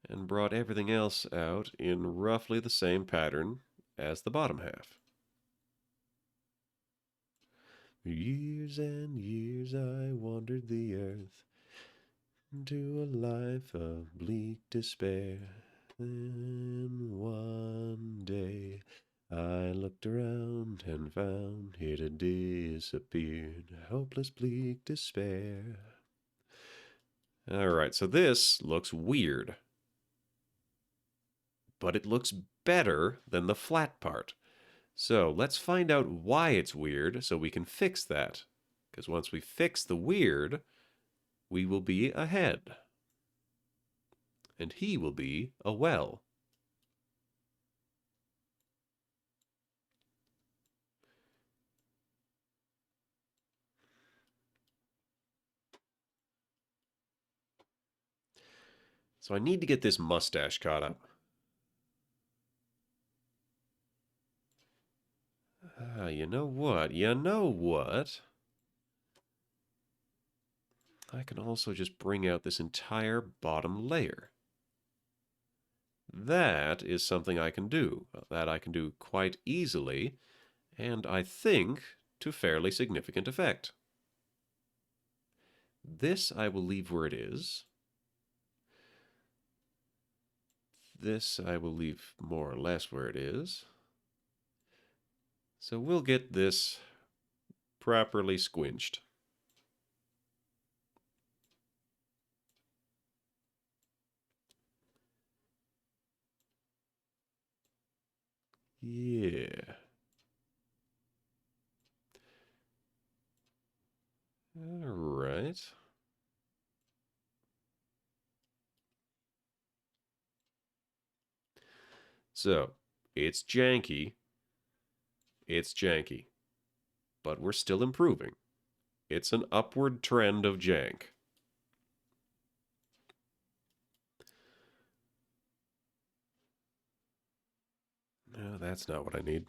and brought everything else out in roughly the same pattern as the bottom half? Years and years I wandered the earth into a life of bleak despair. Then one day I looked around and found it had disappeared. Hopeless, bleak despair. All right, so this looks weird. But it looks better than the flat part. So let's find out why it's weird so we can fix that. Because once we fix the weird, we will be ahead. And he will be a well. So I need to get this mustache caught up. You know what? You know what? I can also just bring out this entire bottom layer. That is something I can do. That I can do quite easily, and I think to fairly significant effect. This I will leave where it is. This I will leave more or less where it is. So we'll get this properly squinched. Yeah. All right. So, it's janky. It's janky. But we're still improving. It's an upward trend of jank. No, that's not what I need.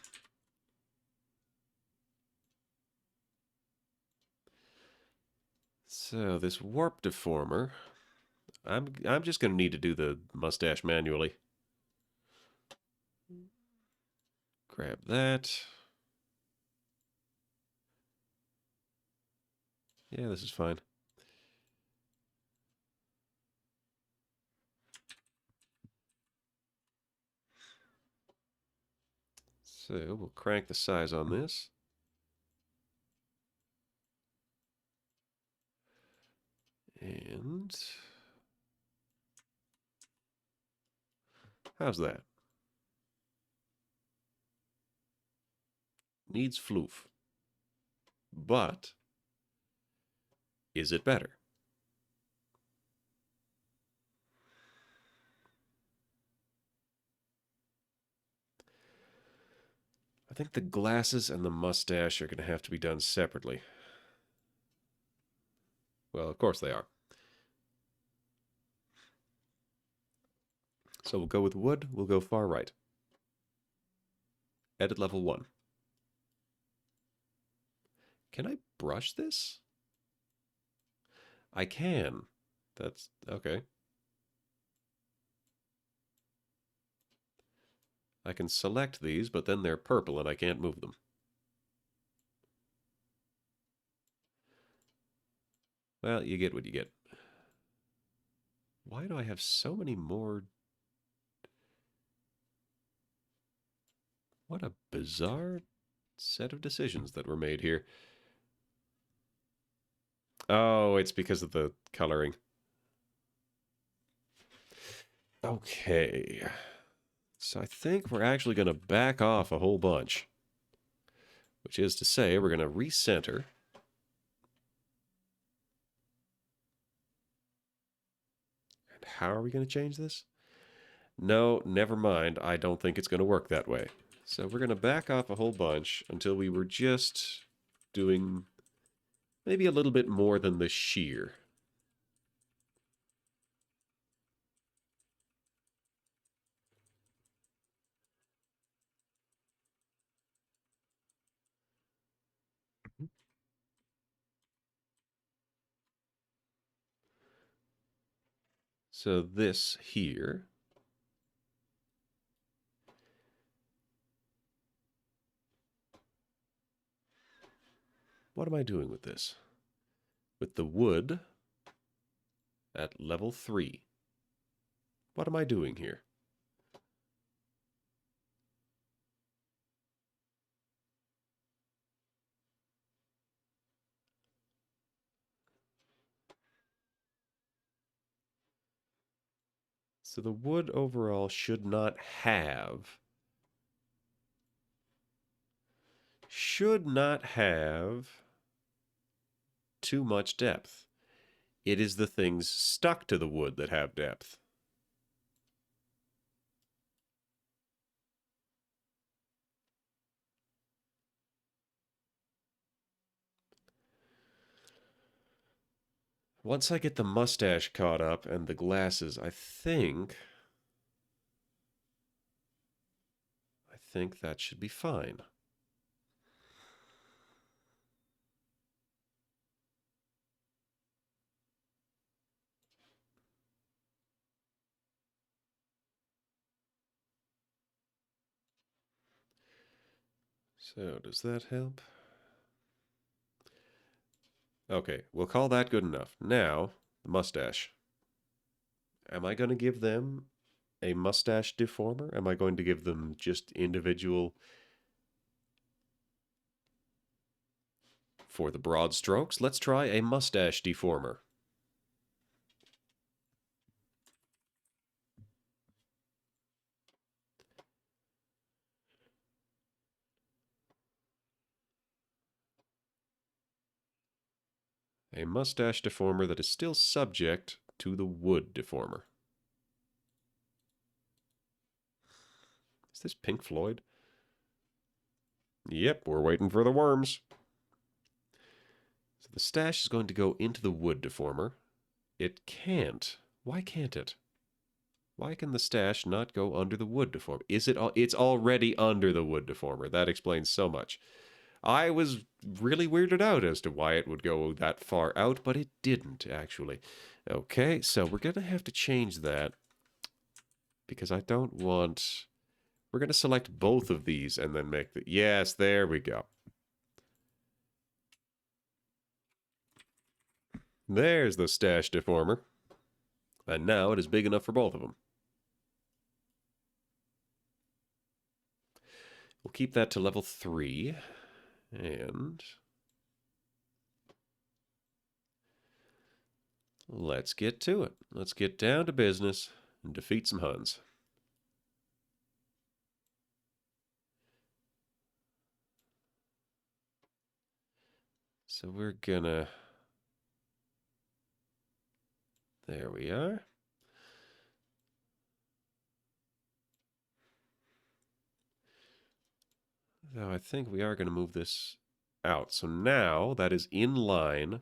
So, this warp deformer, I'm just going to need to do the mustache manually. Grab that. Yeah, this is fine. So we'll crank the size on this. And how's that? Needs floof. But is it better? I think the glasses and the mustache are going to have to be done separately. Well, of course they are. So we'll go with wood. We'll go far right. Edit level 1. Can I brush this? I can. That's okay. I can select these, but then they're purple and I can't move them. Well, you get what you get. Why do I have so many more? What a bizarre set of decisions that were made here. Oh, it's because of the coloring. Okay. So I think we're actually going to back off a whole bunch. Which is to say, we're going to recenter. And how are we going to change this? No, never mind. I don't think it's going to work that way. So we're going to back off a whole bunch until we were just doing maybe a little bit more than the shear. So this here. What am I doing with this? With the wood at level 3. What am I doing here? So the wood overall should not have too much depth. It is the things stuck to the wood that have depth. Once I get the mustache caught up and the glasses, I think that should be fine. So, does that help? Okay, we'll call that good enough. Now, the mustache. Am I going to give them a mustache deformer? Am I going to give them just individual... For the broad strokes, let's try a mustache deformer. A mustache deformer that is still subject to the wood deformer. Is this Pink Floyd? Yep, we're waiting for the worms. So the stash is going to go into the wood deformer. It can't. Why can't it? Why can the stash not go under the wood deformer? It's already under the wood deformer. That explains so much. I was really weirded out as to why it would go that far out, but it didn't, actually. Okay, so we're going to have to change that because I don't want... We're going to select both of these and then make the... Yes, there we go. There's the stash deformer. And now it is big enough for both of them. We'll keep that to level 3. And... let's get to it. Let's get down to business and defeat some Huns. So we're gonna... There we are. Now I think we are going to move this out. So now that is in line.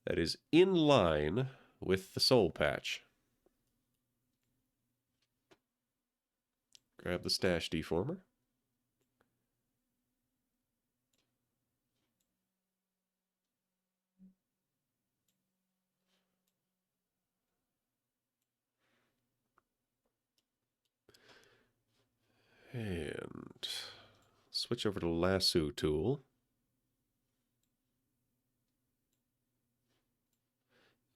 That is in line with the soul patch. Grab the stash deformer. And switch over to lasso tool.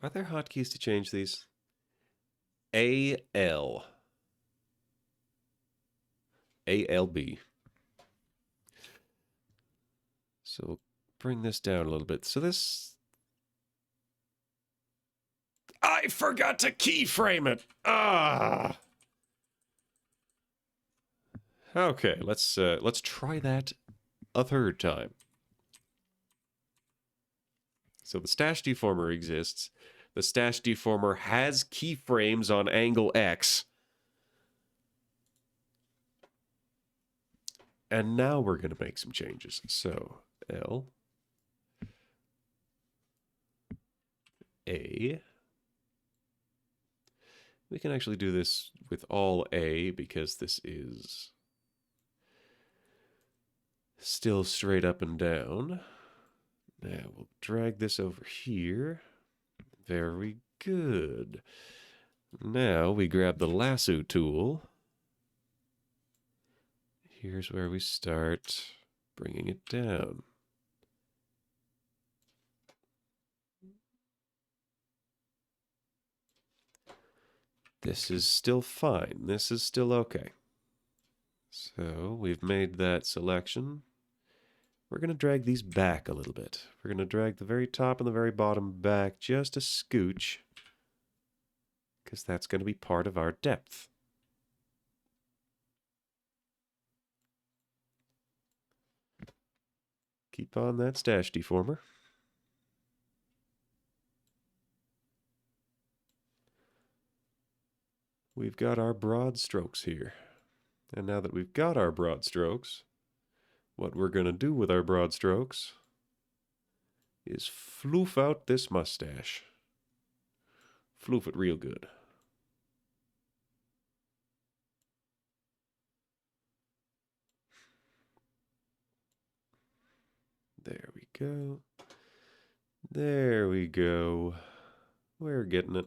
Are there hotkeys to change these? AL. ALB. So we'll bring this down a little bit. So this... I forgot to keyframe it! Ah! Okay, let's try that a third time. So the stash deformer exists. The stash deformer has keyframes on angle X. And now we're going to make some changes. So L, A. We can actually do this with all A because this is still straight up and down. Now we'll drag this over here. Very good. Now we grab the lasso tool. Here's where we start bringing it down. This is still fine. This is still okay. So we've made that selection. We're going to drag these back a little bit. We're going to drag the very top and the very bottom back just a scooch, because that's going to be part of our depth. Keep on that stash deformer. We've got our broad strokes here. And now that we've got our broad strokes, what we're going to do with our broad strokes is floof out this mustache. Floof it real good. There we go. There we go. We're getting it.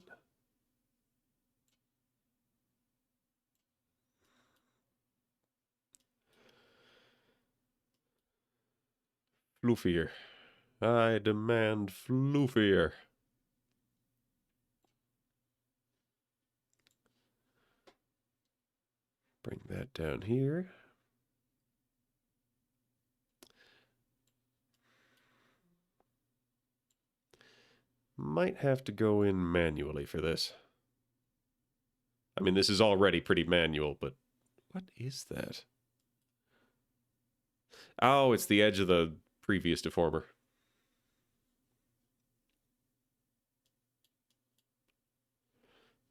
Floofier. I demand floofier. Bring that down here. Might have to go in manually for this. I mean, this is already pretty manual, but what is that? Oh, it's the edge of the previous deformer.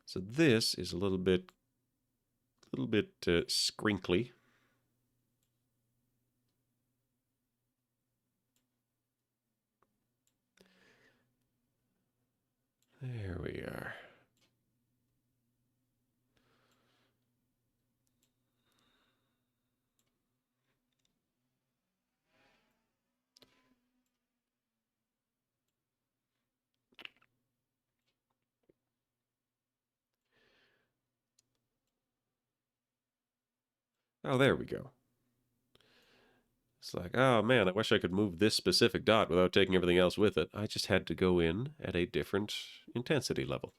So this is a little bit scrinkly. There we are. Oh, there we go. It's like, oh man, I wish I could move this specific dot without taking everything else with it. I just had to go in at a different intensity level.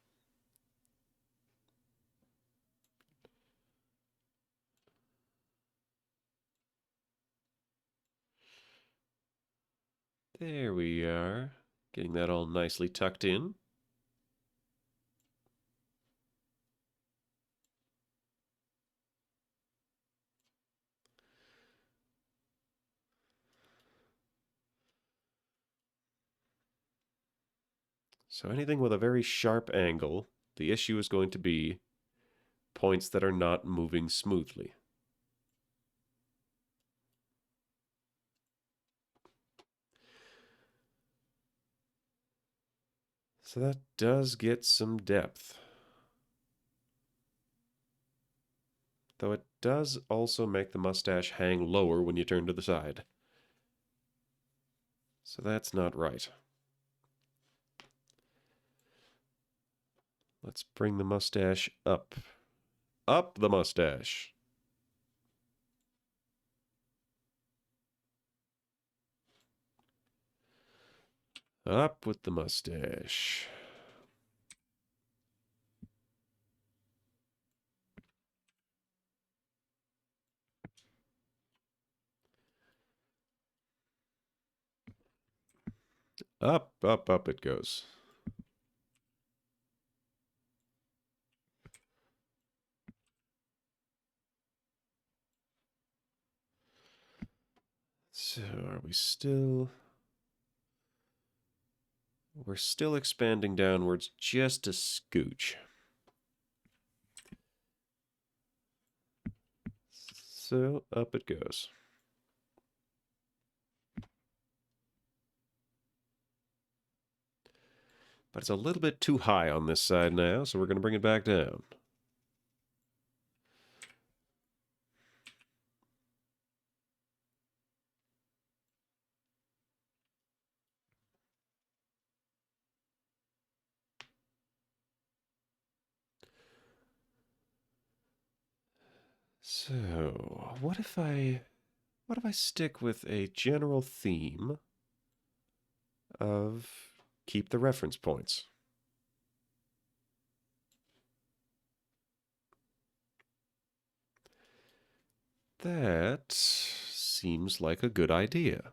There we are. Getting that all nicely tucked in. So anything with a very sharp angle, the issue is going to be points that are not moving smoothly. So that does get some depth. Though it does also make the mustache hang lower when you turn to the side. So that's not right. Let's bring the mustache up. Up the mustache. Up with the mustache. Up, up, up it goes. So are we still... We're still expanding downwards just a scooch. So up it goes. But it's a little bit too high on this side now, so we're going to bring it back down. So, what if I stick with a general theme of keep the reference points? That seems like a good idea.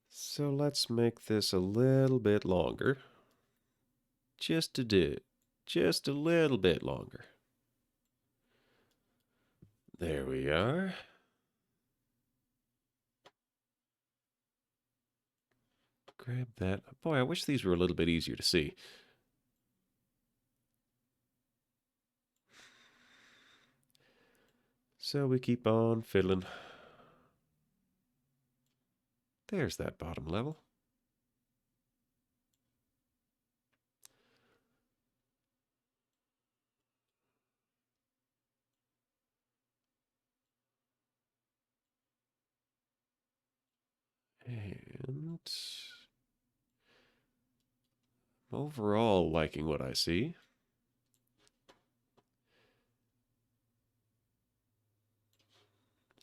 So let's make this a little bit longer. Just a little bit longer. There we are. Grab that. Boy, I wish these were a little bit easier to see. So we keep on fiddling. There's that bottom level. And overall liking what I see.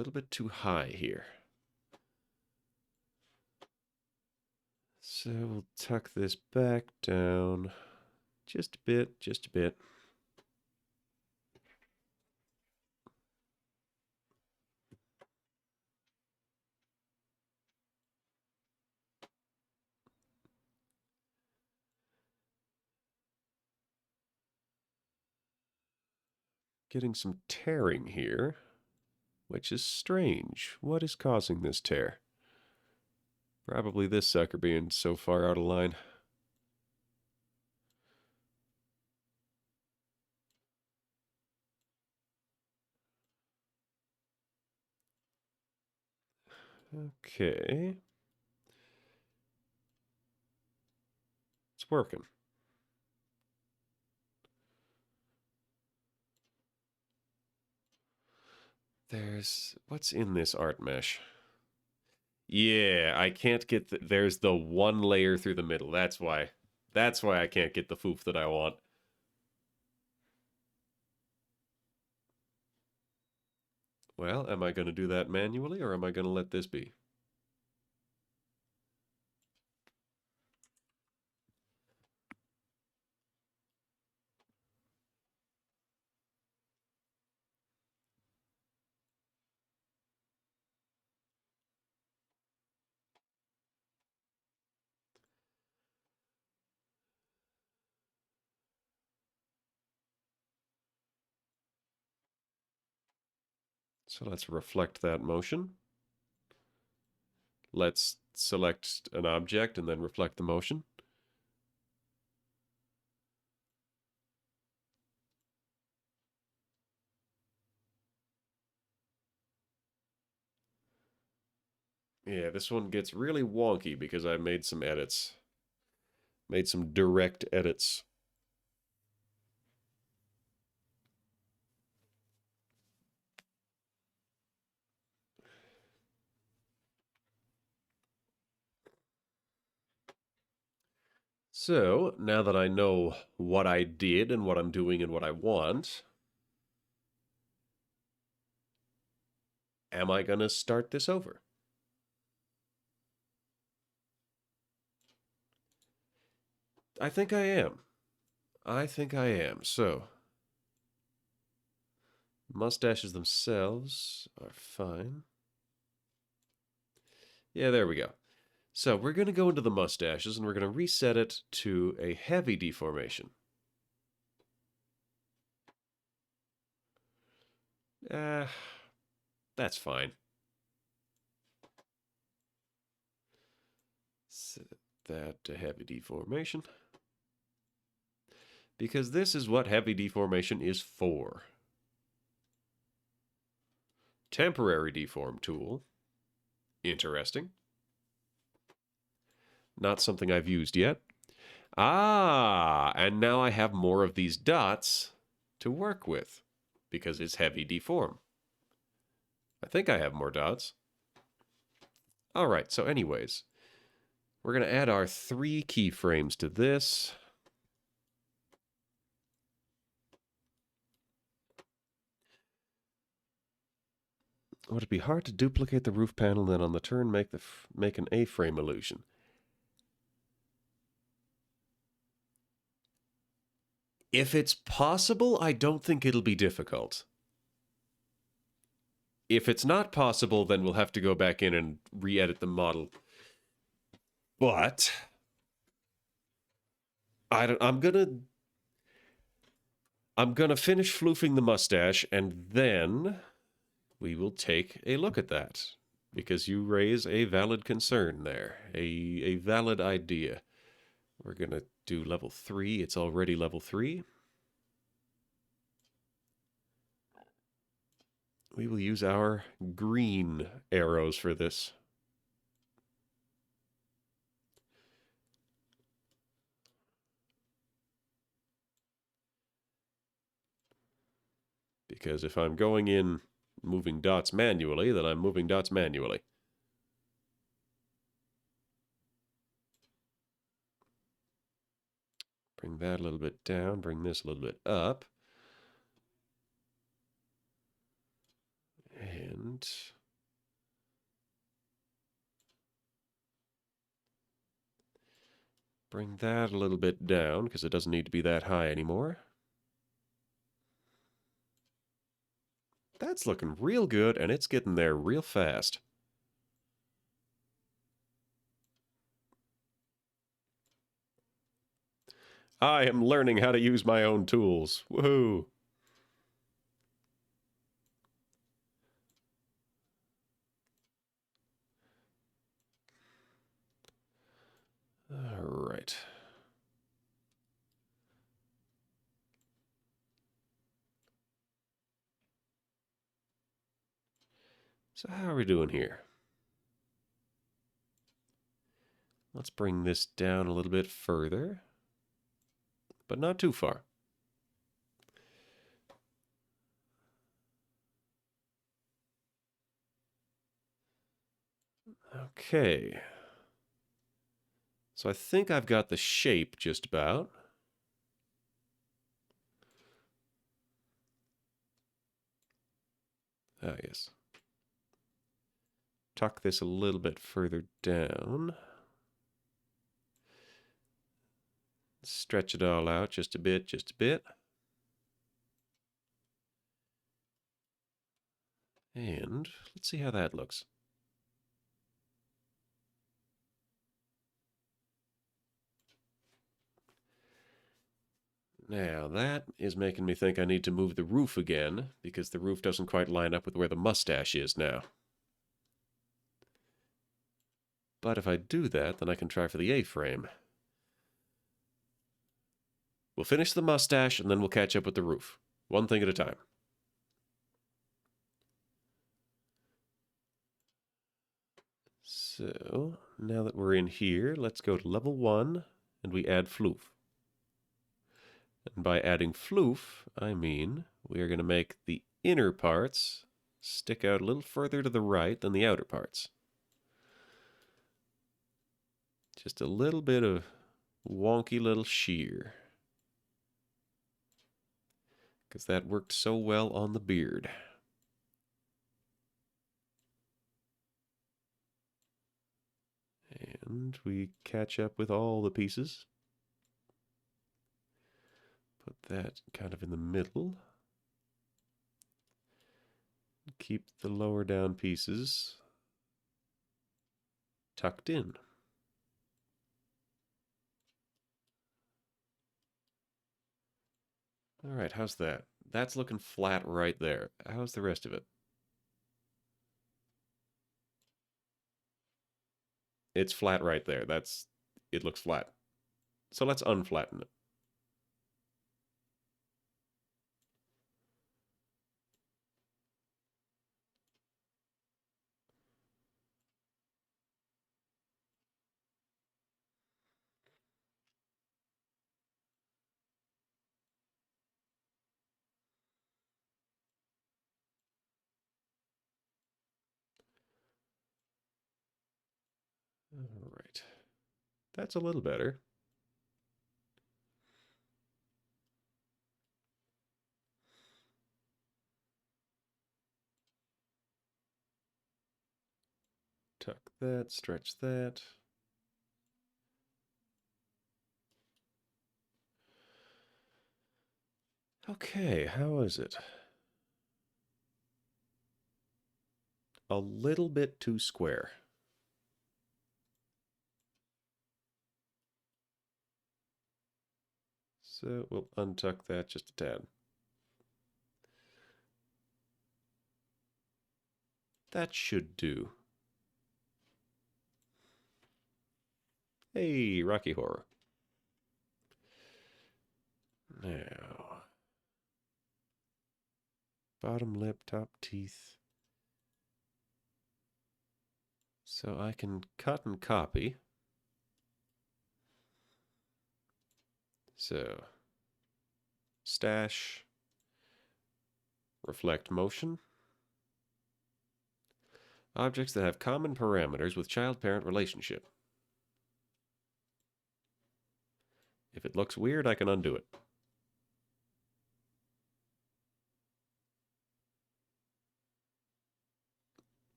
little bit too high here. So we'll tuck this back down just a bit, just a bit. Getting some tearing here, which is strange. What is causing this tear? Probably this sucker being so far out of line. Okay. It's working. What's in this art mesh? Yeah, I can't get there's the one layer through the middle. That's why. That's why I can't get the foof that I want. Well, am I going to do that manually or am I going to let this be? So let's reflect that motion. Let's select an object and then reflect the motion. Yeah, this one gets really wonky because I made some edits. Made some direct edits. So, now that I know what I did and what I'm doing and what I want, am I going to start this over? I think I am. I think I am. So, mustaches themselves are fine. Yeah, there we go. So, we're going to go into the mustaches and we're going to reset it to a heavy deformation. That's fine. Set that to heavy deformation. Because this is what heavy deformation is for. Temporary deform tool. Interesting. Not something I've used yet. Ah, and now I have more of these dots to work with because it's heavy deform. I think I have more dots. All right, so anyways, we're going to add our 3 keyframes to this. Would it be hard to duplicate the roof panel and then on the turn make an A-frame illusion? If it's possible, I don't think it'll be difficult. If it's not possible, then we'll have to go back in and re-edit the model. But I'm gonna finish floofing the mustache, and then we will take a look at that because you raise a valid concern there, a valid idea. We're gonna do level 3. It's already level 3. We will use our green arrows for this. Because if I'm going in moving dots manually, then I'm moving dots manually. Bring that a little bit down, bring this a little bit up. And And bring that a little bit down because it doesn't need to be that high anymore. That's looking real good, and it's getting there real fast. I am learning how to use my own tools. Woohoo! All right. So how are we doing here? Let's bring this down a little bit further, but not too far. Okay. So I think I've got the shape just about. Ah, yes. Tuck this a little bit further down. Stretch it all out just a bit, just a bit. And let's see how that looks. Now that is making me think I need to move the roof again, because the roof doesn't quite line up with where the mustache is now. But if I do that, then I can try for the A-frame. We'll finish the mustache, and then we'll catch up with the roof. One thing at a time. So, now that we're in here, let's go to level 1, and we add floof. And by adding floof, I mean we are going to make the inner parts stick out a little further to the right than the outer parts. Just a little bit of wonky little shear. Because that worked so well on the beard. And we catch up with all the pieces. Put that kind of in the middle. Keep the lower down pieces tucked in. All right, how's that? That's looking flat right there. How's the rest of it? It's flat right there. It looks flat. So let's unflatten it. All right. That's a little better. Tuck that, stretch that. Okay, how is it? A little bit too square. So we'll untuck that just a tad. That should do. Hey, Rocky Horror. Now, bottom lip, top teeth. So I can cut and copy. So, stash, reflect motion. Objects that have common parameters with child-parent relationship. If it looks weird, I can undo it.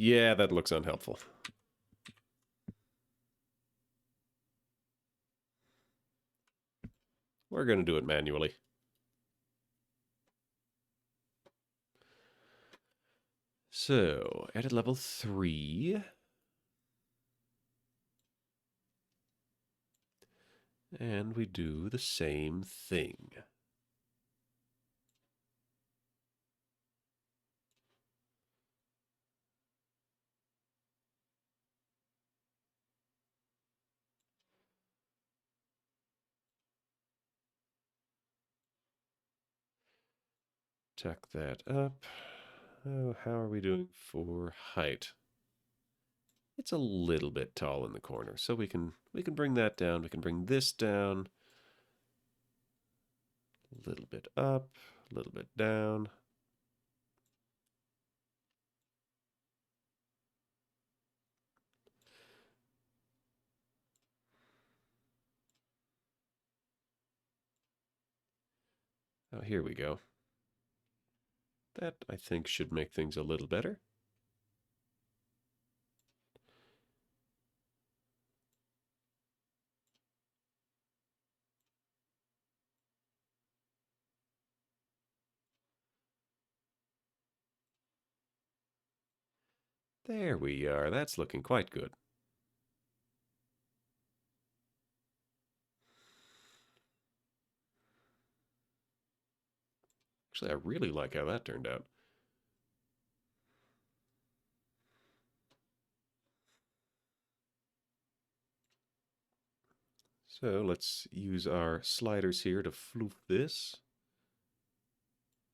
Yeah, that looks unhelpful. We're going to do it manually. So, edit level 3. And we do the same thing. Tuck that up. Oh, how are we doing for height? It's a little bit tall in the corner, so we can bring that down. We can bring this down. A little bit up, a little bit down. Oh, here we go. That, I think, should make things a little better. There we are. That's looking quite good. Actually, I really like how that turned out. So let's use our sliders here to floof this.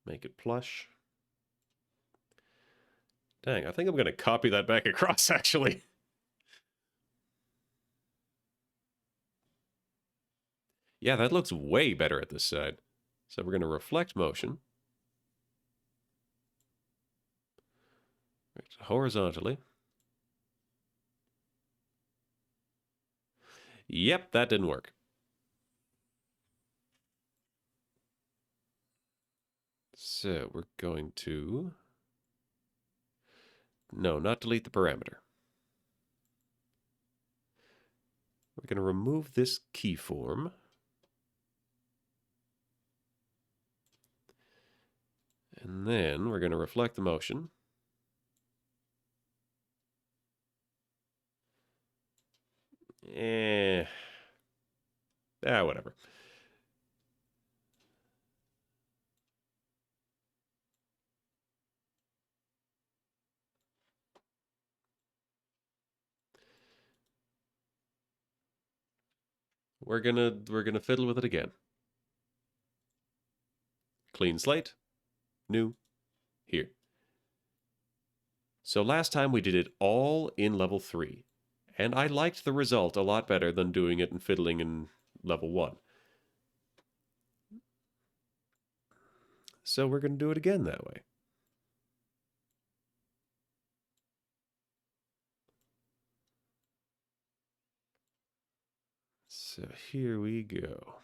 Make it plush. Dang, I think I'm going to copy that back across, actually. Yeah, that looks way better at this side. So we're going to reflect motion. Right, horizontally. Yep, that didn't work. So we're going to... No, not delete the parameter. We're going to remove this keyform. And then we're going to reflect the motion. Whatever. We're gonna fiddle with it again. Clean slate. New. Here. So last time we did it all in level 3. And I liked the result a lot better than doing it and fiddling in level 1. So we're going to do it again that way. So here we go.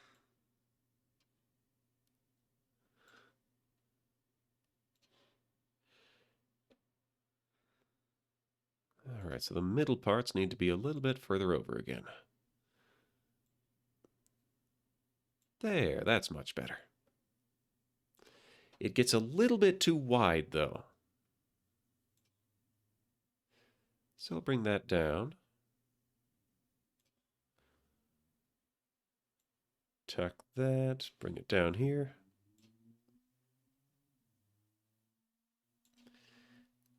All right, so the middle parts need to be a little bit further over again. There, that's much better. It gets a little bit too wide, though. So I'll bring that down. Tuck that, bring it down here.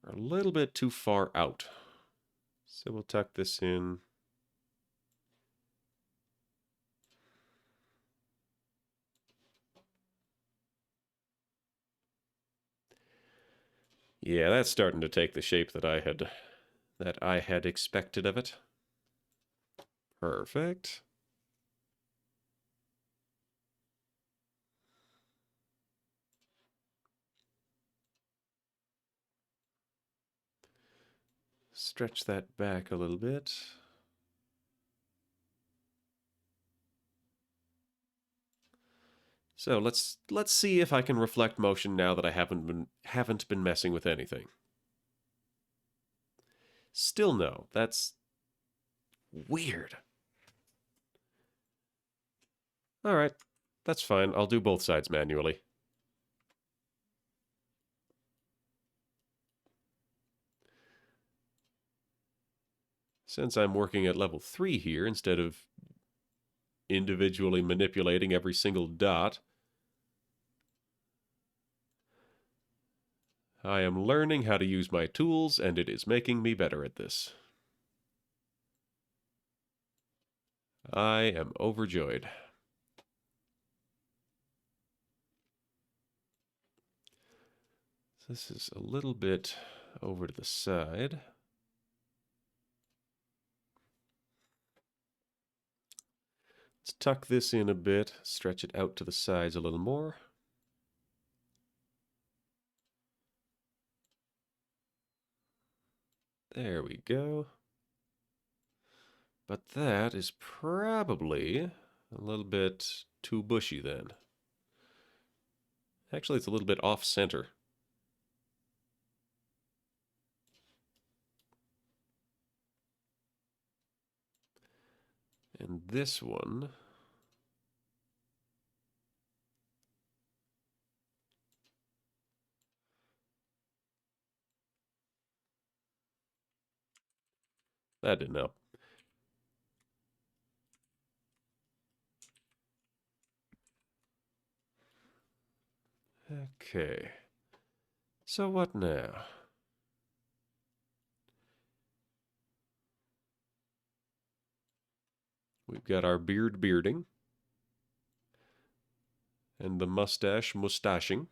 We're a little bit too far out. So we'll tuck this in. Yeah, that's starting to take the shape that I had expected of it. Perfect. Stretch that back a little bit. So let's see if I can reflect motion now that I haven't been messing with anything. Still no. That's weird. All right. That's fine. I'll do both sides manually. Since I'm working at level 3 here, instead of individually manipulating every single dot, I am learning how to use my tools, and it is making me better at this. I am overjoyed. This is a little bit over to the side. Let's tuck this in a bit, stretch it out to the sides a little more. There we go. But that is probably a little bit too bushy then. Actually, it's a little bit off-center. And this one... that didn't help. Okay. So what now? We've got our beard bearding. And the mustache mustaching.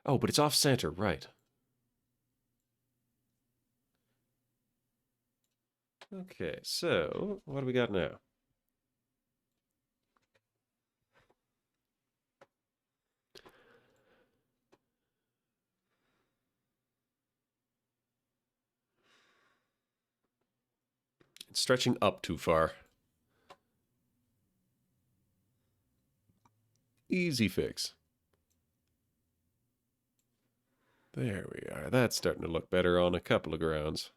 Oh, but it's off-center, right. Okay, so what do we got now? It's stretching up too far. Easy fix. There we are. That's starting to look better on a couple of grounds.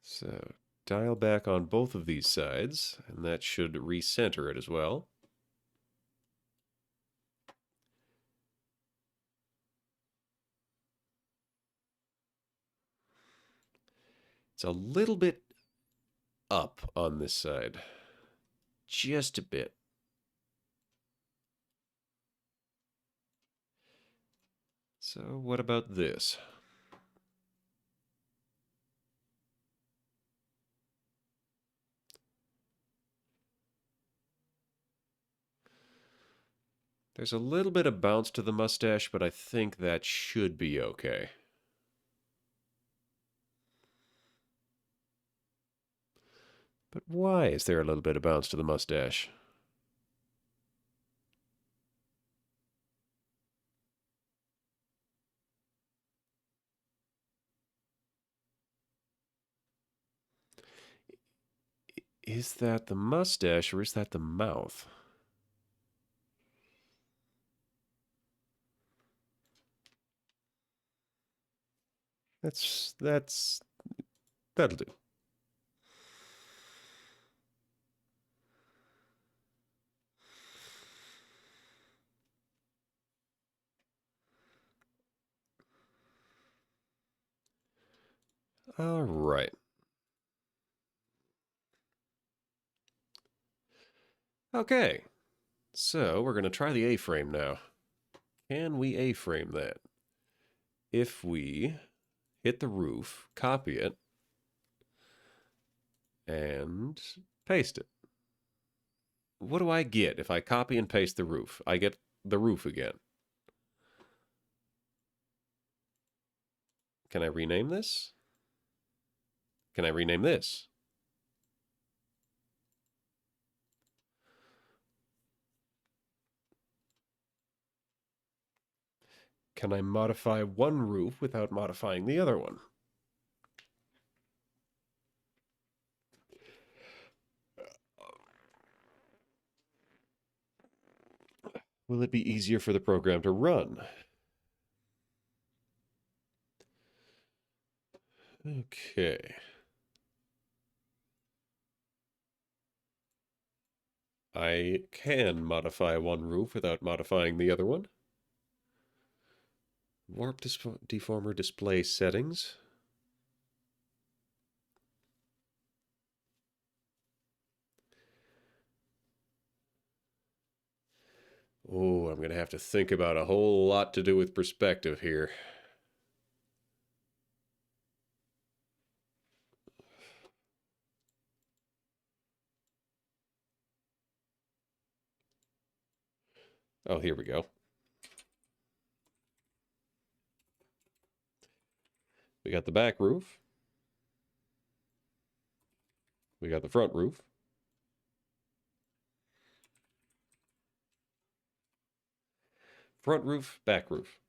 So dial back on both of these sides, and that should recenter it as well. It's a little bit up on this side. Just a bit. So what about this? There's a little bit of bounce to the mustache, but I think that should be okay. But why is there a little bit of bounce to the mustache? Is that the mustache or is that the mouth? That'll do. All right. Okay. So we're going to try the A-frame now. Can we A-frame that? If we hit the roof, copy it, and paste it. What do I get if I copy and paste the roof? I get the roof again. Can I rename this? Can I rename this? Can I modify one roof without modifying the other one? Will it be easier for the program to run? Okay. I can modify one roof without modifying the other one. Warp deformer display settings. Oh, I'm going to have to think about a whole lot to do with perspective here. Oh, here we go. We got the back roof. We got the front roof. Front roof, back roof.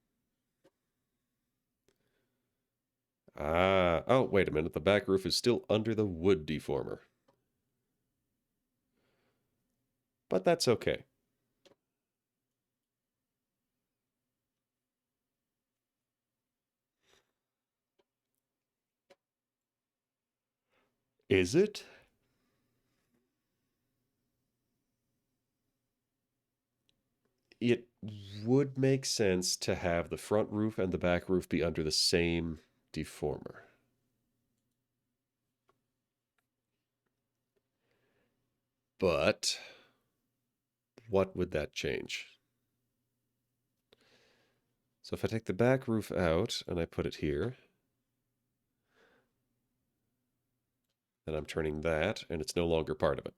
Ah, oh, wait a minute. The back roof is still under the wood deformer. But that's okay. Is it? It would make sense to have the front roof and the back roof be under the same deformer. But what would that change? So if I take the back roof out and I put it here, then I'm turning that and it's no longer part of it.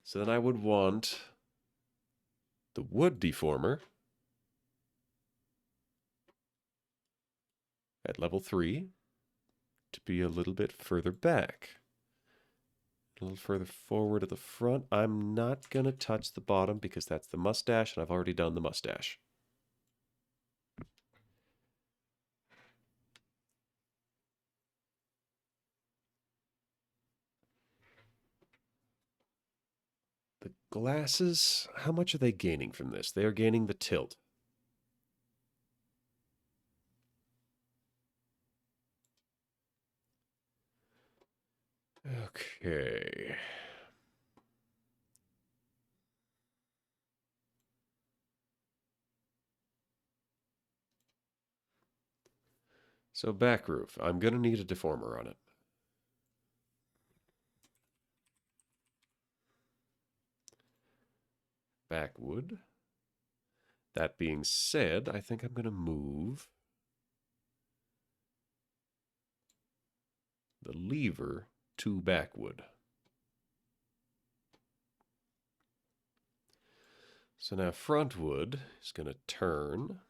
So then I would want the wood deformer at level 3 to be a little bit further back. A little further forward at the front. I'm not going to touch the bottom because that's the mustache, and I've already done the mustache. The glasses, how much are they gaining from this? They are gaining the tilt. Okay. So back roof, I'm going to need a deformer on it. Back wood. That being said, I think I'm going to move the lever to backwood. So now frontwood is going to turn.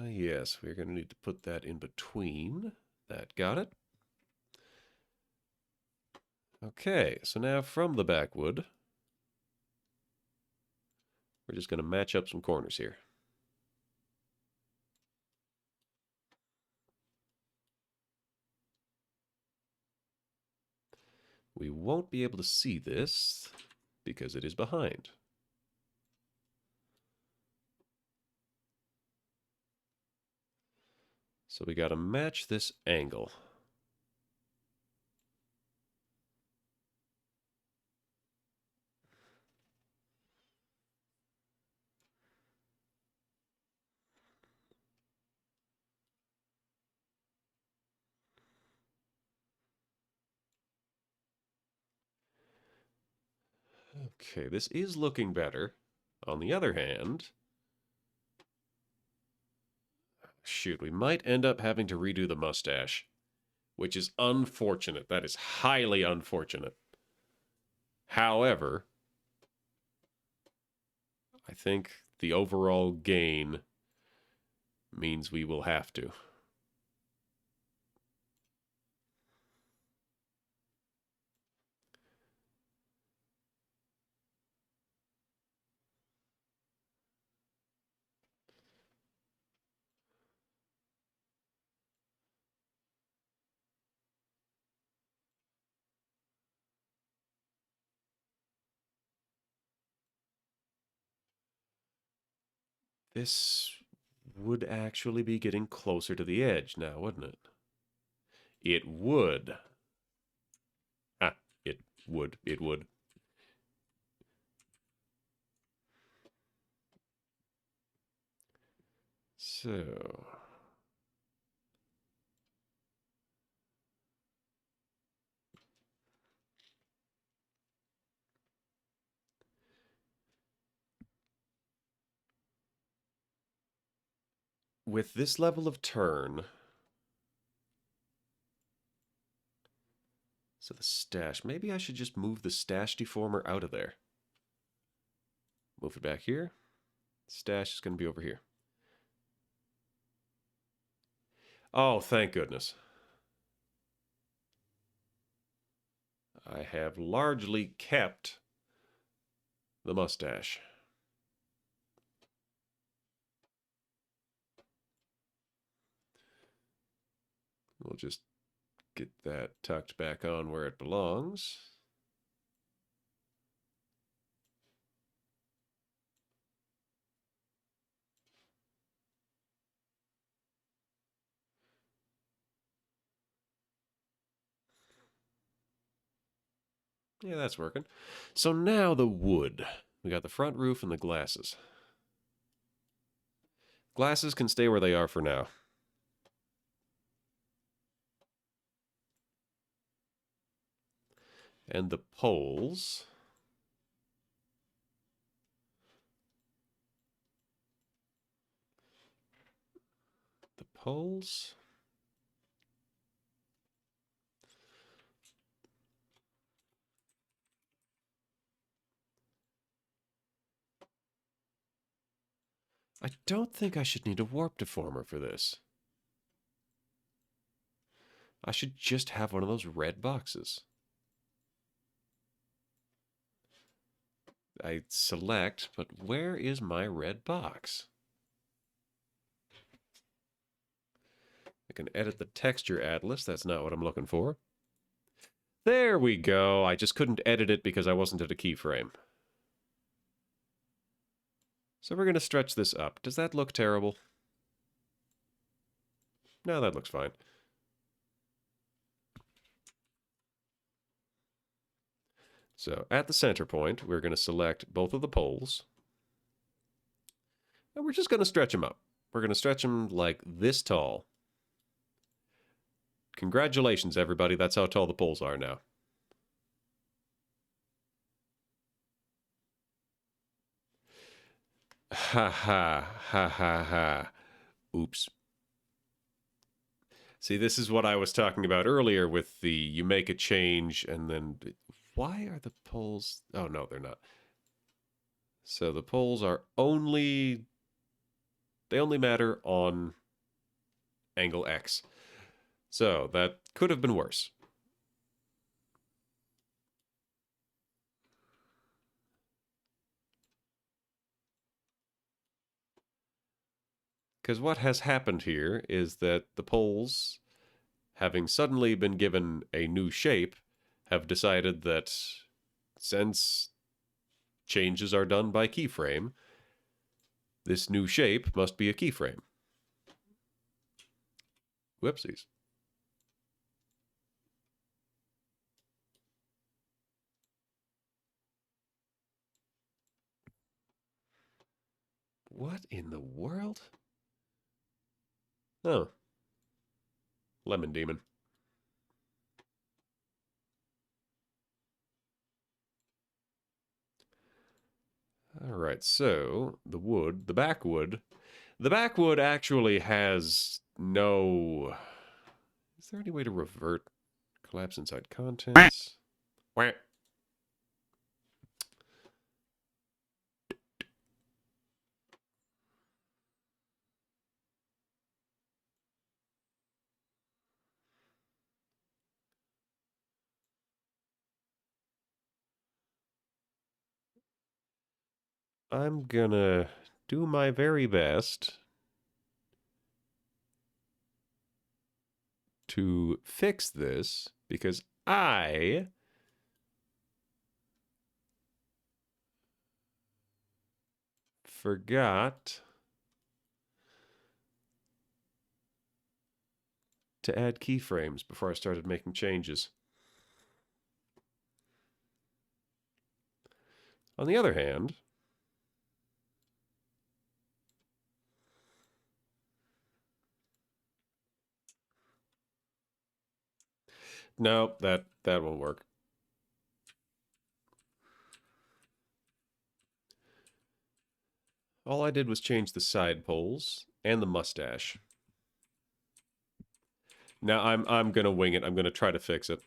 Yes, we're going to need to put that in between. That got it. Okay, so now from the backwood, we're just going to match up some corners here. We won't be able to see this because it is behind. So we got to match this angle. Okay, this is looking better. On the other hand, shoot, we might end up having to redo the mustache, which is unfortunate. That is highly unfortunate. However, I think the overall gain means we will have to. This would actually be getting closer to the edge now, wouldn't it? It would. Ah, it would. It would. So... with this level of turn... So the stash, maybe I should just move the stash deformer out of there. Move it back here. Stash is going to be over here. Oh, thank goodness. I have largely kept the mustache. We'll just get that tucked back on where it belongs. Yeah, that's working. So now the wood. We got the front roof and the glasses. Glasses can stay where they are for now. And the poles. The poles. I don't think I should need a warp deformer for this. I should just have one of those red boxes. I select, but where is my red box? I can edit the texture atlas. That's not what I'm looking for. There we go. I just couldn't edit it because I wasn't at a keyframe. So we're going to stretch this up. Does that look terrible? No, that looks fine. So at the center point, we're going to select both of the poles. And we're just going to stretch them up. We're going to stretch them like this tall. Congratulations, everybody. That's how tall the poles are now. Ha ha, ha ha ha. Oops. See, this is what I was talking about earlier with the you make a change and then... Why are the poles... Oh, no, they're not. So the poles are only... They only matter on angle X. So that could have been worse. Because what has happened here is that the poles, having suddenly been given a new shape, have decided that since changes are done by keyframe, this new shape must be a keyframe. Whoopsies. What in the world? Oh. Lemon Demon. Alright, so the wood, the backwood actually has no... Is there any way to revert collapse inside contents? Wah. I'm gonna do my very best to fix this because I forgot to add keyframes before I started making changes. On the other hand, no, that won't work. All I did was change the side poles and the mustache. Now I'm gonna wing it. I'm gonna try to fix it.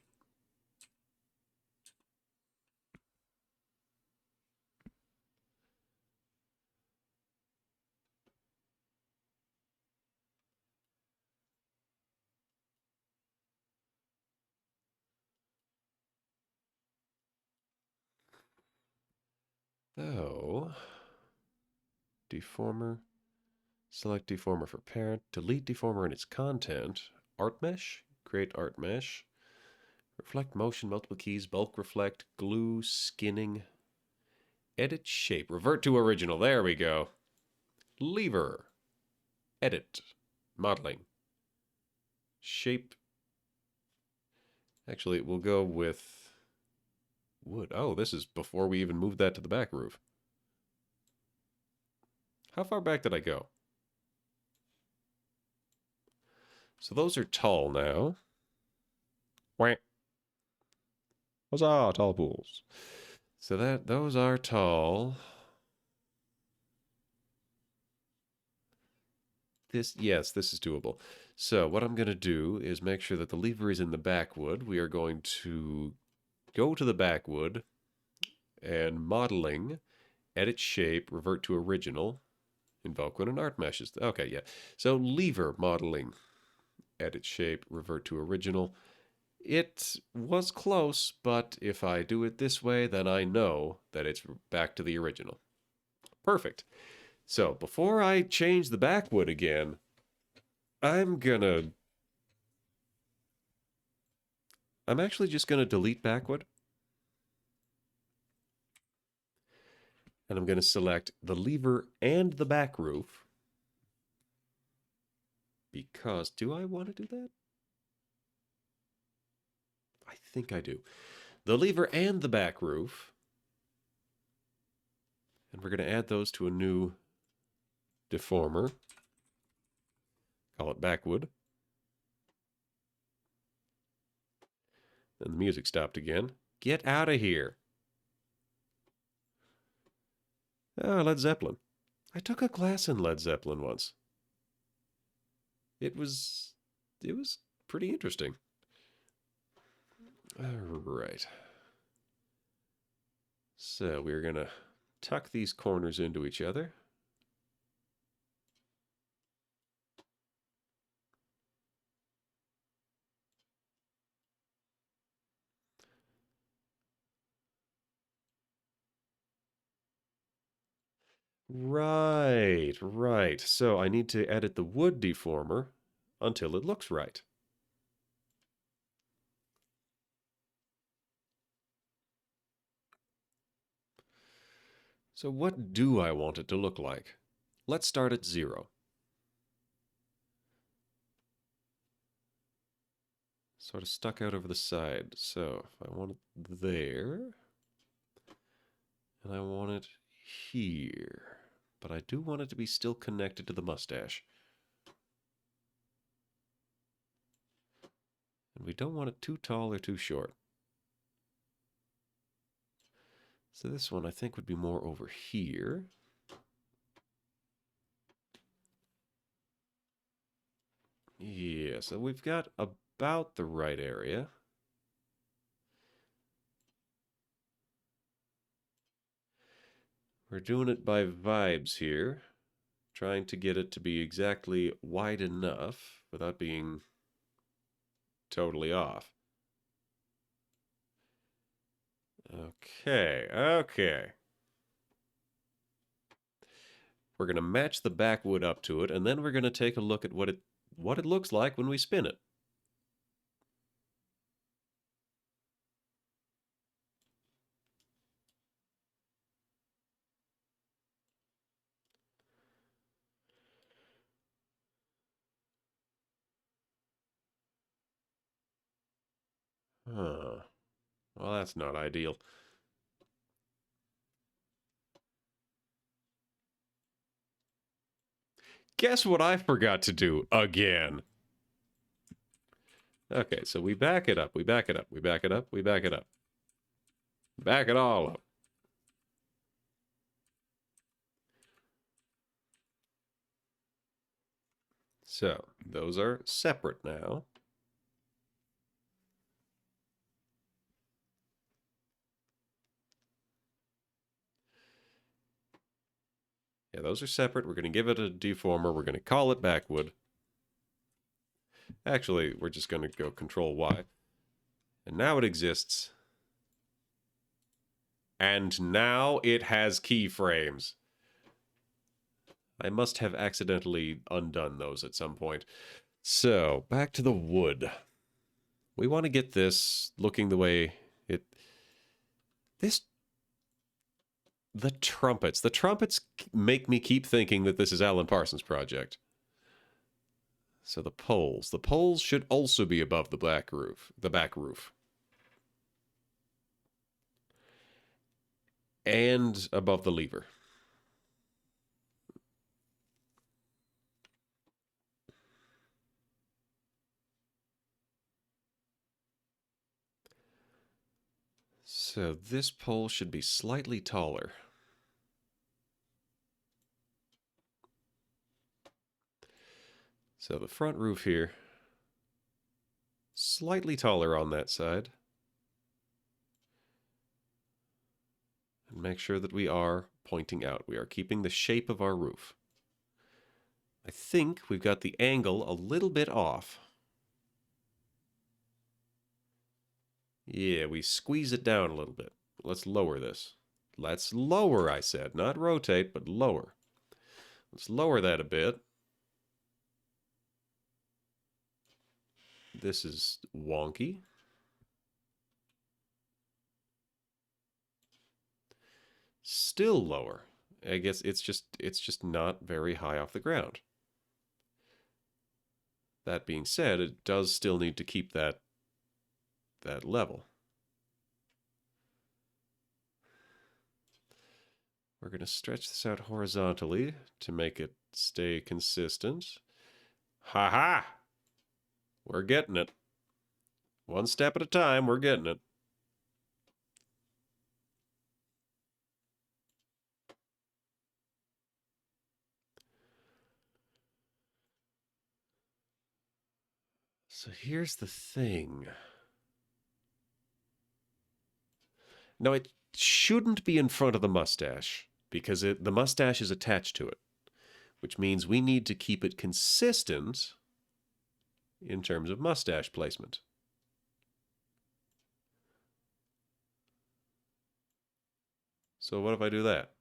Oh, deformer. Select deformer for parent. Delete deformer and its content. Art mesh. Create art mesh. Reflect motion, multiple keys, bulk reflect, glue, skinning. Edit shape. Revert to original. There we go. Lever. Edit. Modeling. Shape. Actually, we'll go with wood. Oh, this is before we even moved that to the back roof. How far back did I go? So those are tall now. Whack. Huzzah, tall pools. So those are tall. Yes, this is doable. So what I'm going to do is make sure that the lever is in the backwood. We are going to go to the backwood and modeling, edit shape, revert to original, invoke when an art meshes. Okay, yeah. So lever modeling, edit shape, revert to original. It was close, but if I do it this way, then I know that it's back to the original. Perfect. So before I change the backwood again, I'm actually just gonna delete backwood. And I'm gonna select the lever and the back roof. Because, do I want to do that? I think I do. The lever and the back roof. And we're gonna add those to a new deformer. Call it backwood. And the music stopped again. Get out of here. Ah, Led Zeppelin. I took a class in Led Zeppelin once. It was pretty interesting. All right. So we're gonna tuck these corners into each other. Right, right. So I need to edit the wood deformer until it looks right. So what do I want it to look like? Let's start at 0. Sort of stuck out over the side. So if I want it there, and I want it here, but I do want it to be still connected to the mustache. And we don't want it too tall or too short. So this one I think would be more over here. Yeah, so we've got about the right area. We're doing it by vibes here, trying to get it to be exactly wide enough without being totally off. Okay, okay. We're going to match the backwood up to it, and then we're going to take a look at what it looks like when we spin it. Huh. Well, that's not ideal. Guess what I forgot to do again? Okay, so we back it up, we back it up, we back it up, we back it up. Back it all up. So, those are separate now. Yeah, those are separate. We're going to give it a deformer. We're going to call it backwood. Actually, we're just going to go Control Y. And now it exists. And now it has keyframes. I must have accidentally undone those at some point. So, back to the wood. We want to get this looking the way it... This... The trumpets. The trumpets make me keep thinking that this is Alan Parsons' project. So the poles. The poles should also be above the back roof. The back roof. And above the lever. So this pole should be slightly taller. So the front roof here, slightly taller on that side. And make sure that we are pointing out. We are keeping the shape of our roof. I think we've got the angle a little bit off. Yeah, we squeeze it down a little bit. Let's lower this. Let's lower, I said. Not rotate, but lower. Let's lower that a bit. This is wonky. Still lower. I guess it's just not very high off the ground. That being said, it does still need to keep that level. We're going to stretch this out horizontally to make it stay consistent. Ha ha! We're getting it. One step at a time, we're getting it. So here's the thing. No, it shouldn't be in front of the mustache because the mustache is attached to it, which means we need to keep it consistent in terms of mustache placement. So what if I do that?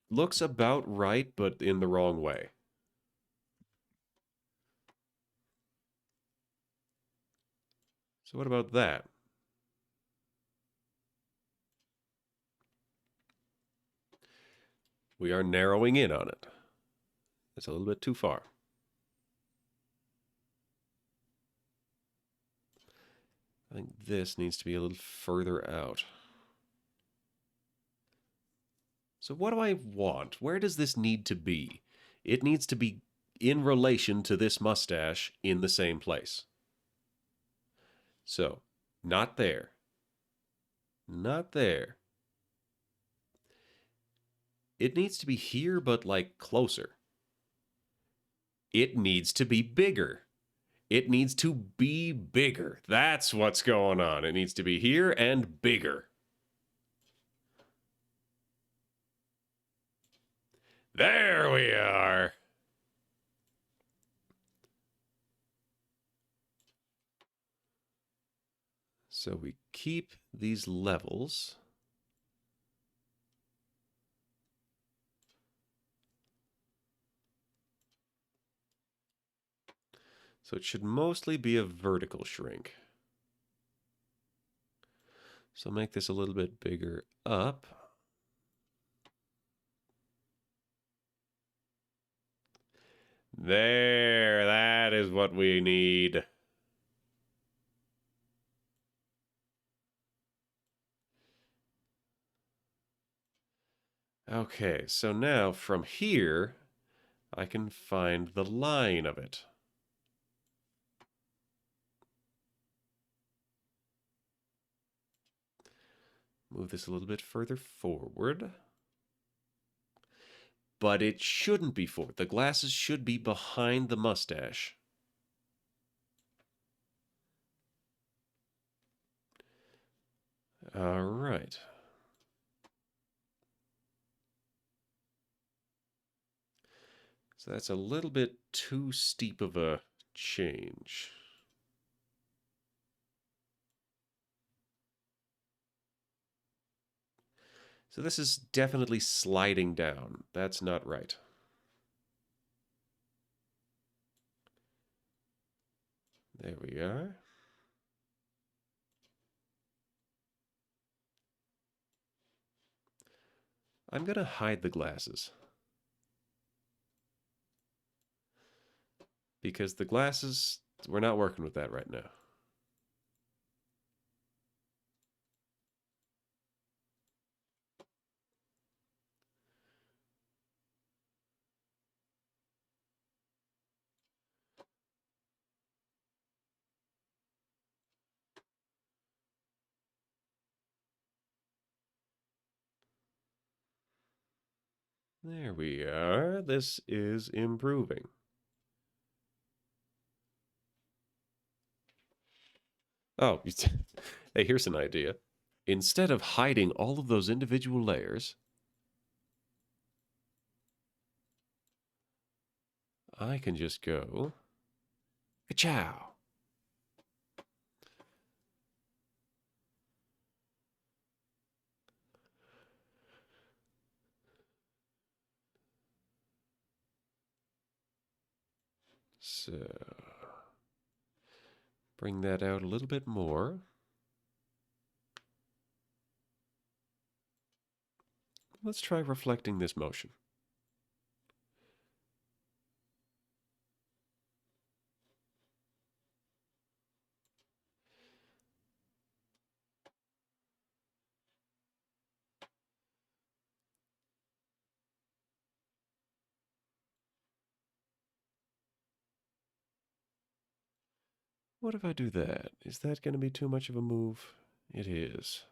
Looks about right, but in the wrong way. So what about that? We are narrowing in on it. It's a little bit too far. I think this needs to be a little further out. So what do I want? Where does this need to be? It needs to be in relation to this mustache in the same place. So, not there. Not there. It needs to be here, but like closer. It needs to be bigger. It needs to be bigger. That's what's going on. It needs to be here and bigger. There we are. So we keep these levels. So it should mostly be a vertical shrink. So make this a little bit bigger up. There, that is what we need. Okay, so now from here, I can find the line of it. Move this a little bit further forward. But it shouldn't be forward. The glasses should be behind the mustache. All right. So that's a little bit too steep of a change. So this is definitely sliding down. That's not right. There we are. I'm going to hide the glasses. Because the glasses, we're not working with that right now. There we are. This is improving. Oh, hey, here's an idea. Instead of hiding all of those individual layers, I can just go, ka-chow. So, bring that out a little bit more. Let's try reflecting this motion. What if I do that? Is that going to be too much of a move? It is.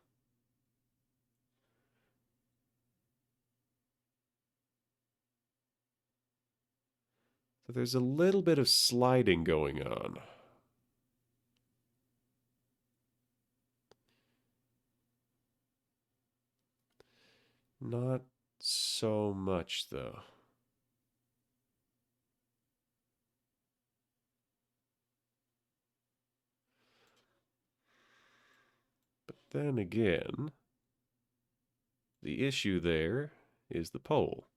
So there's a little bit of sliding going on. Not so much, though. But then again, the issue there is the pole.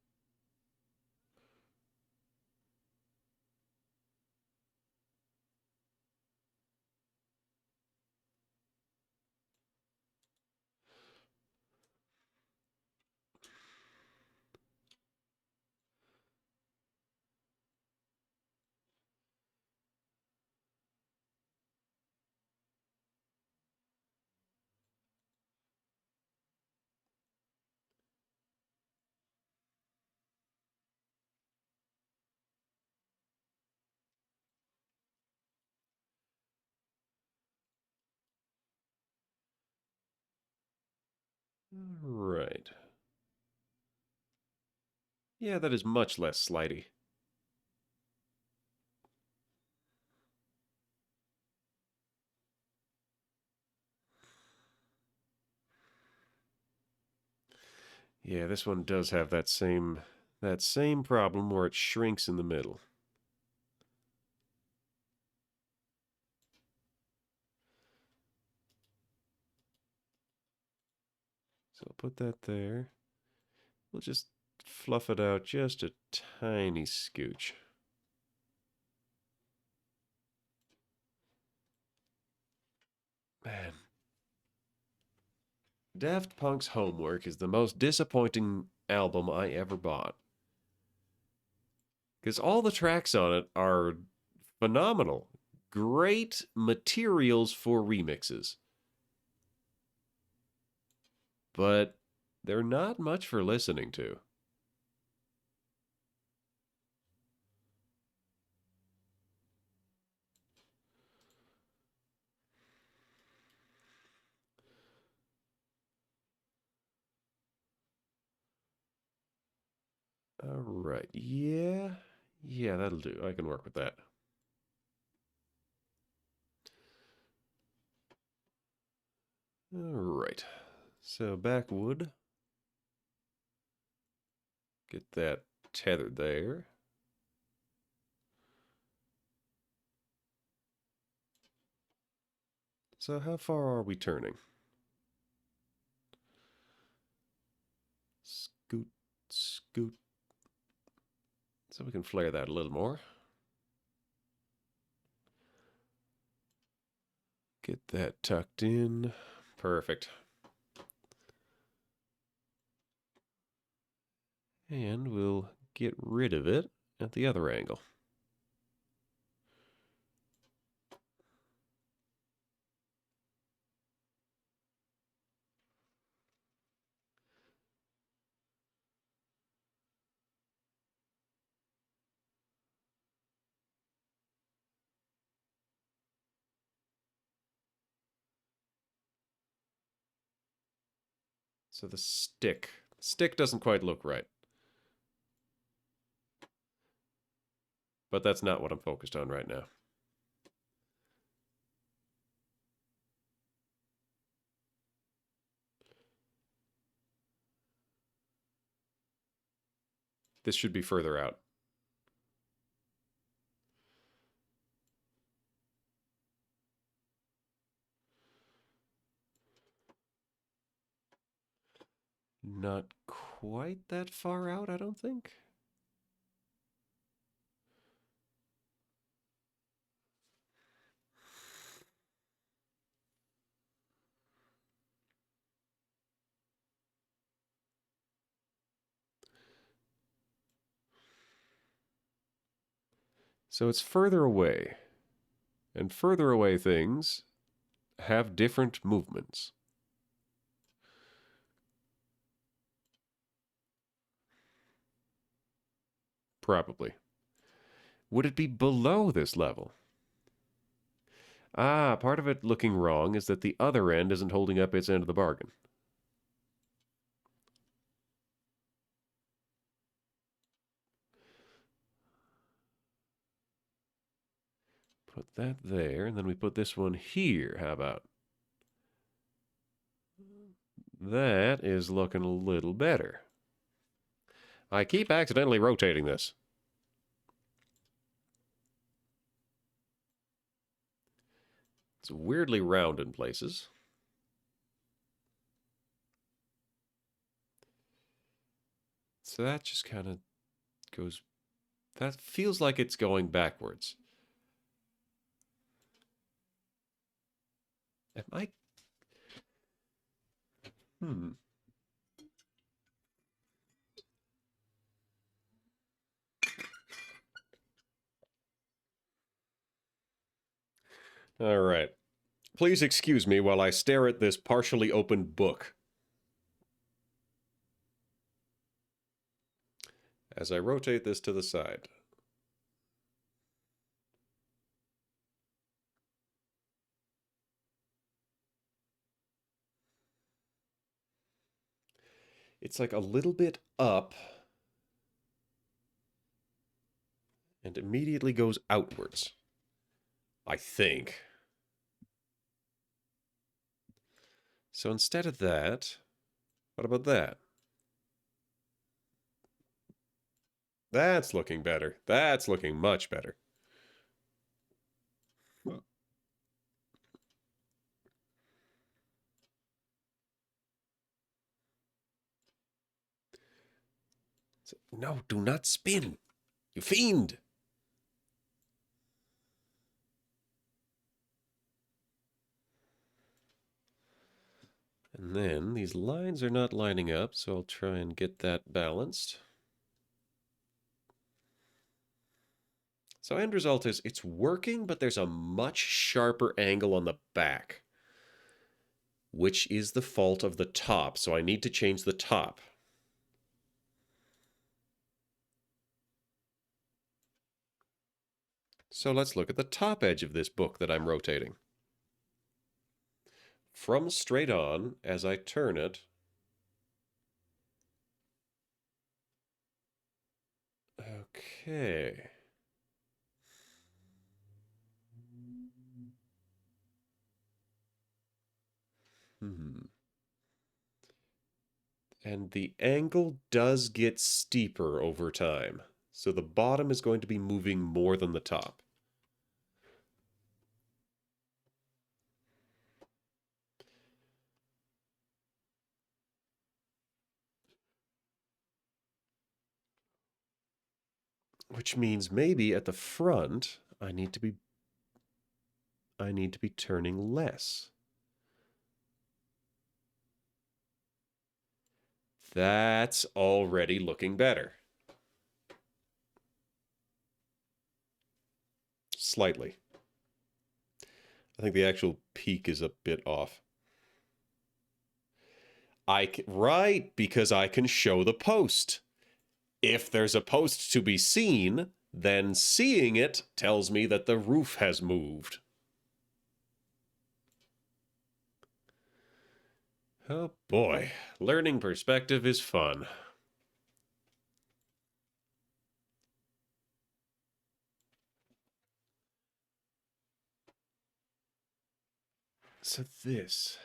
Right. Yeah, that is much less slidey. Yeah, this one does have that same problem where it shrinks in the middle. So I'll put that there. We'll just fluff it out just a tiny scooch. Man, Daft Punk's Homework is the most disappointing album I ever bought. Because all the tracks on it are phenomenal. Great materials for remixes. But they're not much for listening to. All right. Yeah. Yeah, that'll do. I can work with that. All right. So backwood. Get that tethered there. So how far are we turning? Scoot, scoot. So we can flare that a little more. Get that tucked in. Perfect. And we'll get rid of it at the other angle. So the stick doesn't quite look right. But that's not what I'm focused on right now. This should be further out. Not quite that far out, I don't think. So it's further away. And further away things have different movements. Probably. Would it be below this level? Ah, part of it looking wrong is that the other end isn't holding up its end of the bargain. Put that there, and then we put this one here. How about? That is looking a little better. I keep accidentally rotating this. It's weirdly round in places. So that just kind of goes... That feels like it's going backwards. Am I... All right. Please excuse me while I stare at this partially opened book. As I rotate this to the side. It's like a little bit up and immediately goes outwards. I think. So instead of that, what about that? That's looking better. That's looking much better. No, do not spin. You fiend. And then these lines are not lining up, so I'll try and get that balanced. So end result is it's working, but there's a much sharper angle on the back, which is the fault of the top. So I need to change the top. So let's look at the top edge of this book that I'm rotating. From straight on, as I turn it, okay. And the angle does get steeper over time. So the bottom is going to be moving more than the top. Which means maybe at the front, I need to be turning less. That's already looking better. Slightly. I think the actual peak is a bit off. Right, because I can show the post. If there's a post to be seen, then seeing it tells me that the roof has moved. Oh boy, learning perspective is fun. So this,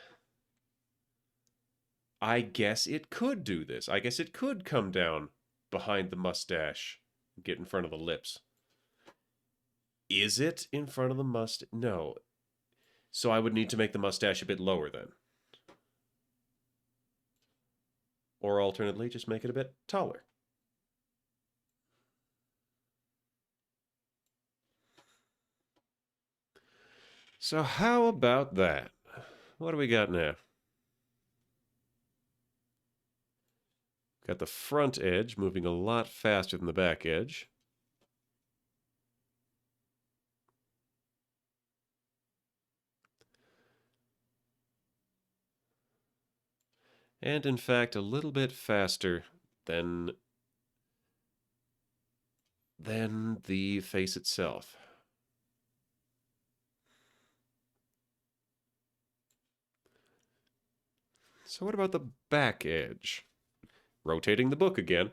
I guess it could do this. I guess it could come down behind the mustache and get in front of the lips. Is it in front of the mustache? No. So I would need to make the mustache a bit lower then. Or alternately, just make it a bit taller. So how about that? What do we got now? Got the front edge moving a lot faster than the back edge. And in fact, a little bit faster than the face itself. So what about the back edge? Rotating the book again.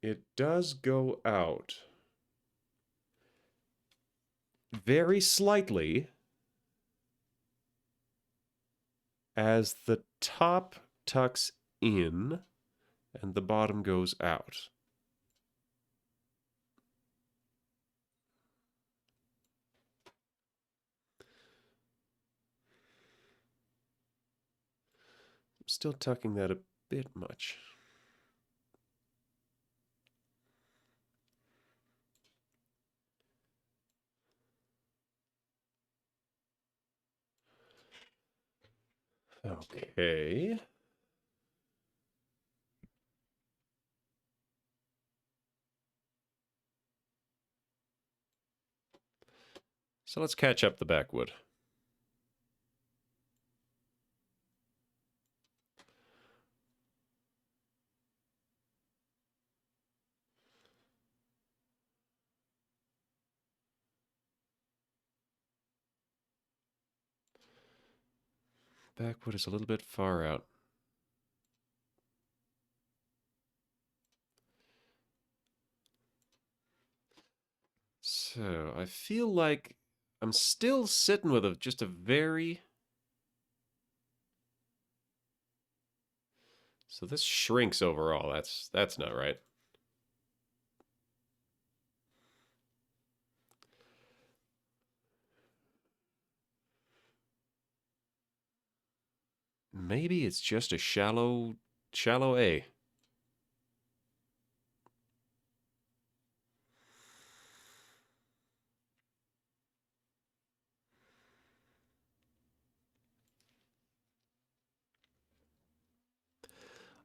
It does go out very slightly as the top tucks in and the bottom goes out. I'm still tucking that a bit much. Okay. So let's catch up the backwood. Backwood is a little bit far out. So I feel like I'm still sitting with just a very... So this shrinks overall. That's not right. Maybe it's just a shallow A.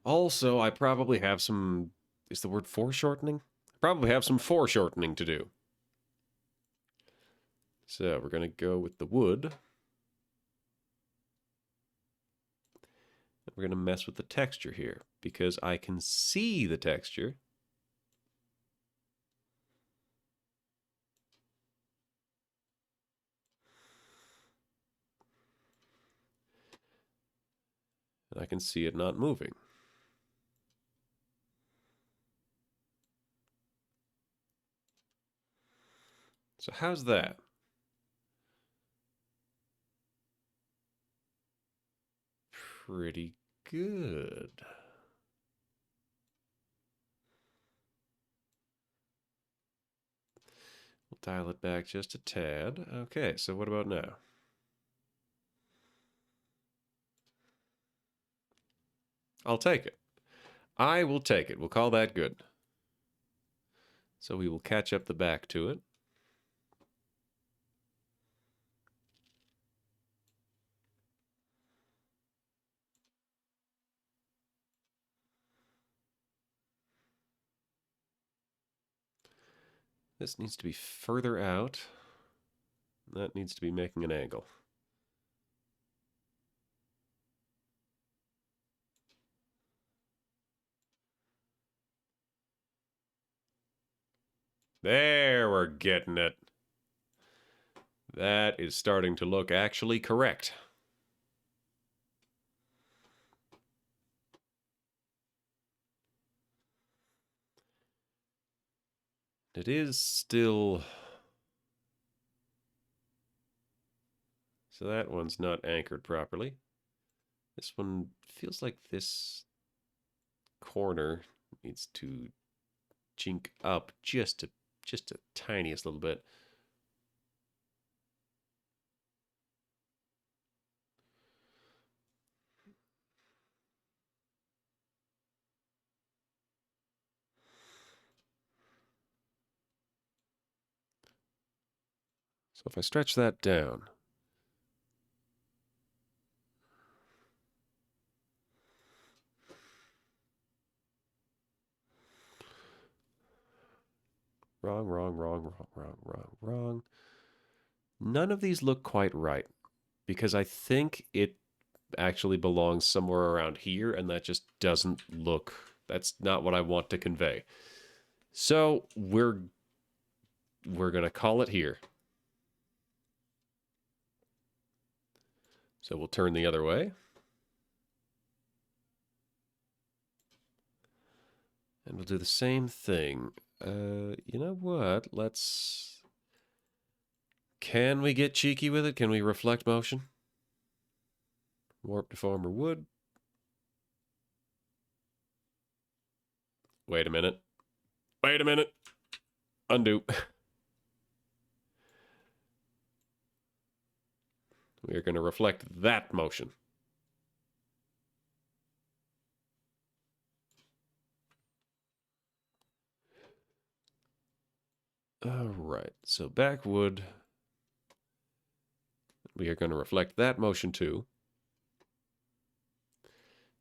Also, I probably have some. Is the word foreshortening? Probably have some foreshortening to do. So we're going to go with the wood. We're going to mess with the texture here because I can see the texture. And I can see it not moving. So how's that? Pretty good. We'll dial it back just a tad. Okay, so what about now? I'll take it. I will take it. We'll call that good. So we will catch up the back to it. This needs to be further out. That needs to be making an angle. There, we're getting it. That is starting to look actually correct. It is still... So that one's not anchored properly. This one feels like this corner needs to chink up just a tiniest little bit. So if I stretch that down, wrong. None of these look quite right because I think it actually belongs somewhere around here and that just doesn't look, that's not what I want to convey. So we're going to call it here. So we'll turn the other way. And we'll do the same thing. You know what? Let's... Can we get cheeky with it? Can we reflect motion? Warp, deform, or wood? Wait a minute. Wait a minute. Undo. We are going to reflect that motion. All right. So backwood. We are going to reflect that motion too.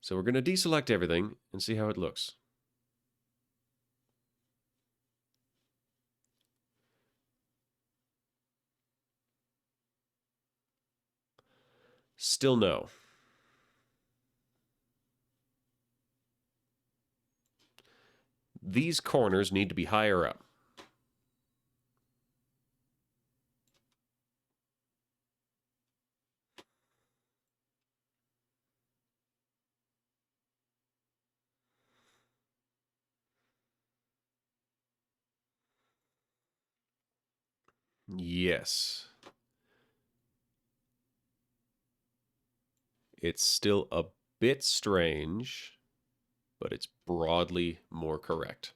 So we're going to deselect everything and see how it looks. Still no. These corners need to be higher up. Yes. It's still a bit strange, but it's broadly more correct.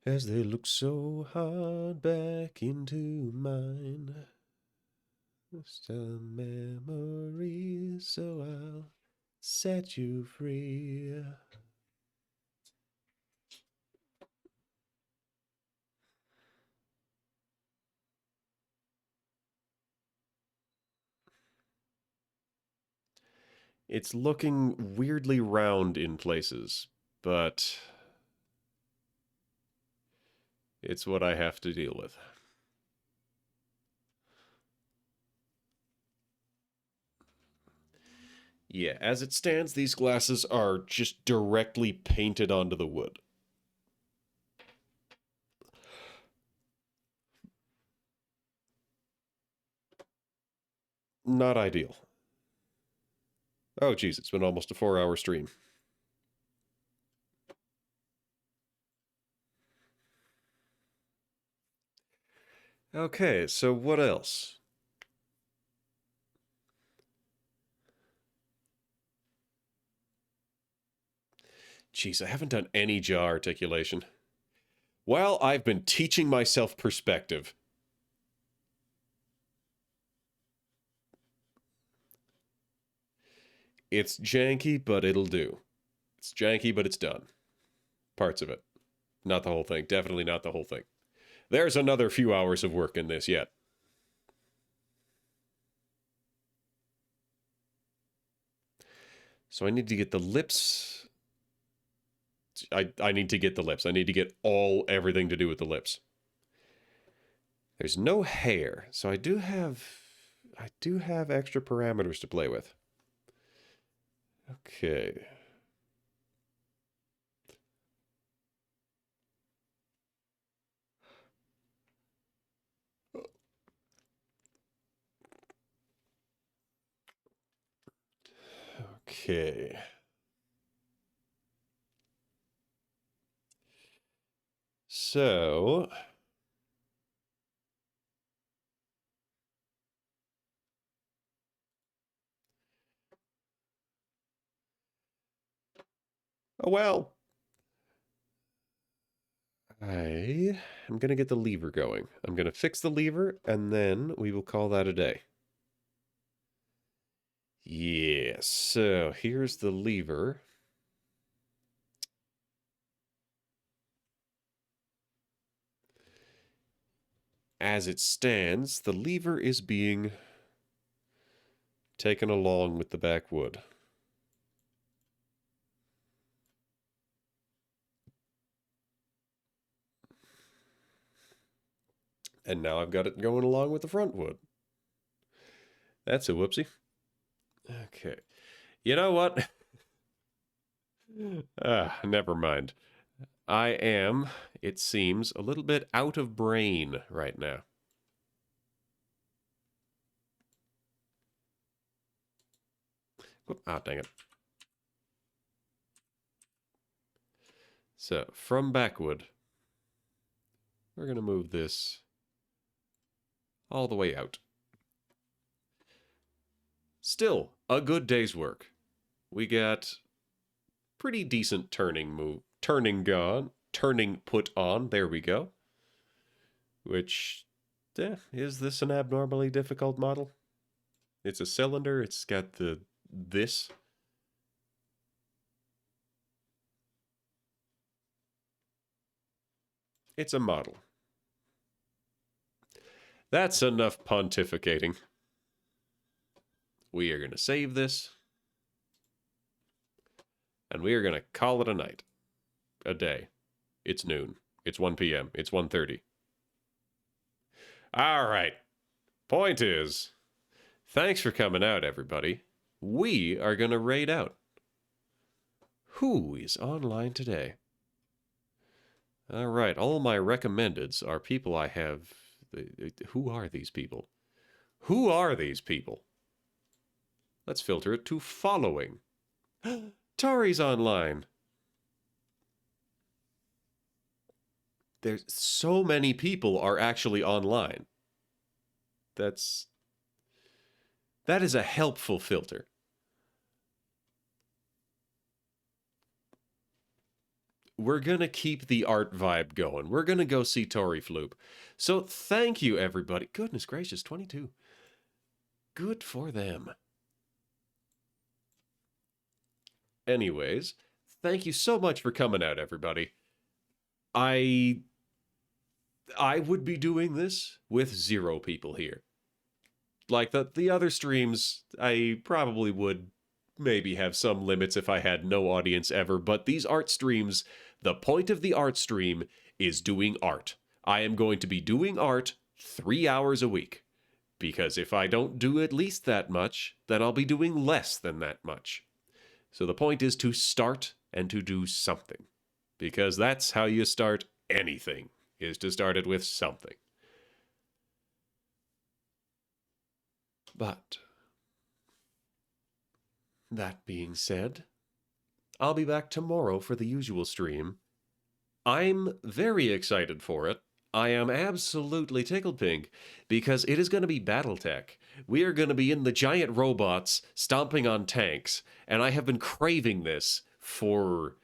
As they look so hard back into mine. Some memories, so I'll set you free. It's looking weirdly round in places, but it's what I have to deal with. Yeah, as it stands, these glasses are just directly painted onto the wood. Not ideal. Oh, geez, it's been almost a 4-hour stream. Okay, so what else? Jeez, I haven't done any jaw articulation. Well, I've been teaching myself perspective. It's janky, but it'll do. It's janky, but it's done. Parts of it. Not the whole thing. Definitely not the whole thing. There's another few hours of work in this yet. So I need to get the lips. I need to get the lips. I need to get everything to do with the lips. There's no hair, so I do have extra parameters to play with. Okay. Okay. So, oh well. I am going to get the lever going. I'm going to fix the lever, and then we will call that a day. Yeah, so here's the lever. As it stands, the lever is being taken along with the backwood. And now I've got it going along with the front wood. That's a whoopsie. Okay. You know what? Never mind. I am, it seems, a little bit out of brain right now. Ah, dang it. So, from backwood, we're going to move this all the way out. Still, a good day's work. We got pretty decent turning put on. There we go. Which, is this an abnormally difficult model? It's a cylinder. It's got this. It's a model. That's enough pontificating. We are going to save this. And we are going to call it a night. A day. It's noon. It's 1 p.m. It's 1:30. All right. Point is, thanks for coming out, everybody. We are going to raid out. Who is online today? All right. All my recommendeds are people I have. Who are these people? Who are these people? Let's filter it to following. Tari's online. There's so many people are actually online. That is a helpful filter. We're going to keep the art vibe going. We're going to go see Tori Floop. So thank you, everybody. Goodness gracious, 22. Good for them. Anyways, thank you so much for coming out, everybody. I would be doing this with 0 people here. Like the other streams, I probably would maybe have some limits if I had no audience ever, but these art streams, the point of the art stream is doing art. I am going to be doing art 3 hours a week. Because if I don't do at least that much, then I'll be doing less than that much. So the point is to start and to do something. Because that's how you start anything, is to start it with something. But that being said, I'll be back tomorrow for the usual stream. I'm very excited for it. I am absolutely tickled pink because it is going to be Battletech. We are going to be in the giant robots stomping on tanks, and I have been craving this for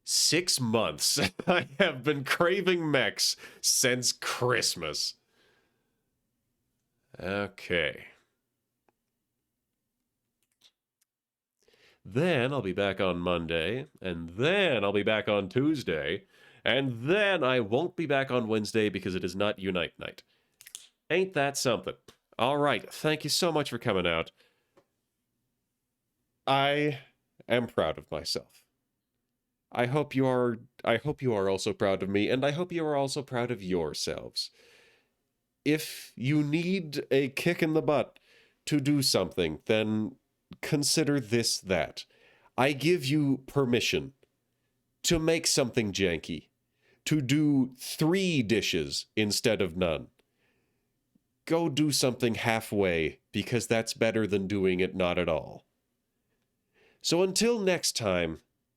6 months. I have been craving mechs since Christmas. Okay. Then I'll be back on Monday, and then I'll be back on Tuesday, and then I won't be back on Wednesday because it is not Unite Night. Ain't that something? All right, thank you so much for coming out. I am proud of myself. I hope you are also proud of me, and I hope you are also proud of yourselves. If you need a kick in the butt to do something, then consider this that. I give you permission to make something janky, to do 3 dishes instead of none. Go do something halfway, because that's better than doing it not at all. So until next time,